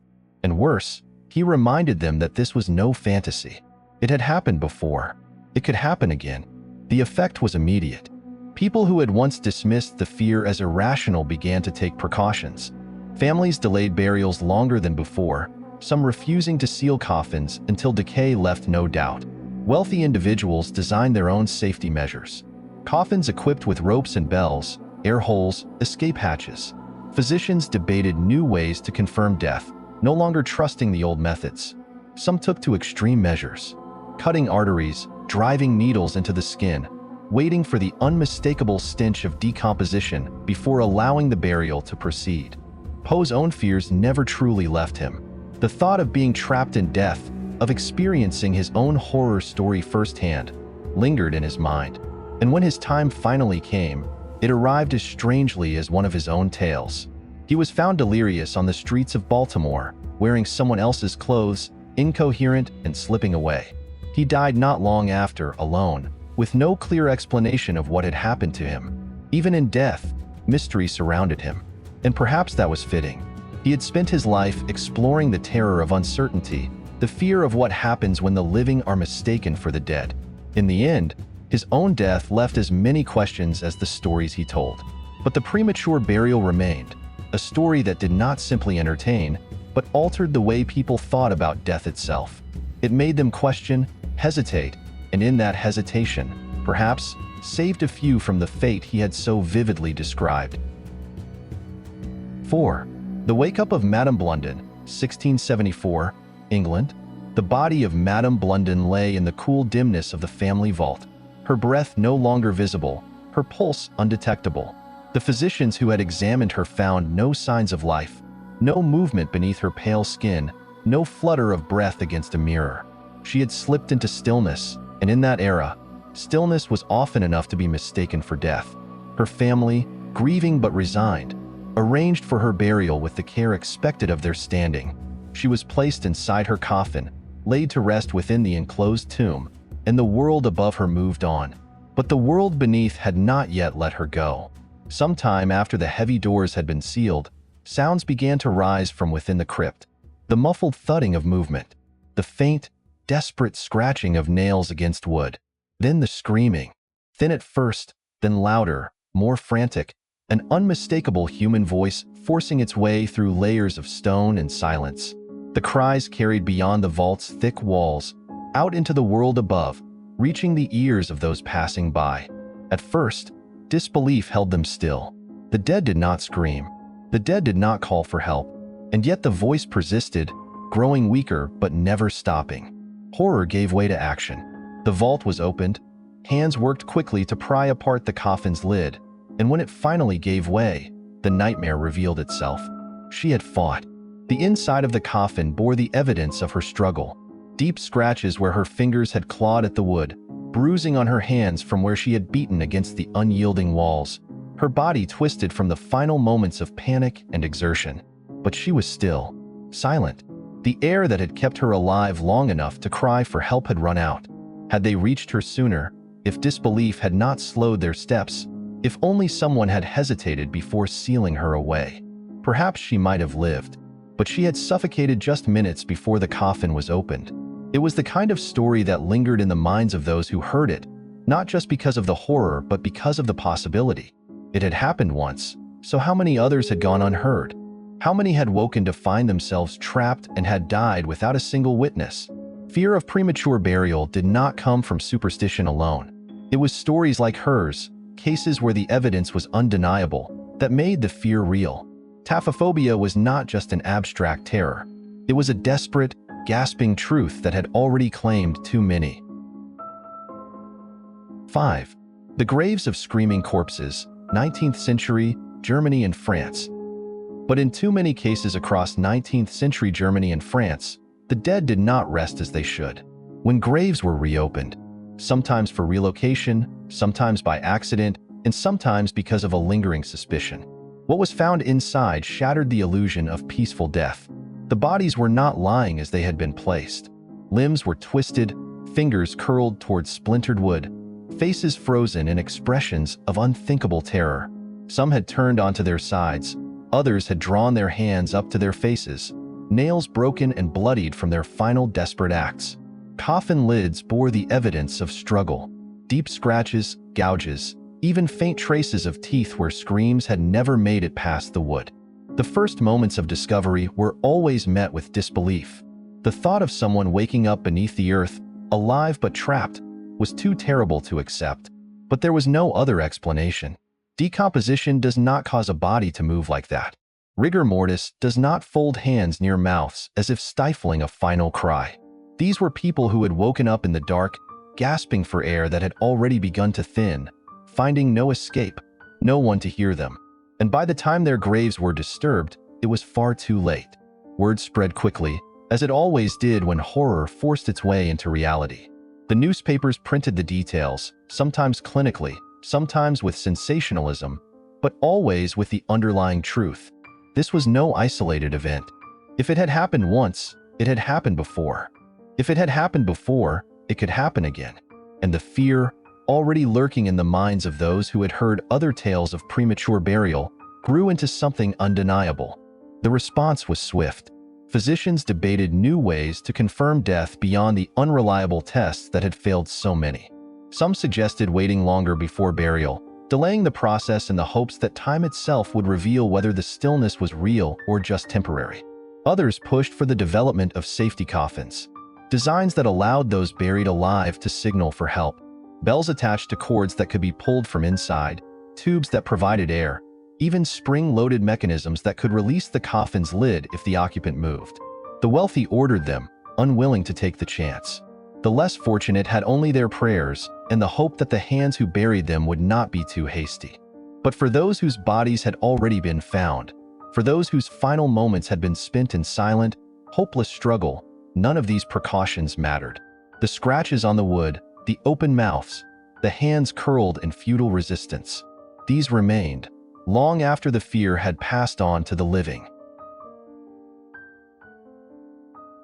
And worse, he reminded them that this was no fantasy. It had happened before. It could happen again. The effect was immediate. People who had once dismissed the fear as irrational began to take precautions. Families delayed burials longer than before, some refusing to seal coffins until decay left no doubt. Wealthy individuals designed their own safety measures. Coffins equipped with ropes and bells, air holes, escape hatches. Physicians debated new ways to confirm death, no longer trusting the old methods. Some took to extreme measures, cutting arteries, driving needles into the skin, waiting for the unmistakable stench of decomposition before allowing the burial to proceed. Poe's own fears never truly left him. The thought of being trapped in death, of experiencing his own horror story firsthand, lingered in his mind. And when his time finally came, it arrived as strangely as one of his own tales. He was found delirious on the streets of Baltimore, wearing someone else's clothes, incoherent and slipping away. He died not long after, alone, with no clear explanation of what had happened to him. Even in death, mystery surrounded him. And perhaps that was fitting. He had spent his life exploring the terror of uncertainty, the fear of what happens when the living are mistaken for the dead. In the end, his own death left as many questions as the stories he told. But the premature burial remained, a story that did not simply entertain, but altered the way people thought about death itself. It made them question, hesitate, and in that hesitation, perhaps, saved a few from the fate he had so vividly described. 4. The Wake-Up of Madame Blunden, 1674, England. The body of Madame Blunden lay in the cool dimness of the family vault, her breath no longer visible, her pulse undetectable. The physicians who had examined her found no signs of life, no movement beneath her pale skin, no flutter of breath against a mirror. She had slipped into stillness, and in that era, stillness was often enough to be mistaken for death. Her family, grieving but resigned, arranged for her burial with the care expected of their standing. She was placed inside her coffin, laid to rest within the enclosed tomb, and the world above her moved on. But the world beneath had not yet let her go. Sometime after the heavy doors had been sealed, sounds began to rise from within the crypt. The muffled thudding of movement, the faint, desperate scratching of nails against wood, then the screaming, thin at first, then louder, more frantic, an unmistakable human voice forcing its way through layers of stone and silence. The cries carried beyond the vault's thick walls, out into the world above, reaching the ears of those passing by. At first, disbelief held them still. The dead did not scream. The dead did not call for help. And yet the voice persisted, growing weaker but never stopping. Horror gave way to action. The vault was opened. Hands worked quickly to pry apart the coffin's lid, and when it finally gave way, the nightmare revealed itself. She had fought. The inside of the coffin bore the evidence of her struggle. Deep scratches where her fingers had clawed at the wood, bruising on her hands from where she had beaten against the unyielding walls. Her body twisted from the final moments of panic and exertion. But she was still silent. The air that had kept her alive long enough to cry for help had run out. Had they reached her sooner, if disbelief had not slowed their steps, if only someone had hesitated before sealing her away, perhaps she might have lived. But she had suffocated just minutes before the coffin was opened. It was the kind of story that lingered in the minds of those who heard it, not just because of the horror but because of the possibility. It had happened once, so how many others had gone unheard? How many had woken to find themselves trapped and had died without a single witness? Fear of premature burial did not come from superstition alone. It was stories like hers, cases where the evidence was undeniable, that made the fear real. Taphophobia was not just an abstract terror. It was a desperate, gasping truth that had already claimed too many. 5. The graves of screaming corpses, 19th century, Germany and France. But in too many cases across 19th century Germany and France, the dead did not rest as they should. When graves were reopened, sometimes for relocation, sometimes by accident, and sometimes because of a lingering suspicion, what was found inside shattered the illusion of peaceful death. The bodies were not lying as they had been placed. Limbs were twisted, fingers curled towards splintered wood, faces frozen in expressions of unthinkable terror. Some had turned onto their sides, others had drawn their hands up to their faces, nails broken and bloodied from their final desperate acts. Coffin lids bore the evidence of struggle. Deep scratches, gouges, even faint traces of teeth where screams had never made it past the wood. The first moments of discovery were always met with disbelief. The thought of someone waking up beneath the earth, alive but trapped, was too terrible to accept. But there was no other explanation. Decomposition does not cause a body to move like that. Rigor mortis does not fold hands near mouths as if stifling a final cry. These were people who had woken up in the dark, gasping for air that had already begun to thin, finding no escape, no one to hear them. And by the time their graves were disturbed, it was far too late. Word spread quickly, as it always did when horror forced its way into reality. The newspapers printed the details, sometimes clinically, sometimes with sensationalism, but always with the underlying truth. This was no isolated event. If it had happened once, it had happened before. If it had happened before, it could happen again. And the fear, already lurking in the minds of those who had heard other tales of premature burial, grew into something undeniable. The response was swift. Physicians debated new ways to confirm death beyond the unreliable tests that had failed so many. Some suggested waiting longer before burial, delaying the process in the hopes that time itself would reveal whether the stillness was real or just temporary. Others pushed for the development of safety coffins, designs that allowed those buried alive to signal for help. Bells attached to cords that could be pulled from inside, tubes that provided air, even spring-loaded mechanisms that could release the coffin's lid if the occupant moved. The wealthy ordered them, unwilling to take the chance. The less fortunate had only their prayers and the hope that the hands who buried them would not be too hasty. But for those whose bodies had already been found, for those whose final moments had been spent in silent, hopeless struggle, none of these precautions mattered. The scratches on the wood, the open mouths, the hands curled in futile resistance, these remained, long after the fear had passed on to the living.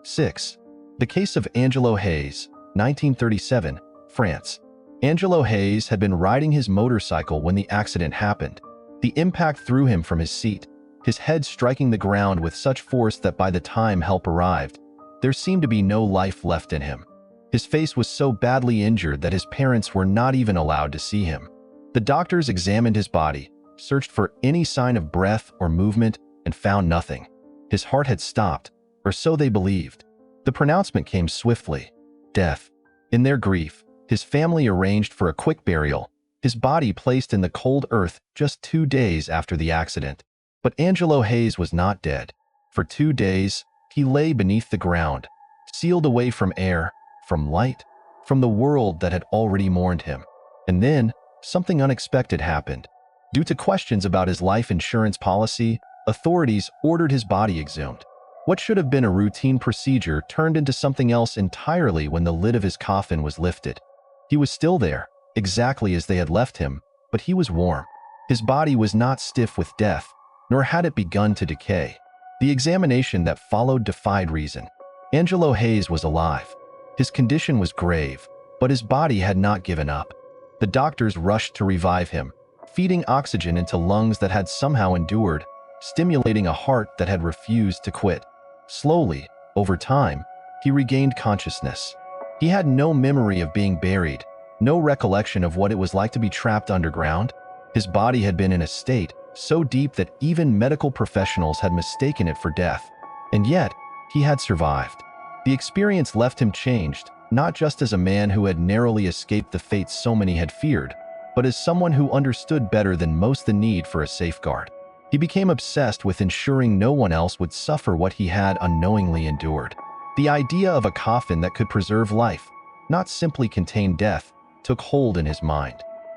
6. The case of Angelo Hayes, 1937, France. Angelo Hayes had been riding his motorcycle when the accident happened. The impact threw him from his seat, his head striking the ground with such force that by the time help arrived, there seemed to be no life left in him. His face was so badly injured that his parents were not even allowed to see him. The doctors examined his body, searched for any sign of breath or movement, and found nothing. His heart had stopped, or so they believed. The pronouncement came swiftly: death. In their grief, his family arranged for a quick burial, his body placed in the cold earth just 2 days after the accident. But Angelo Hayes was not dead. For 2 days, he lay beneath the ground, sealed away from air, from light, from the world that had already mourned him. And then, something unexpected happened. Due to questions about his life insurance policy, authorities ordered his body exhumed. What should have been a routine procedure turned into something else entirely when the lid of his coffin was lifted. He was still there, exactly as they had left him, but he was warm. His body was not stiff with death, nor had it begun to decay. The examination that followed defied reason. Angelo Hayes was alive. His condition was grave, but his body had not given up. The doctors rushed to revive him, feeding oxygen into lungs that had somehow endured, stimulating a heart that had refused to quit. Slowly, over time, he regained consciousness. He had no memory of being buried, no recollection of what it was like to be trapped underground. His body had been in a state so deep that even medical professionals had mistaken it for death. And yet, he had survived. The experience left him changed, not just as a man who had narrowly escaped the fate so many had feared, but as someone who understood better than most the need for a safeguard. He became obsessed with ensuring no one else would suffer what he had unknowingly endured. The idea of a coffin that could preserve life, not simply contain death, took hold in his mind.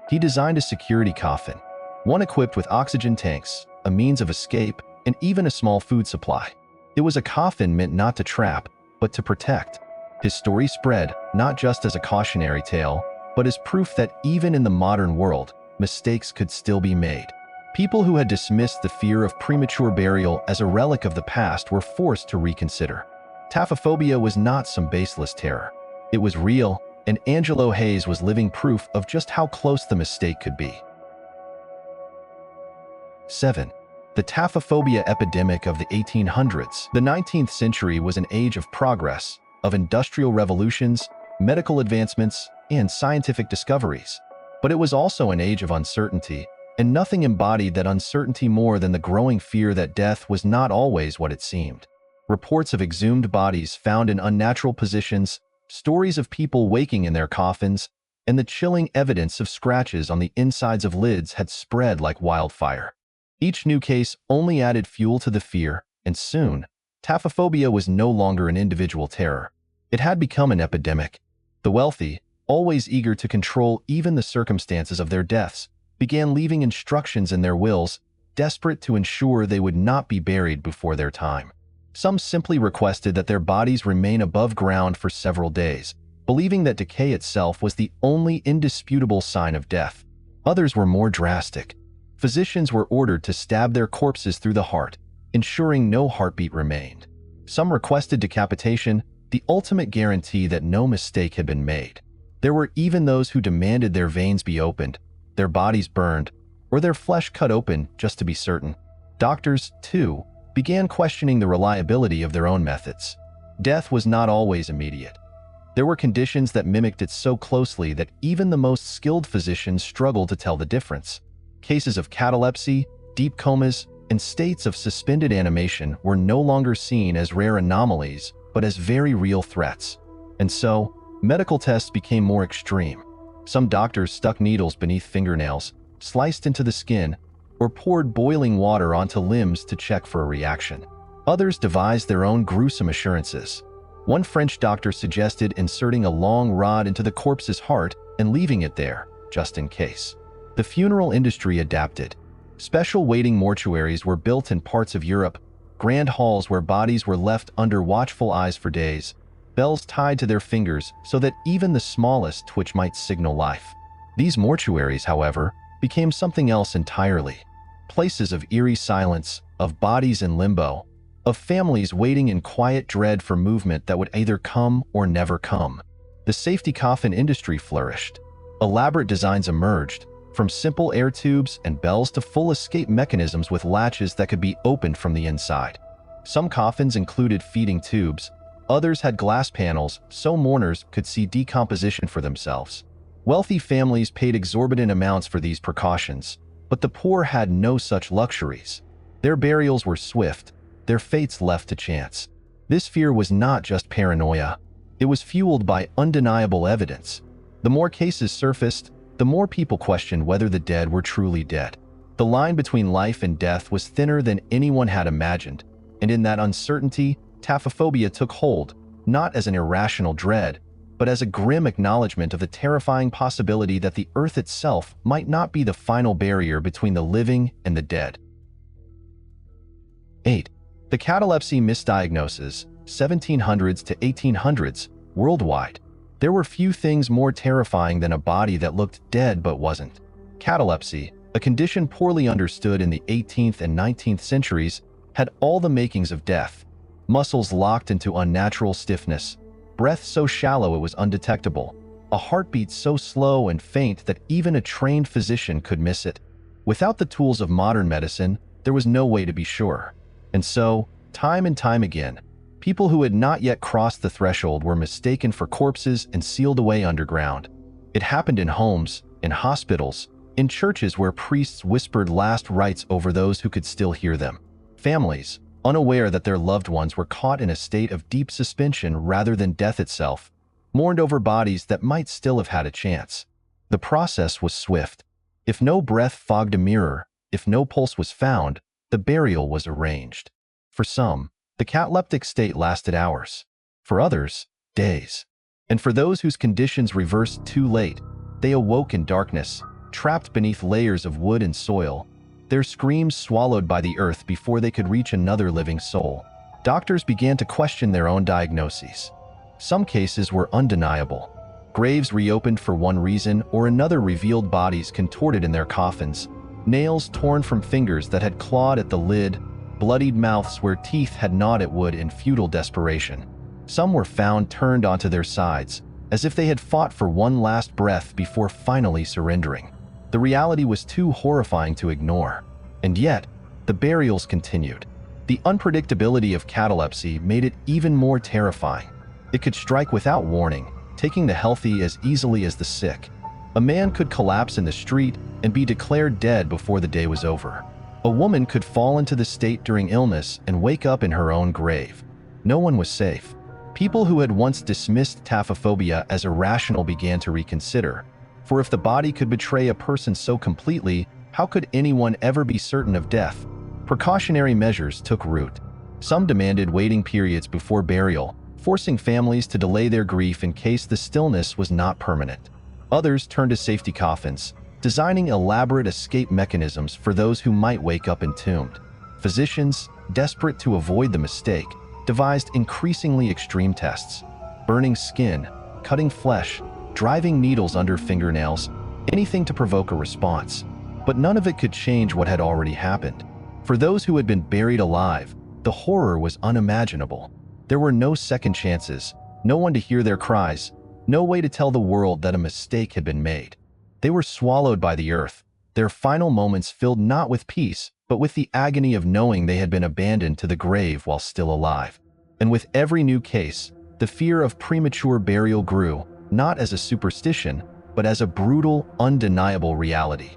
He designed a security coffin, one equipped with oxygen tanks, a means of escape, and even a small food supply. It was a coffin meant not to trap, but to protect. His story spread, not just as a cautionary tale, but as proof that even in the modern world, mistakes could still be made. People who had dismissed the fear of premature burial as a relic of the past were forced to reconsider. Taphophobia was not some baseless terror. It was real, and Angelo Hayes was living proof of just how close the mistake could be. 7. The taphophobia epidemic of the 1800s. The 19th century was an age of progress, of industrial revolutions, medical advancements, and scientific discoveries. But it was also an age of uncertainty, and nothing embodied that uncertainty more than the growing fear that death was not always what it seemed. Reports of exhumed bodies found in unnatural positions, stories of people waking in their coffins, and the chilling evidence of scratches on the insides of lids had spread like wildfire. Each new case only added fuel to the fear, and soon, taphophobia was no longer an individual terror. It had become an epidemic. The wealthy, always eager to control even the circumstances of their deaths, began leaving instructions in their wills, desperate to ensure they would not be buried before their time. Some simply requested that their bodies remain above ground for several days, believing that decay itself was the only indisputable sign of death. Others were more drastic. Physicians were ordered to stab their corpses through the heart, ensuring no heartbeat remained. Some requested decapitation, the ultimate guarantee that no mistake had been made. There were even those who demanded their veins be opened, their bodies burned, or their flesh cut open just to be certain. Doctors, too, began questioning the reliability of their own methods. Death was not always immediate. There were conditions that mimicked it so closely that even the most skilled physicians struggled to tell the difference. Cases of catalepsy, deep comas, and states of suspended animation were no longer seen as rare anomalies, but as very real threats. And so, medical tests became more extreme. Some doctors stuck needles beneath fingernails, sliced into the skin, or poured boiling water onto limbs to check for a reaction. Others devised their own gruesome assurances. One French doctor suggested inserting a long rod into the corpse's heart and leaving it there, just in case. The funeral industry adapted. Special waiting mortuaries were built in parts of Europe, grand halls where bodies were left under watchful eyes for days, bells tied to their fingers so that even the smallest twitch might signal life. These mortuaries, however, became something else entirely. Places of eerie silence, of bodies in limbo, of families waiting in quiet dread for movement that would either come or never come. The safety coffin industry flourished. Elaborate designs emerged, from simple air tubes and bells to full escape mechanisms with latches that could be opened from the inside. Some coffins included feeding tubes, others had glass panels so mourners could see decomposition for themselves. Wealthy families paid exorbitant amounts for these precautions, but the poor had no such luxuries. Their burials were swift, their fates left to chance. This fear was not just paranoia. It was fueled by undeniable evidence. The more cases surfaced, the more people questioned whether the dead were truly dead. The line between life and death was thinner than anyone had imagined, and in that uncertainty, taphophobia took hold, not as an irrational dread, but as a grim acknowledgement of the terrifying possibility that the earth itself might not be the final barrier between the living and the dead. 8. The catalepsy misdiagnosis, 1700s to 1800s, worldwide. There were few things more terrifying than a body that looked dead but wasn't. Catalepsy, a condition poorly understood in the 18th and 19th centuries, had all the makings of death. Muscles locked into unnatural stiffness, breath so shallow it was undetectable, a heartbeat so slow and faint that even a trained physician could miss it. Without the tools of modern medicine, there was no way to be sure. And so, time and time again, people who had not yet crossed the threshold were mistaken for corpses and sealed away underground. It happened in homes, in hospitals, in churches where priests whispered last rites over those who could still hear them. Families, unaware that their loved ones were caught in a state of deep suspension rather than death itself, mourned over bodies that might still have had a chance. The process was swift. If no breath fogged a mirror, if no pulse was found, the burial was arranged. For some, the cataleptic state lasted hours. For others, days. And for those whose conditions reversed too late, they awoke in darkness, trapped beneath layers of wood and soil, their screams swallowed by the earth before they could reach another living soul. Doctors began to question their own diagnoses. Some cases were undeniable. Graves reopened for one reason or another revealed bodies contorted in their coffins, nails torn from fingers that had clawed at the lid, bloodied mouths where teeth had gnawed at wood in futile desperation. Some were found turned onto their sides, as if they had fought for one last breath before finally surrendering. The reality was too horrifying to ignore. And yet, the burials continued. The unpredictability of catalepsy made it even more terrifying. It could strike without warning, taking the healthy as easily as the sick. A man could collapse in the street and be declared dead before the day was over. A woman could fall into the state during illness and wake up in her own grave. No one was safe. People who had once dismissed taphophobia as irrational began to reconsider. For if the body could betray a person so completely, how could anyone ever be certain of death? Precautionary measures took root. Some demanded waiting periods before burial, forcing families to delay their grief in case the stillness was not permanent. Others turned to safety coffins, designing elaborate escape mechanisms for those who might wake up entombed. Physicians, desperate to avoid the mistake, devised increasingly extreme tests: burning skin, cutting flesh, driving needles under fingernails, anything to provoke a response. But none of it could change what had already happened. For those who had been buried alive, the horror was unimaginable. There were no second chances, no one to hear their cries, no way to tell the world that a mistake had been made. They were swallowed by the earth, their final moments filled not with peace, but with the agony of knowing they had been abandoned to the grave while still alive. And with every new case, the fear of premature burial grew, not as a superstition, but as a brutal, undeniable reality.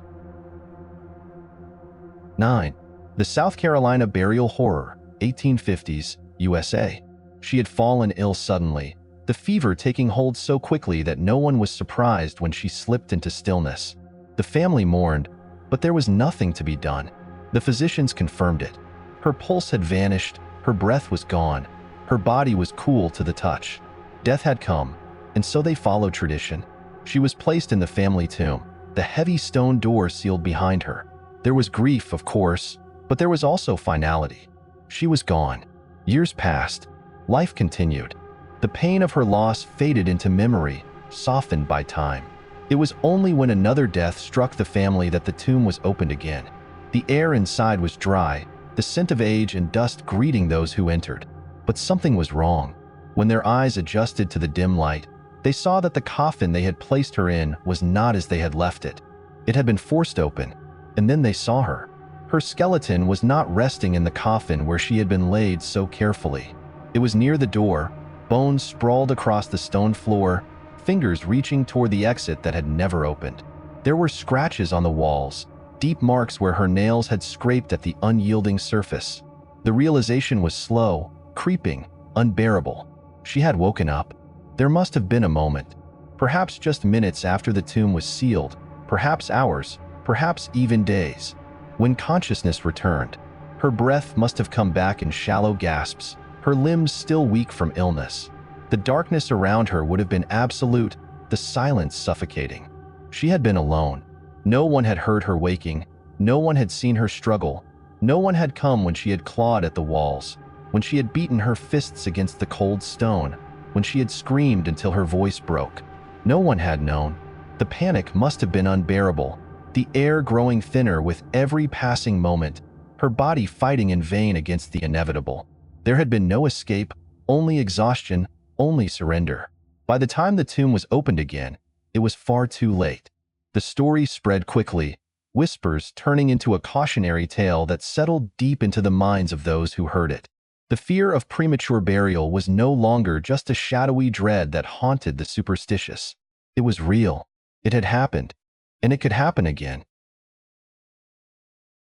9. The South Carolina Burial Horror, 1850s, USA. She had fallen ill suddenly, the fever taking hold so quickly that no one was surprised when she slipped into stillness. The family mourned, but there was nothing to be done. The physicians confirmed it. Her pulse had vanished, her breath was gone, her body was cool to the touch. Death had come, and so they followed tradition. She was placed in the family tomb, the heavy stone door sealed behind her. There was grief, of course, but there was also finality. She was gone. Years passed. Life continued. The pain of her loss faded into memory, softened by time. It was only when another death struck the family that the tomb was opened again. The air inside was dry, the scent of age and dust greeting those who entered. But something was wrong. When their eyes adjusted to the dim light, they saw that the coffin they had placed her in was not as they had left it. It had been forced open, and then they saw her. Her skeleton was not resting in the coffin where she had been laid so carefully. It was near the door, bones sprawled across the stone floor, fingers reaching toward the exit that had never opened. There were scratches on the walls, deep marks where her nails had scraped at the unyielding surface. The realization was slow, creeping, unbearable. She had woken up. There must have been a moment, perhaps just minutes after the tomb was sealed, perhaps hours, perhaps even days, when consciousness returned. Her breath must have come back in shallow gasps, her limbs still weak from illness. The darkness around her would have been absolute, the silence suffocating. She had been alone. No one had heard her waking. No one had seen her struggle. No one had come when she had clawed at the walls, when she had beaten her fists against the cold stone, when she had screamed until her voice broke. No one had known. The panic must have been unbearable, the air growing thinner with every passing moment, her body fighting in vain against the inevitable. There had been no escape, only exhaustion, only surrender. By the time the tomb was opened again, it was far too late. The story spread quickly, whispers turning into a cautionary tale that settled deep into the minds of those who heard it. The fear of premature burial was no longer just a shadowy dread that haunted the superstitious. It was real. It had happened, and it could happen again.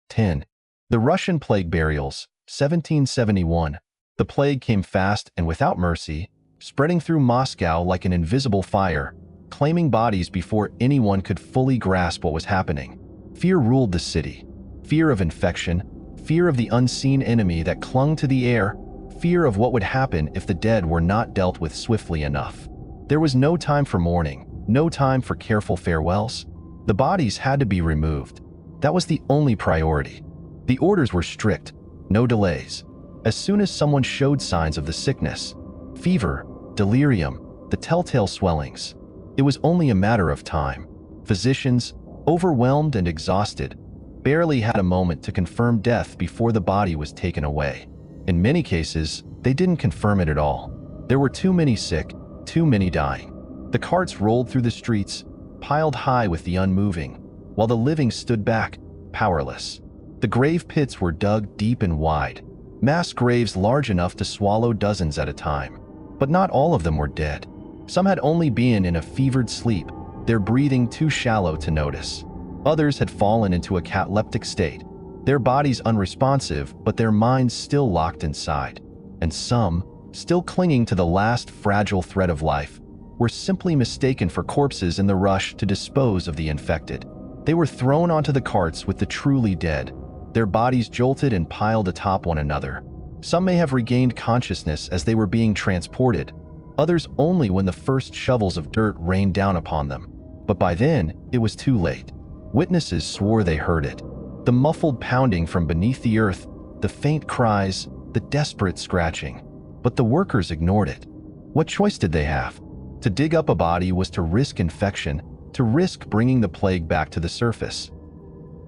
10. The Russian Plague Burials, 1771. The plague came fast and without mercy, spreading through Moscow like an invisible fire, claiming bodies before anyone could fully grasp what was happening. Fear ruled the city. Fear of infection, fear of the unseen enemy that clung to the air, fear of what would happen if the dead were not dealt with swiftly enough. There was no time for mourning, no time for careful farewells. The bodies had to be removed. That was the only priority. The orders were strict, no delays. As soon as someone showed signs of the sickness, fever, delirium, the telltale swellings, it was only a matter of time. Physicians, overwhelmed and exhausted, barely had a moment to confirm death before the body was taken away. In many cases, they didn't confirm it at all. There were too many sick, too many dying. The carts rolled through the streets, piled high with the unmoving, while the living stood back, powerless. The grave pits were dug deep and wide, mass graves large enough to swallow dozens at a time. But not all of them were dead. Some had only been in a fevered sleep, their breathing too shallow to notice. Others had fallen into a cataleptic state, their bodies unresponsive but their minds still locked inside. And some, still clinging to the last fragile thread of life, were simply mistaken for corpses in the rush to dispose of the infected. They were thrown onto the carts with the truly dead, their bodies jolted and piled atop one another. Some may have regained consciousness as they were being transported, others only when the first shovels of dirt rained down upon them. But by then, it was too late. Witnesses swore they heard it. The muffled pounding from beneath the earth, the faint cries, the desperate scratching. But the workers ignored it. What choice did they have? To dig up a body was to risk infection, to risk bringing the plague back to the surface.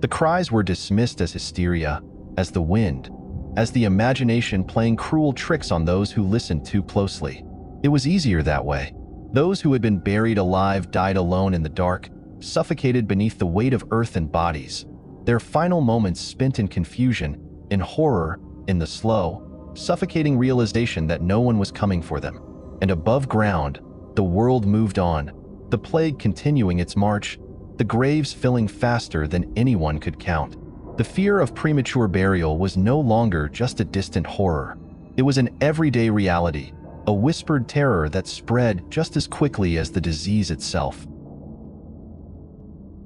The cries were dismissed as hysteria, as the wind, as the imagination playing cruel tricks on those who listened too closely. It was easier that way. Those who had been buried alive died alone in the dark, suffocated beneath the weight of earth and bodies, their final moments spent in confusion, in horror, in the slow, suffocating realization that no one was coming for them. And above ground, the world moved on, the plague continuing its march, the graves filling faster than anyone could count. The fear of premature burial was no longer just a distant horror. It was an everyday reality, a whispered terror that spread just as quickly as the disease itself.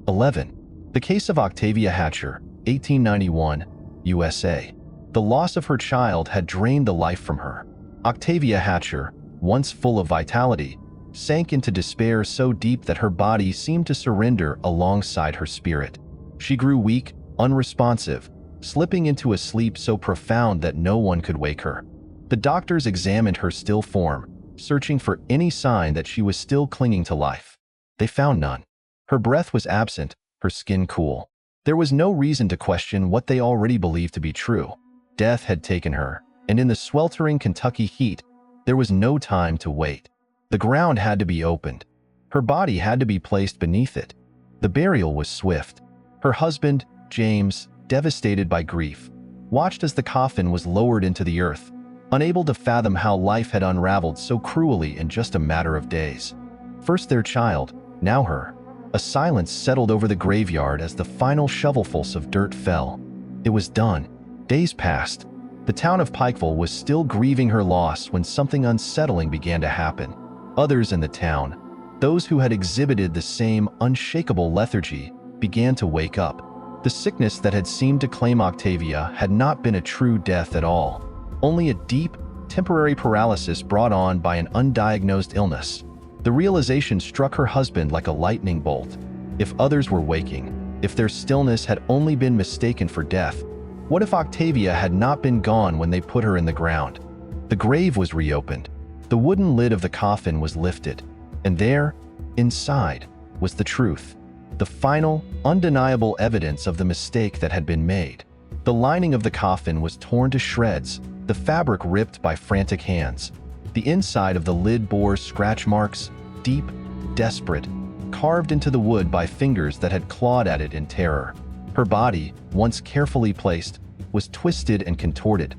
11. The case of Octavia Hatcher, 1891, USA. The loss of her child had drained the life from her. Octavia Hatcher, once full of vitality, sank into despair so deep that her body seemed to surrender alongside her spirit. She grew weak, unresponsive, slipping into a sleep so profound that no one could wake her. The doctors examined her still form, searching for any sign that she was still clinging to life. They found none. Her breath was absent, her skin cool. There was no reason to question what they already believed to be true. Death had taken her, and in the sweltering Kentucky heat, there was no time to wait. The ground had to be opened. Her body had to be placed beneath it. The burial was swift. Her husband, James, devastated by grief, watched as the coffin was lowered into the earth, unable to fathom how life had unraveled so cruelly in just a matter of days. First their child, now her. A silence settled over the graveyard as the final shovelfuls of dirt fell. It was done. Days passed. The town of Pikeville was still grieving her loss when something unsettling began to happen. Others in the town, those who had exhibited the same unshakable lethargy, began to wake up. The sickness that had seemed to claim Octavia had not been a true death at all, only a deep, temporary paralysis brought on by an undiagnosed illness. The realization struck her husband like a lightning bolt. If others were waking, if their stillness had only been mistaken for death, what if Octavia had not been gone when they put her in the ground? The grave was reopened. The wooden lid of the coffin was lifted, and there, inside, was the truth. The final, undeniable evidence of the mistake that had been made. The lining of the coffin was torn to shreds, the fabric ripped by frantic hands. The inside of the lid bore scratch marks, deep, desperate, carved into the wood by fingers that had clawed at it in terror. Her body, once carefully placed, was twisted and contorted,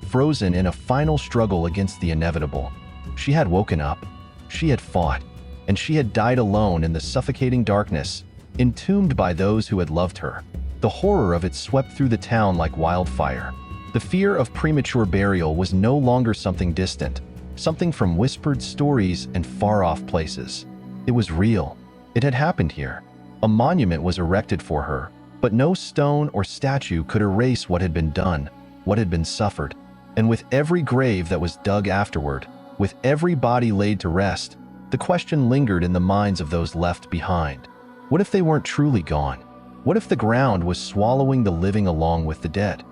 frozen in a final struggle against the inevitable. She had woken up, she had fought, and she had died alone in the suffocating darkness, entombed by those who had loved her. The horror of it swept through the town like wildfire. The fear of premature burial was no longer something distant, something from whispered stories and far-off places. It was real. It had happened here. A monument was erected for her, but no stone or statue could erase what had been done, what had been suffered. And with every grave that was dug afterward, with every body laid to rest, the question lingered in the minds of those left behind. What if they weren't truly gone? What if the ground was swallowing the living along with the dead?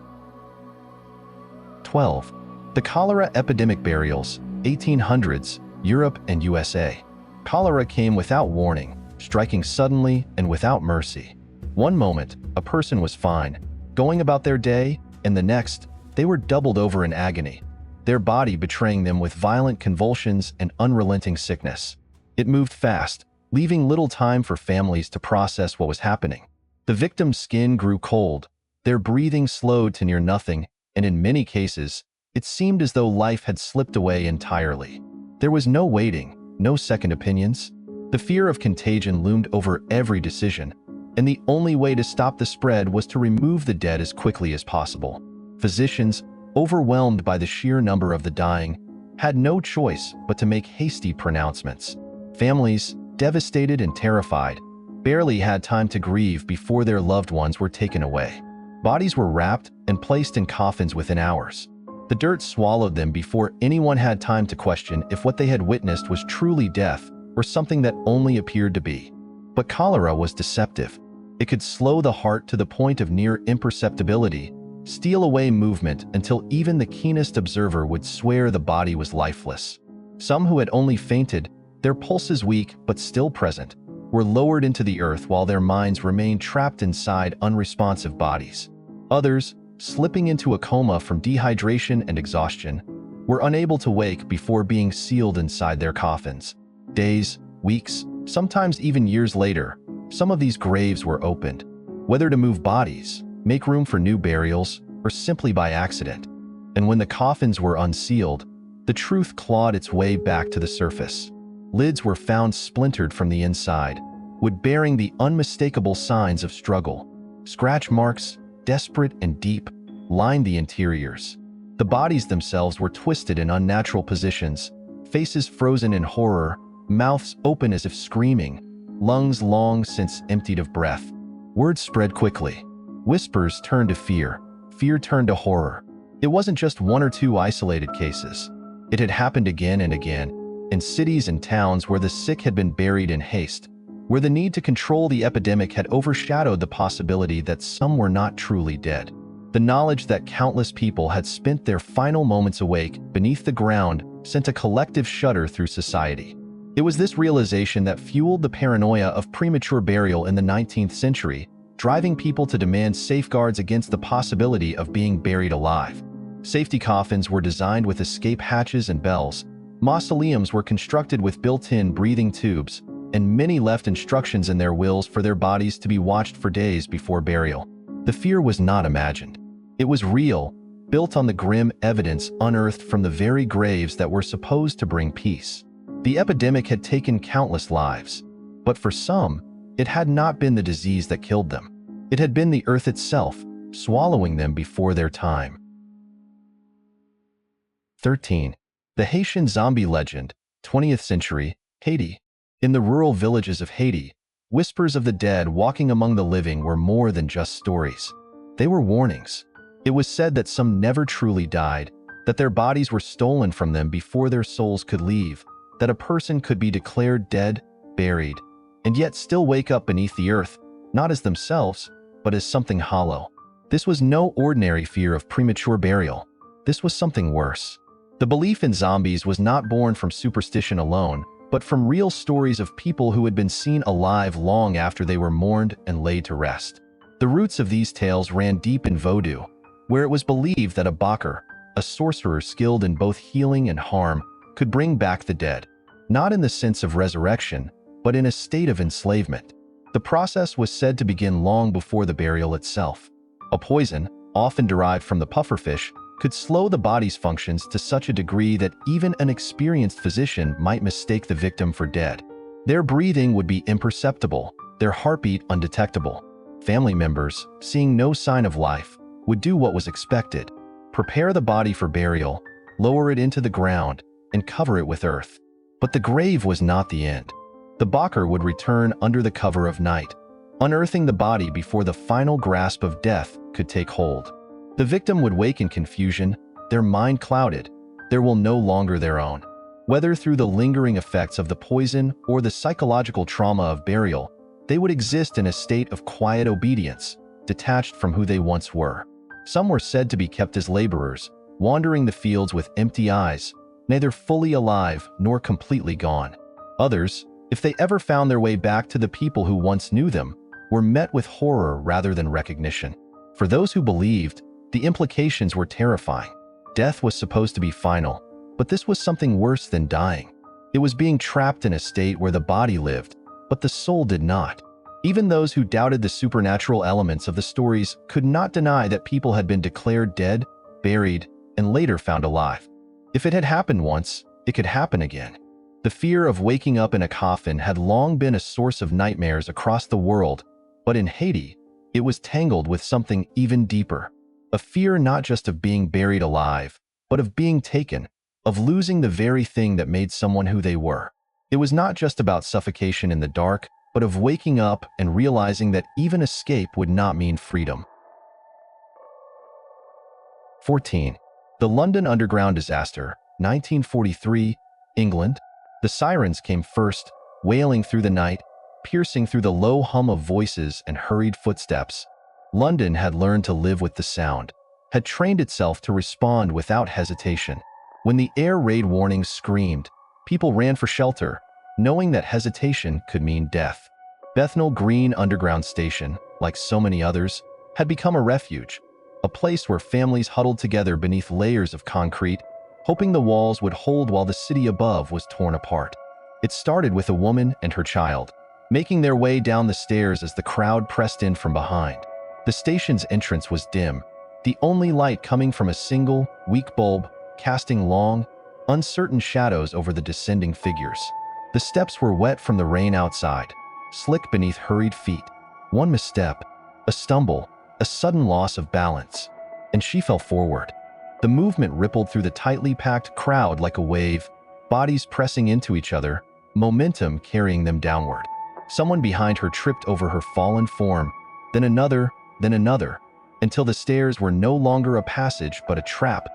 12. The cholera epidemic burials, 1800s, Europe and USA. Cholera came without warning, striking suddenly and without mercy. One moment, a person was fine, going about their day, and the next, they were doubled over in agony, their body betraying them with violent convulsions and unrelenting sickness. It moved fast, leaving little time for families to process what was happening. The victim's skin grew cold, their breathing slowed to near nothing, and in many cases, it seemed as though life had slipped away entirely. There was no waiting, no second opinions. The fear of contagion loomed over every decision, and the only way to stop the spread was to remove the dead as quickly as possible. Physicians, overwhelmed by the sheer number of the dying, had no choice but to make hasty pronouncements. Families, devastated and terrified, barely had time to grieve before their loved ones were taken away. Bodies were wrapped and placed in coffins within hours. The dirt swallowed them before anyone had time to question if what they had witnessed was truly death or something that only appeared to be. But cholera was deceptive. It could slow the heart to the point of near imperceptibility, steal away movement until even the keenest observer would swear the body was lifeless. Some who had only fainted, their pulses weak but still present, were lowered into the earth while their minds remained trapped inside unresponsive bodies. Others, slipping into a coma from dehydration and exhaustion, were unable to wake before being sealed inside their coffins. Days, weeks, sometimes even years later, some of these graves were opened, whether to move bodies, make room for new burials, or simply by accident. And when the coffins were unsealed, the truth clawed its way back to the surface. Lids were found splintered from the inside, wood bearing the unmistakable signs of struggle. Scratch marks, desperate and deep, lined the interiors. The bodies themselves were twisted in unnatural positions, faces frozen in horror, mouths open as if screaming, lungs long since emptied of breath. Word spread quickly. Whispers turned to fear, fear turned to horror. It wasn't just one or two isolated cases. It had happened again and again, in cities and towns where the sick had been buried in haste, where the need to control the epidemic had overshadowed the possibility that some were not truly dead. The knowledge that countless people had spent their final moments awake beneath the ground sent a collective shudder through society. It was this realization that fueled the paranoia of premature burial in the 19th century, driving people to demand safeguards against the possibility of being buried alive. Safety coffins were designed with escape hatches and bells. Mausoleums were constructed with built-in breathing tubes, and many left instructions in their wills for their bodies to be watched for days before burial. The fear was not imagined. It was real, built on the grim evidence unearthed from the very graves that were supposed to bring peace. The epidemic had taken countless lives, but for some, it had not been the disease that killed them. It had been the earth itself, swallowing them before their time. 13. The Haitian zombie legend, 20th century, Haiti. In the rural villages of Haiti, whispers of the dead walking among the living were more than just stories. They were warnings. It was said that some never truly died, that their bodies were stolen from them before their souls could leave, that a person could be declared dead, buried, and yet still wake up beneath the earth, not as themselves, but as something hollow. This was no ordinary fear of premature burial. This was something worse. The belief in zombies was not born from superstition alone, but from real stories of people who had been seen alive long after they were mourned and laid to rest. The roots of these tales ran deep in voodoo, where it was believed that a bakar, a sorcerer skilled in both healing and harm, could bring back the dead, not in the sense of resurrection, but in a state of enslavement. The process was said to begin long before the burial itself. A poison, often derived from the pufferfish, could slow the body's functions to such a degree that even an experienced physician might mistake the victim for dead. Their breathing would be imperceptible, their heartbeat undetectable. Family members, seeing no sign of life, would do what was expected: prepare the body for burial, lower it into the ground, and cover it with earth. But the grave was not the end. The bakar would return under the cover of night, unearthing the body before the final grasp of death could take hold. The victim would wake in confusion, their mind clouded, their will no longer their own. Whether through the lingering effects of the poison or the psychological trauma of burial, they would exist in a state of quiet obedience, detached from who they once were. Some were said to be kept as laborers, wandering the fields with empty eyes, neither fully alive nor completely gone. Others, if they ever found their way back to the people who once knew them, were met with horror rather than recognition. For those who believed, the implications were terrifying. Death was supposed to be final, but this was something worse than dying. It was being trapped in a state where the body lived, but the soul did not. Even those who doubted the supernatural elements of the stories could not deny that people had been declared dead, buried, and later found alive. If it had happened once, it could happen again. The fear of waking up in a coffin had long been a source of nightmares across the world, but in Haiti, it was tangled with something even deeper. A fear not just of being buried alive, but of being taken, of losing the very thing that made someone who they were. It was not just about suffocation in the dark, but of waking up and realizing that even escape would not mean freedom. 14. The London Underground Disaster, 1943, England. The sirens came first, wailing through the night, piercing through the low hum of voices and hurried footsteps. London had learned to live with the sound, had trained itself to respond without hesitation. When the air raid warnings screamed, people ran for shelter, knowing that hesitation could mean death. Bethnal Green Underground Station, like so many others, had become a refuge, a place where families huddled together beneath layers of concrete, hoping the walls would hold while the city above was torn apart. It started with a woman and her child, making their way down the stairs as the crowd pressed in from behind. The station's entrance was dim, the only light coming from a single, weak bulb, casting long, uncertain shadows over the descending figures. The steps were wet from the rain outside, slick beneath hurried feet. One misstep, a stumble, a sudden loss of balance, and she fell forward. The movement rippled through the tightly packed crowd like a wave, bodies pressing into each other, momentum carrying them downward. Someone behind her tripped over her fallen form, then another, until the stairs were no longer a passage but a trap,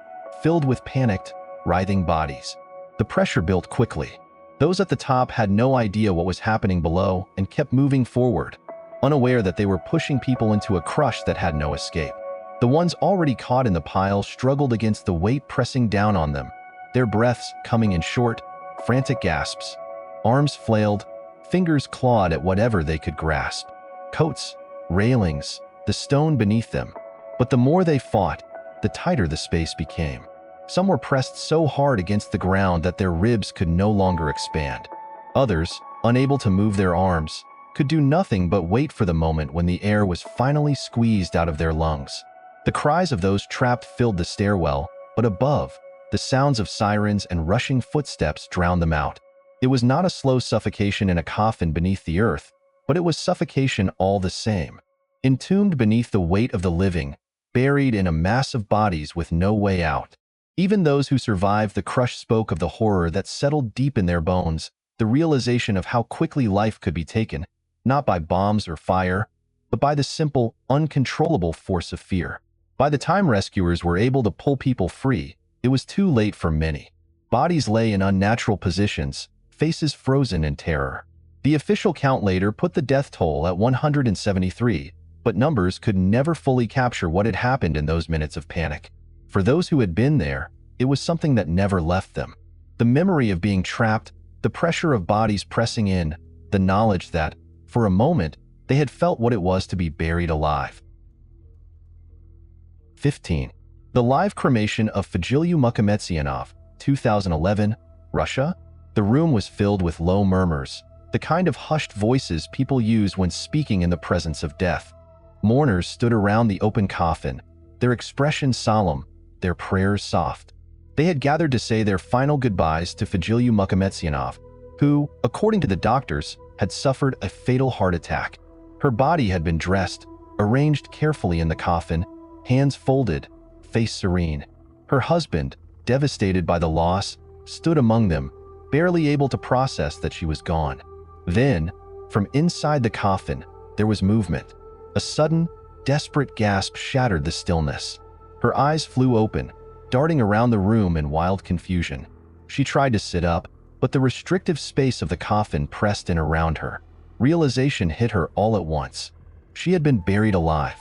filled with panicked, writhing bodies. The pressure built quickly. Those at the top had no idea what was happening below and kept moving forward, unaware that they were pushing people into a crush that had no escape. The ones already caught in the pile struggled against the weight pressing down on them, their breaths coming in short, frantic gasps. Arms flailed, fingers clawed at whatever they could grasp. Coats, railings, the stone beneath them. But the more they fought, the tighter the space became. Some were pressed so hard against the ground that their ribs could no longer expand. Others, unable to move their arms, could do nothing but wait for the moment when the air was finally squeezed out of their lungs. The cries of those trapped filled the stairwell, but above, the sounds of sirens and rushing footsteps drowned them out. It was not a slow suffocation in a coffin beneath the earth, but it was suffocation all the same. Entombed beneath the weight of the living, buried in a mass of bodies with no way out. Even those who survived the crush spoke of the horror that settled deep in their bones, the realization of how quickly life could be taken, not by bombs or fire, but by the simple, uncontrollable force of fear. By the time rescuers were able to pull people free, it was too late for many. Bodies lay in unnatural positions, faces frozen in terror. The official count later put the death toll at 173, but numbers could never fully capture what had happened in those minutes of panic. For those who had been there, it was something that never left them. The memory of being trapped, the pressure of bodies pressing in, the knowledge that, for a moment, they had felt what it was to be buried alive. 15. The live cremation of Fagiliu Mukametzianov, 2011, Russia. The room was filled with low murmurs, the kind of hushed voices people use when speaking in the presence of death. Mourners stood around the open coffin, their expressions solemn, their prayers soft. They had gathered to say their final goodbyes to Fagiliu Mukametzianov, who, according to the doctors, had suffered a fatal heart attack. Her body had been dressed, arranged carefully in the coffin, hands folded, face serene. Her husband, devastated by the loss, stood among them, barely able to process that she was gone. Then, from inside the coffin, there was movement. A sudden, desperate gasp shattered the stillness. Her eyes flew open, darting around the room in wild confusion. She tried to sit up, but the restrictive space of the coffin pressed in around her. Realization hit her all at once. She had been buried alive.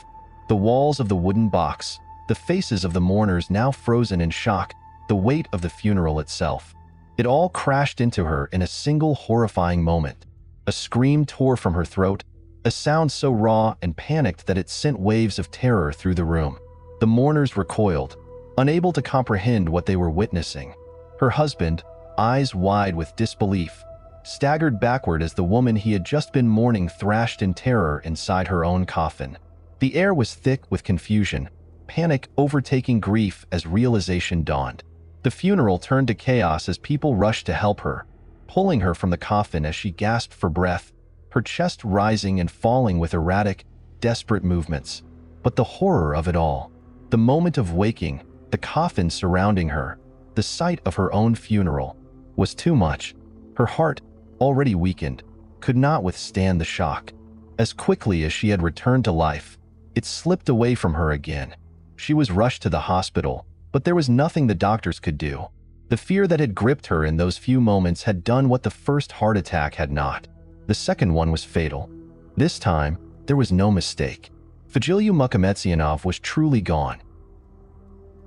The walls of the wooden box, the faces of the mourners now frozen in shock, the weight of the funeral itself. It all crashed into her in a single horrifying moment. A scream tore from her throat, a sound so raw and panicked that it sent waves of terror through the room. The mourners recoiled, unable to comprehend what they were witnessing. Her husband, eyes wide with disbelief, staggered backward as the woman he had just been mourning thrashed in terror inside her own coffin. The air was thick with confusion, panic overtaking grief as realization dawned. The funeral turned to chaos as people rushed to help her, pulling her from the coffin as she gasped for breath, her chest rising and falling with erratic, desperate movements. But the horror of it all, the moment of waking, the coffin surrounding her, the sight of her own funeral, was too much. Her heart, already weakened, could not withstand the shock. As quickly as she had returned to life, it slipped away from her again. She was rushed to the hospital, but there was nothing the doctors could do. The fear that had gripped her in those few moments had done what the first heart attack had not. The second one was fatal. This time, there was no mistake. Fagiliu Mukametzianov was truly gone.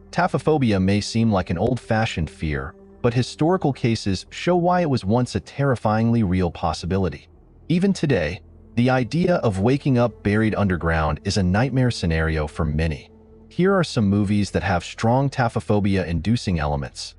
Taphophobia may seem like an old-fashioned fear, but historical cases show why it was once a terrifyingly real possibility. Even today, the idea of waking up buried underground is a nightmare scenario for many. Here are some movies that have strong taphophobia-inducing elements.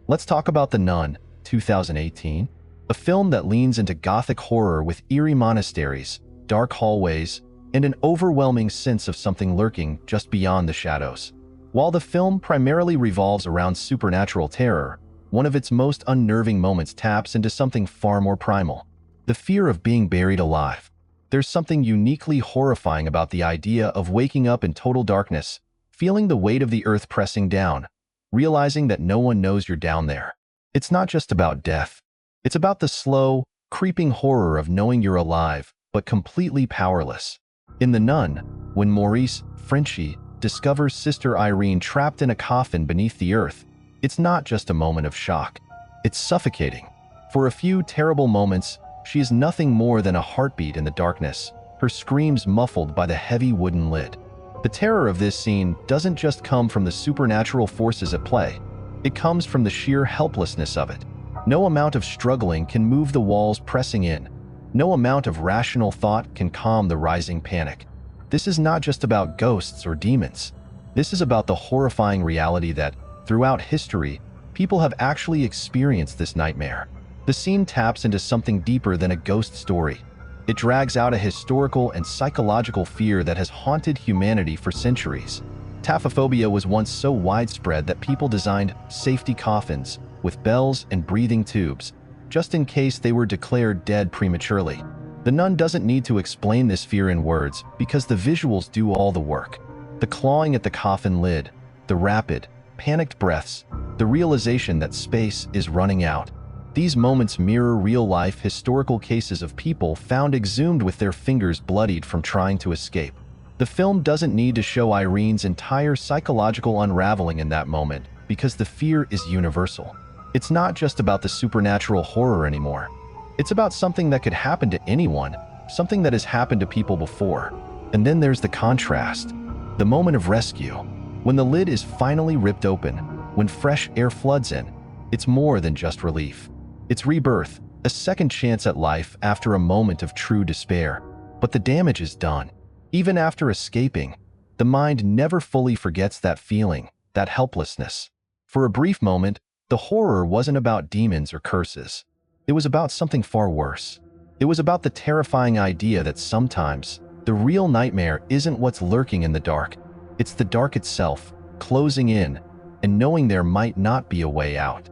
Let's talk about The Nun, 2018, a film that leans into gothic horror with eerie monasteries, dark hallways, and an overwhelming sense of something lurking just beyond the shadows. While the film primarily revolves around supernatural terror, one of its most unnerving moments taps into something far more primal: the fear of being buried alive. There's something uniquely horrifying about the idea of waking up in total darkness, feeling the weight of the earth pressing down, realizing that no one knows you're down there. It's not just about death. It's about the slow, creeping horror of knowing you're alive, but completely powerless. In The Nun, when Maurice, Frenchie, discovers Sister Irene trapped in a coffin beneath the earth, it's not just a moment of shock. It's suffocating. For a few terrible moments, she is nothing more than a heartbeat in the darkness, her screams muffled by the heavy wooden lid. The terror of this scene doesn't just come from the supernatural forces at play. It comes from the sheer helplessness of it. No amount of struggling can move the walls pressing in. No amount of rational thought can calm the rising panic. This is not just about ghosts or demons. This is about the horrifying reality that, throughout history, people have actually experienced this nightmare. The scene taps into something deeper than a ghost story. It drags out a historical and psychological fear that has haunted humanity for centuries. Taphophobia was once so widespread that people designed safety coffins with bells and breathing tubes, just in case they were declared dead prematurely. The Nun doesn't need to explain this fear in words because the visuals do all the work. The clawing at the coffin lid, the rapid, panicked breaths, the realization that space is running out. These moments mirror real-life historical cases of people found exhumed with their fingers bloodied from trying to escape. The film doesn't need to show Irene's entire psychological unraveling in that moment because the fear is universal. It's not just about the supernatural horror anymore. It's about something that could happen to anyone, something that has happened to people before. And then there's the contrast, the moment of rescue. When the lid is finally ripped open, when fresh air floods in, it's more than just relief. It's rebirth, a second chance at life after a moment of true despair. But the damage is done. Even after escaping, the mind never fully forgets that feeling, that helplessness. For a brief moment, the horror wasn't about demons or curses. It was about something far worse. It was about the terrifying idea that sometimes the real nightmare isn't what's lurking in the dark. It's the dark itself, closing in, and knowing there might not be a way out.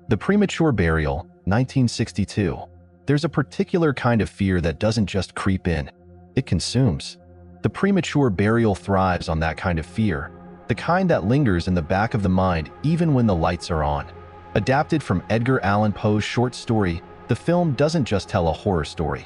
The Premature Burial, 1962. There's a particular kind of fear that doesn't just creep in, it consumes. The premature burial thrives on that kind of fear, the kind that lingers in the back of the mind even when the lights are on. Adapted from Edgar Allan Poe's short story, the film doesn't just tell a horror story.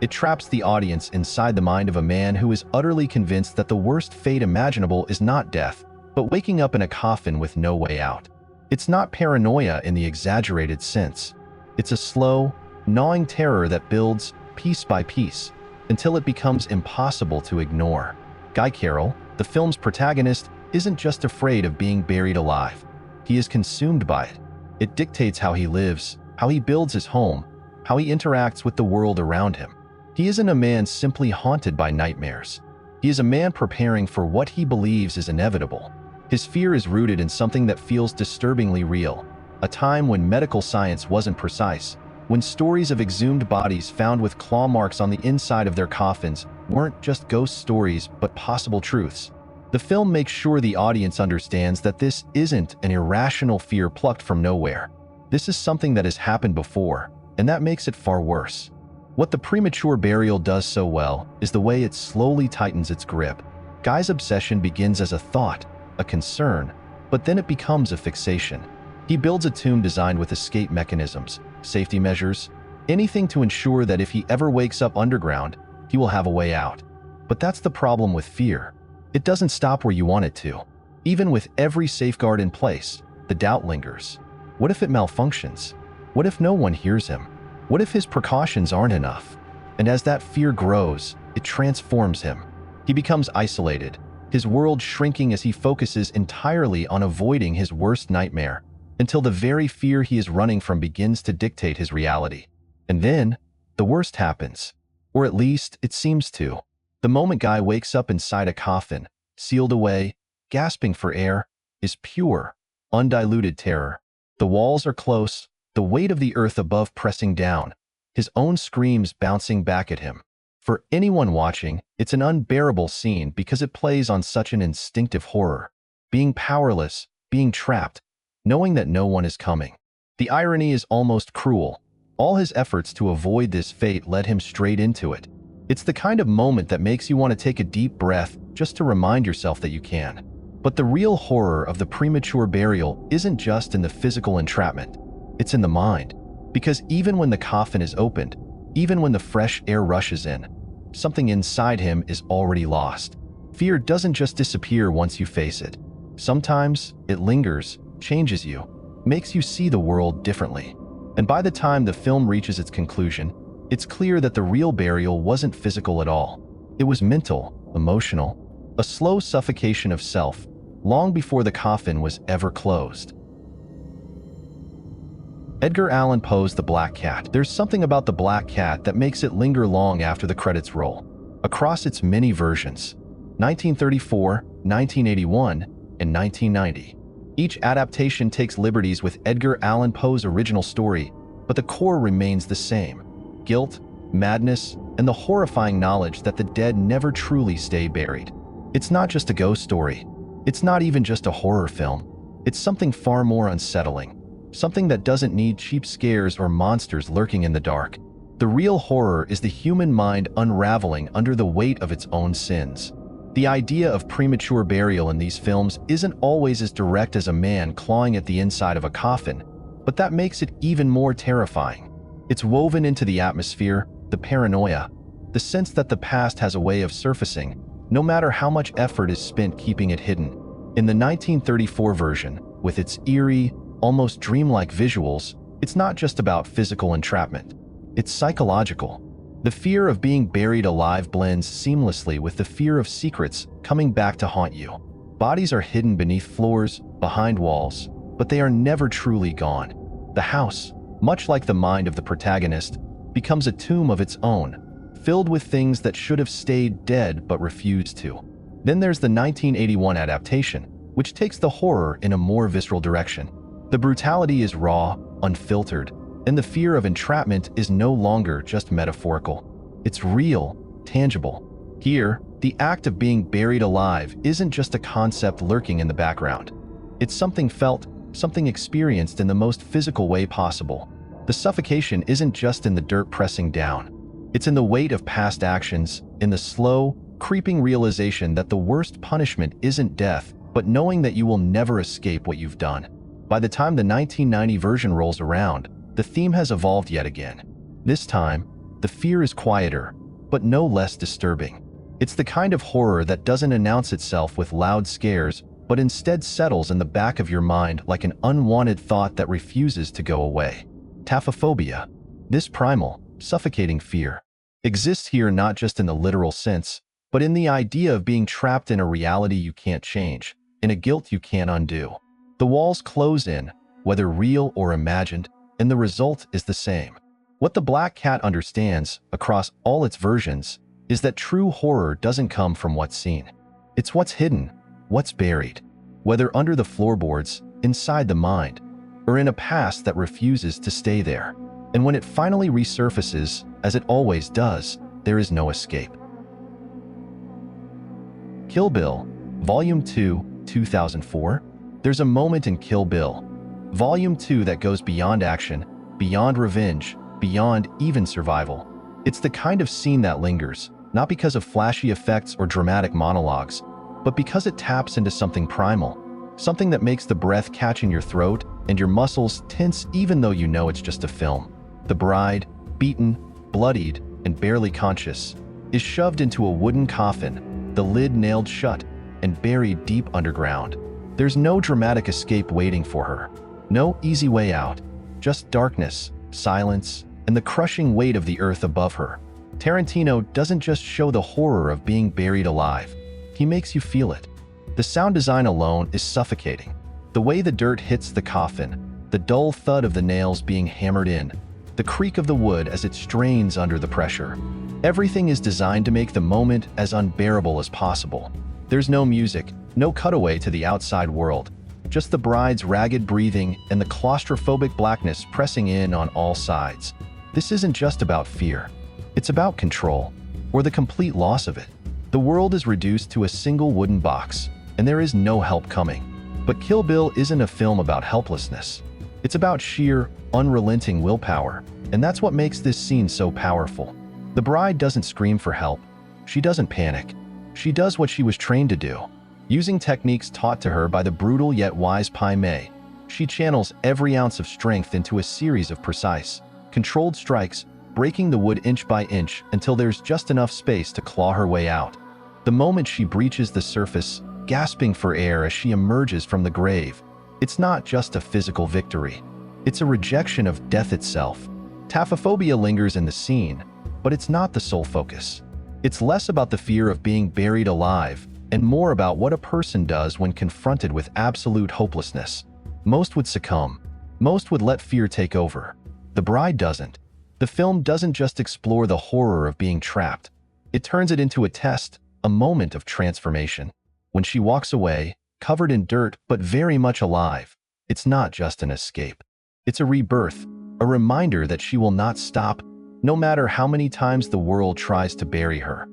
It traps the audience inside the mind of a man who is utterly convinced that the worst fate imaginable is not death, but waking up in a coffin with no way out. It's not paranoia in the exaggerated sense. It's a slow, gnawing terror that builds piece by piece until it becomes impossible to ignore. Guy Carroll, the film's protagonist, isn't just afraid of being buried alive. He is consumed by it. It dictates how he lives, how he builds his home, how he interacts with the world around him. He isn't a man simply haunted by nightmares. He is a man preparing for what he believes is inevitable. His fear is rooted in something that feels disturbingly real, a time when medical science wasn't precise, when stories of exhumed bodies found with claw marks on the inside of their coffins weren't just ghost stories but possible truths. The film makes sure the audience understands that this isn't an irrational fear plucked from nowhere. This is something that has happened before, and that makes it far worse. What The Premature Burial does so well is the way it slowly tightens its grip. Guy's obsession begins as a thought, a concern, but then it becomes a fixation. He builds a tomb designed with escape mechanisms, safety measures, anything to ensure that if he ever wakes up underground, he will have a way out. But that's the problem with fear. It doesn't stop where you want it to. Even with every safeguard in place, the doubt lingers. What if it malfunctions? What if no one hears him? What if his precautions aren't enough? And as that fear grows, it transforms him. He becomes isolated, his world shrinking as he focuses entirely on avoiding his worst nightmare, until the very fear he is running from begins to dictate his reality. And then, the worst happens. Or at least, it seems to. The moment Guy wakes up inside a coffin, sealed away, gasping for air, is pure, undiluted terror. The walls are close, the weight of the earth above pressing down, his own screams bouncing back at him. For anyone watching, it's an unbearable scene because it plays on such an instinctive horror. Being powerless, being trapped, knowing that no one is coming. The irony is almost cruel. All his efforts to avoid this fate led him straight into it. It's the kind of moment that makes you want to take a deep breath just to remind yourself that you can. But the real horror of The Premature Burial isn't just in the physical entrapment. It's in the mind. Because even when the coffin is opened, even when the fresh air rushes in, something inside him is already lost. Fear doesn't just disappear once you face it. Sometimes it lingers, changes you, makes you see the world differently. And by the time the film reaches its conclusion, it's clear that the real burial wasn't physical at all. It was mental, emotional, a slow suffocation of self, long before the coffin was ever closed. Edgar Allan Poe's The Black Cat. There's something about The Black Cat that makes it linger long after the credits roll. Across its many versions, 1934, 1981, and 1990. Each adaptation takes liberties with Edgar Allan Poe's original story, but the core remains the same. Guilt, madness, and the horrifying knowledge that the dead never truly stay buried. It's not just a ghost story. It's not even just a horror film. It's something far more unsettling. Something that doesn't need cheap scares or monsters lurking in the dark. The real horror is the human mind unraveling under the weight of its own sins. The idea of premature burial in these films isn't always as direct as a man clawing at the inside of a coffin, but that makes it even more terrifying. It's woven into the atmosphere, the paranoia, the sense that the past has a way of surfacing, no matter how much effort is spent keeping it hidden. In the 1934 version, with its eerie, almost dreamlike visuals, it's not just about physical entrapment. It's psychological. The fear of being buried alive blends seamlessly with the fear of secrets coming back to haunt you. Bodies are hidden beneath floors, behind walls, but they are never truly gone. The house, much like the mind of the protagonist, becomes a tomb of its own, filled with things that should have stayed dead but refused to. Then there's the 1981 adaptation, which takes the horror in a more visceral direction. The brutality is raw, unfiltered, and the fear of entrapment is no longer just metaphorical. It's real, tangible. Here, the act of being buried alive isn't just a concept lurking in the background. It's something felt, something experienced in the most physical way possible. The suffocation isn't just in the dirt pressing down. It's in the weight of past actions, in the slow, creeping realization that the worst punishment isn't death, but knowing that you will never escape what you've done. By the time the 1990 version rolls around, the theme has evolved yet again. This time, the fear is quieter, but no less disturbing. It's the kind of horror that doesn't announce itself with loud scares, but instead settles in the back of your mind like an unwanted thought that refuses to go away. Taphophobia, this primal, suffocating fear, exists here not just in the literal sense, but in the idea of being trapped in a reality you can't change, in a guilt you can't undo. The walls close in, whether real or imagined, and the result is the same. What the Black Cat understands, across all its versions, is that true horror doesn't come from what's seen. It's what's hidden, what's buried, whether under the floorboards, inside the mind, or in a past that refuses to stay there. And when it finally resurfaces, as it always does, there is no escape. Kill Bill, Volume 2, 2004. There's a moment in Kill Bill, Volume 2 that goes beyond action, beyond revenge, beyond even survival. It's the kind of scene that lingers, not because of flashy effects or dramatic monologues, but because it taps into something primal, something that makes the breath catch in your throat and your muscles tense even though you know it's just a film. The bride, beaten, bloodied, and barely conscious, is shoved into a wooden coffin, the lid nailed shut, and buried deep underground. There's no dramatic escape waiting for her. No easy way out, just darkness, silence, and the crushing weight of the earth above her. Tarantino doesn't just show the horror of being buried alive, he makes you feel it. The sound design alone is suffocating. The way the dirt hits the coffin, the dull thud of the nails being hammered in, the creak of the wood as it strains under the pressure. Everything is designed to make the moment as unbearable as possible. There's no music, no cutaway to the outside world. Just the bride's ragged breathing and the claustrophobic blackness pressing in on all sides. This isn't just about fear. It's about control, or the complete loss of it. The world is reduced to a single wooden box, and there is no help coming. But Kill Bill isn't a film about helplessness. It's about sheer, unrelenting willpower, and that's what makes this scene so powerful. The bride doesn't scream for help. She doesn't panic. She does what she was trained to do. Using techniques taught to her by the brutal yet wise Pai Mei, she channels every ounce of strength into a series of precise, controlled strikes, breaking the wood inch by inch until there's just enough space to claw her way out. The moment she breaches the surface, gasping for air as she emerges from the grave, it's not just a physical victory. It's a rejection of death itself. Taphophobia lingers in the scene, but it's not the sole focus. It's less about the fear of being buried alive and more about what a person does when confronted with absolute hopelessness. Most would succumb. Most would let fear take over. The bride doesn't. The film doesn't just explore the horror of being trapped. It turns it into a test, a moment of transformation. When she walks away, covered in dirt but very much alive, it's not just an escape. It's a rebirth, a reminder that she will not stop, no matter how many times the world tries to bury her.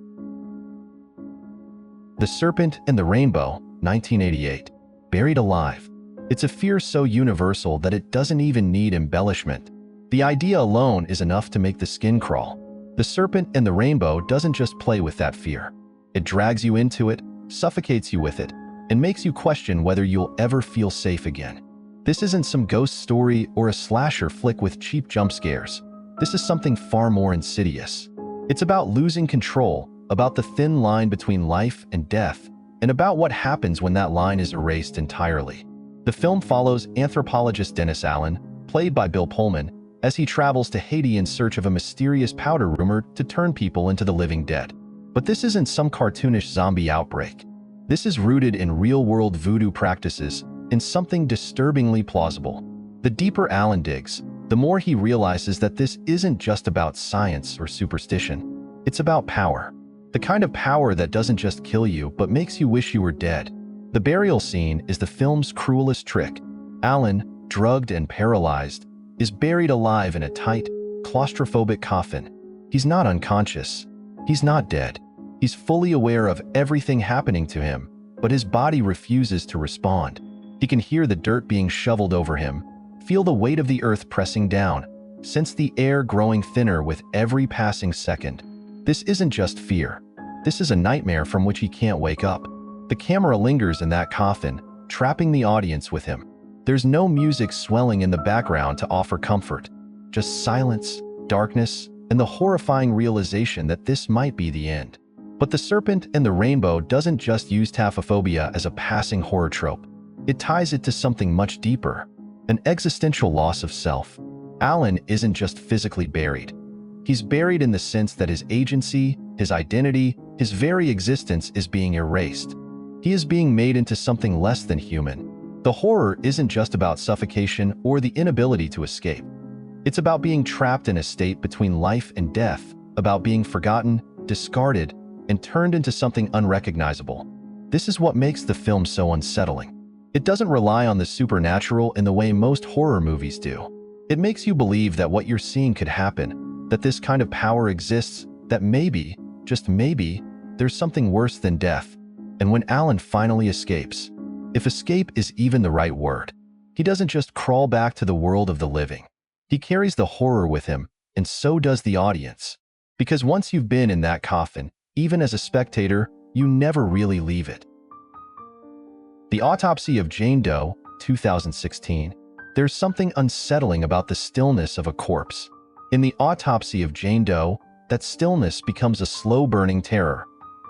The Serpent and the Rainbow, 1988. Buried alive. It's a fear so universal that it doesn't even need embellishment. The idea alone is enough to make the skin crawl. The Serpent and the Rainbow doesn't just play with that fear. It drags you into it, suffocates you with it, and makes you question whether you'll ever feel safe again. This isn't some ghost story or a slasher flick with cheap jump scares. This is something far more insidious. It's about losing control, about the thin line between life and death, and about what happens when that line is erased entirely. The film follows anthropologist Dennis Allen, played by Bill Pullman, as he travels to Haiti in search of a mysterious powder rumored to turn people into the living dead. But this isn't some cartoonish zombie outbreak. This is rooted in real-world voodoo practices, in something disturbingly plausible. The deeper Allen digs, the more he realizes that this isn't just about science or superstition. It's about power. The kind of power that doesn't just kill you, but makes you wish you were dead. The burial scene is the film's cruelest trick. Allen, drugged and paralyzed, is buried alive in a tight, claustrophobic coffin. He's not unconscious. He's not dead. He's fully aware of everything happening to him, but his body refuses to respond. He can hear the dirt being shoveled over him, feel the weight of the earth pressing down, sense the air growing thinner with every passing second. This isn't just fear. This is a nightmare from which he can't wake up. The camera lingers in that coffin, trapping the audience with him. There's no music swelling in the background to offer comfort, just silence, darkness, and the horrifying realization that this might be the end. But The Serpent and the Rainbow doesn't just use taphophobia as a passing horror trope. It ties it to something much deeper, an existential loss of self. Allen isn't just physically buried. He's buried in the sense that his agency, his identity, his very existence is being erased. He is being made into something less than human. The horror isn't just about suffocation or the inability to escape. It's about being trapped in a state between life and death, about being forgotten, discarded, and turned into something unrecognizable. This is what makes the film so unsettling. It doesn't rely on the supernatural in the way most horror movies do. It makes you believe that what you're seeing could happen, that this kind of power exists, that maybe, just maybe, there's something worse than death. And when Allen finally escapes, if escape is even the right word, he doesn't just crawl back to the world of the living. He carries the horror with him, and so does the audience. Because once you've been in that coffin, even as a spectator, you never really leave it. The Autopsy of Jane Doe, 2016. There's something unsettling about the stillness of a corpse. In The Autopsy of Jane Doe, that stillness becomes a slow-burning terror,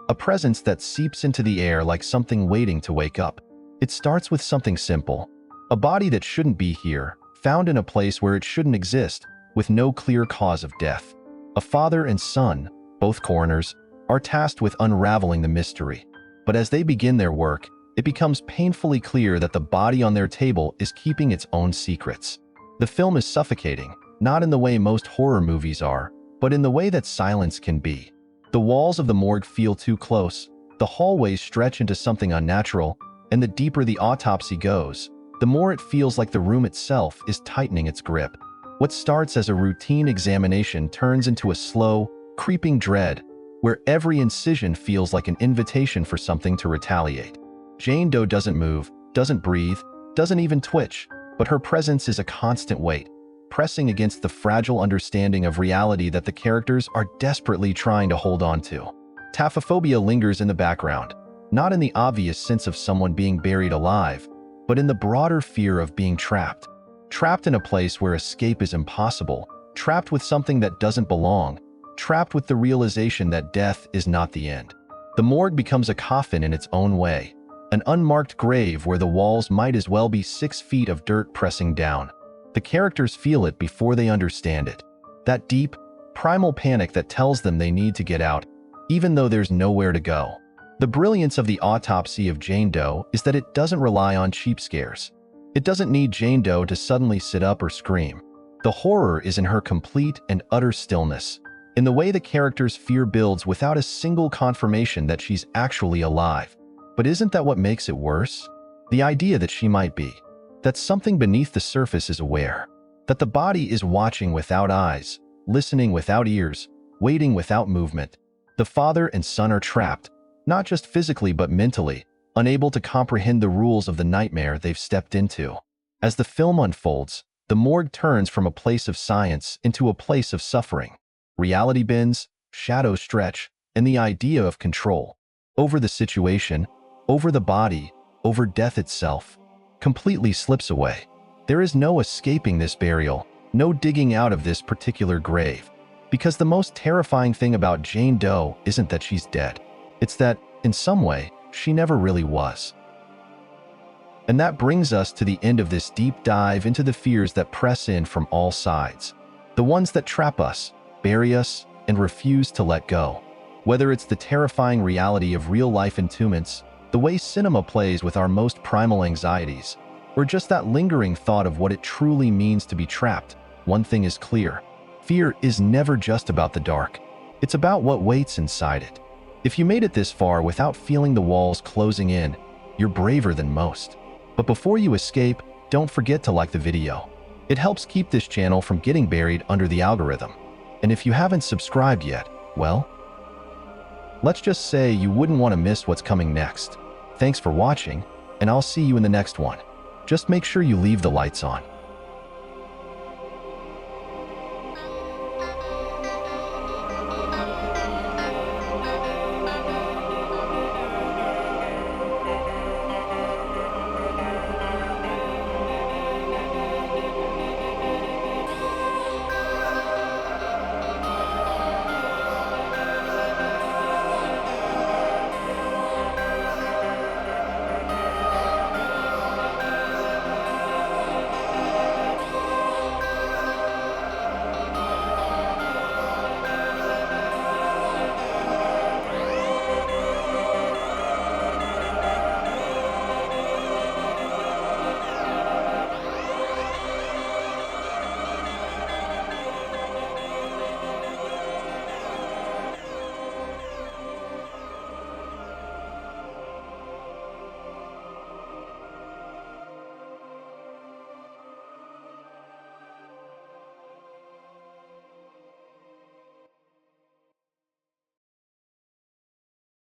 a presence that seeps into the air like something waiting to wake up. It starts with something simple, a body that shouldn't be here, found in a place where it shouldn't exist, with no clear cause of death. A father and son, both coroners, are tasked with unraveling the mystery. But as they begin their work, it becomes painfully clear that the body on their table is keeping its own secrets. The film is suffocating, not in the way most horror movies are, but in the way that silence can be. The walls of the morgue feel too close, the hallways stretch into something unnatural, and the deeper the autopsy goes, the more it feels like the room itself is tightening its grip. What starts as a routine examination turns into a slow, creeping dread, where every incision feels like an invitation for something to retaliate. Jane Doe doesn't move, doesn't breathe, doesn't even twitch, but her presence is a constant weight, pressing against the fragile understanding of reality that the characters are desperately trying to hold on to. Taphophobia lingers in the background, not in the obvious sense of someone being buried alive, but in the broader fear of being trapped. Trapped in a place where escape is impossible, trapped with something that doesn't belong, trapped with the realization that death is not the end. The morgue becomes a coffin in its own way, an unmarked grave where the walls might as well be 6 feet of dirt pressing down. The characters feel it before they understand it. That deep, primal panic that tells them they need to get out, even though there's nowhere to go. The brilliance of The Autopsy of Jane Doe is that it doesn't rely on cheap scares. It doesn't need Jane Doe to suddenly sit up or scream. The horror is in her complete and utter stillness, in the way the character's fear builds without a single confirmation that she's actually alive. But isn't that what makes it worse? The idea that she might be. That something beneath the surface is aware. That the body is watching without eyes, listening without ears, waiting without movement. The father and son are trapped, not just physically but mentally, unable to comprehend the rules of the nightmare they've stepped into. As the film unfolds, the morgue turns from a place of science into a place of suffering. Reality bends, shadows stretch, and the idea of control over the situation, over the body, over death itself, completely slips away. There is no escaping this burial, no digging out of this particular grave. Because the most terrifying thing about Jane Doe isn't that she's dead. It's that, in some way, she never really was. And that brings us to the end of this deep dive into the fears that press in from all sides. The ones that trap us, bury us, and refuse to let go. Whether it's the terrifying reality of real-life entombments, the way cinema plays with our most primal anxieties, or just that lingering thought of what it truly means to be trapped, one thing is clear. Fear is never just about the dark. It's about what waits inside it. If you made it this far without feeling the walls closing in, you're braver than most. But before you escape, don't forget to like the video. It helps keep this channel from getting buried under the algorithm. And if you haven't subscribed yet, well, let's just say you wouldn't want to miss what's coming next. Thanks for watching, and I'll see you in the next one. Just make sure you leave the lights on.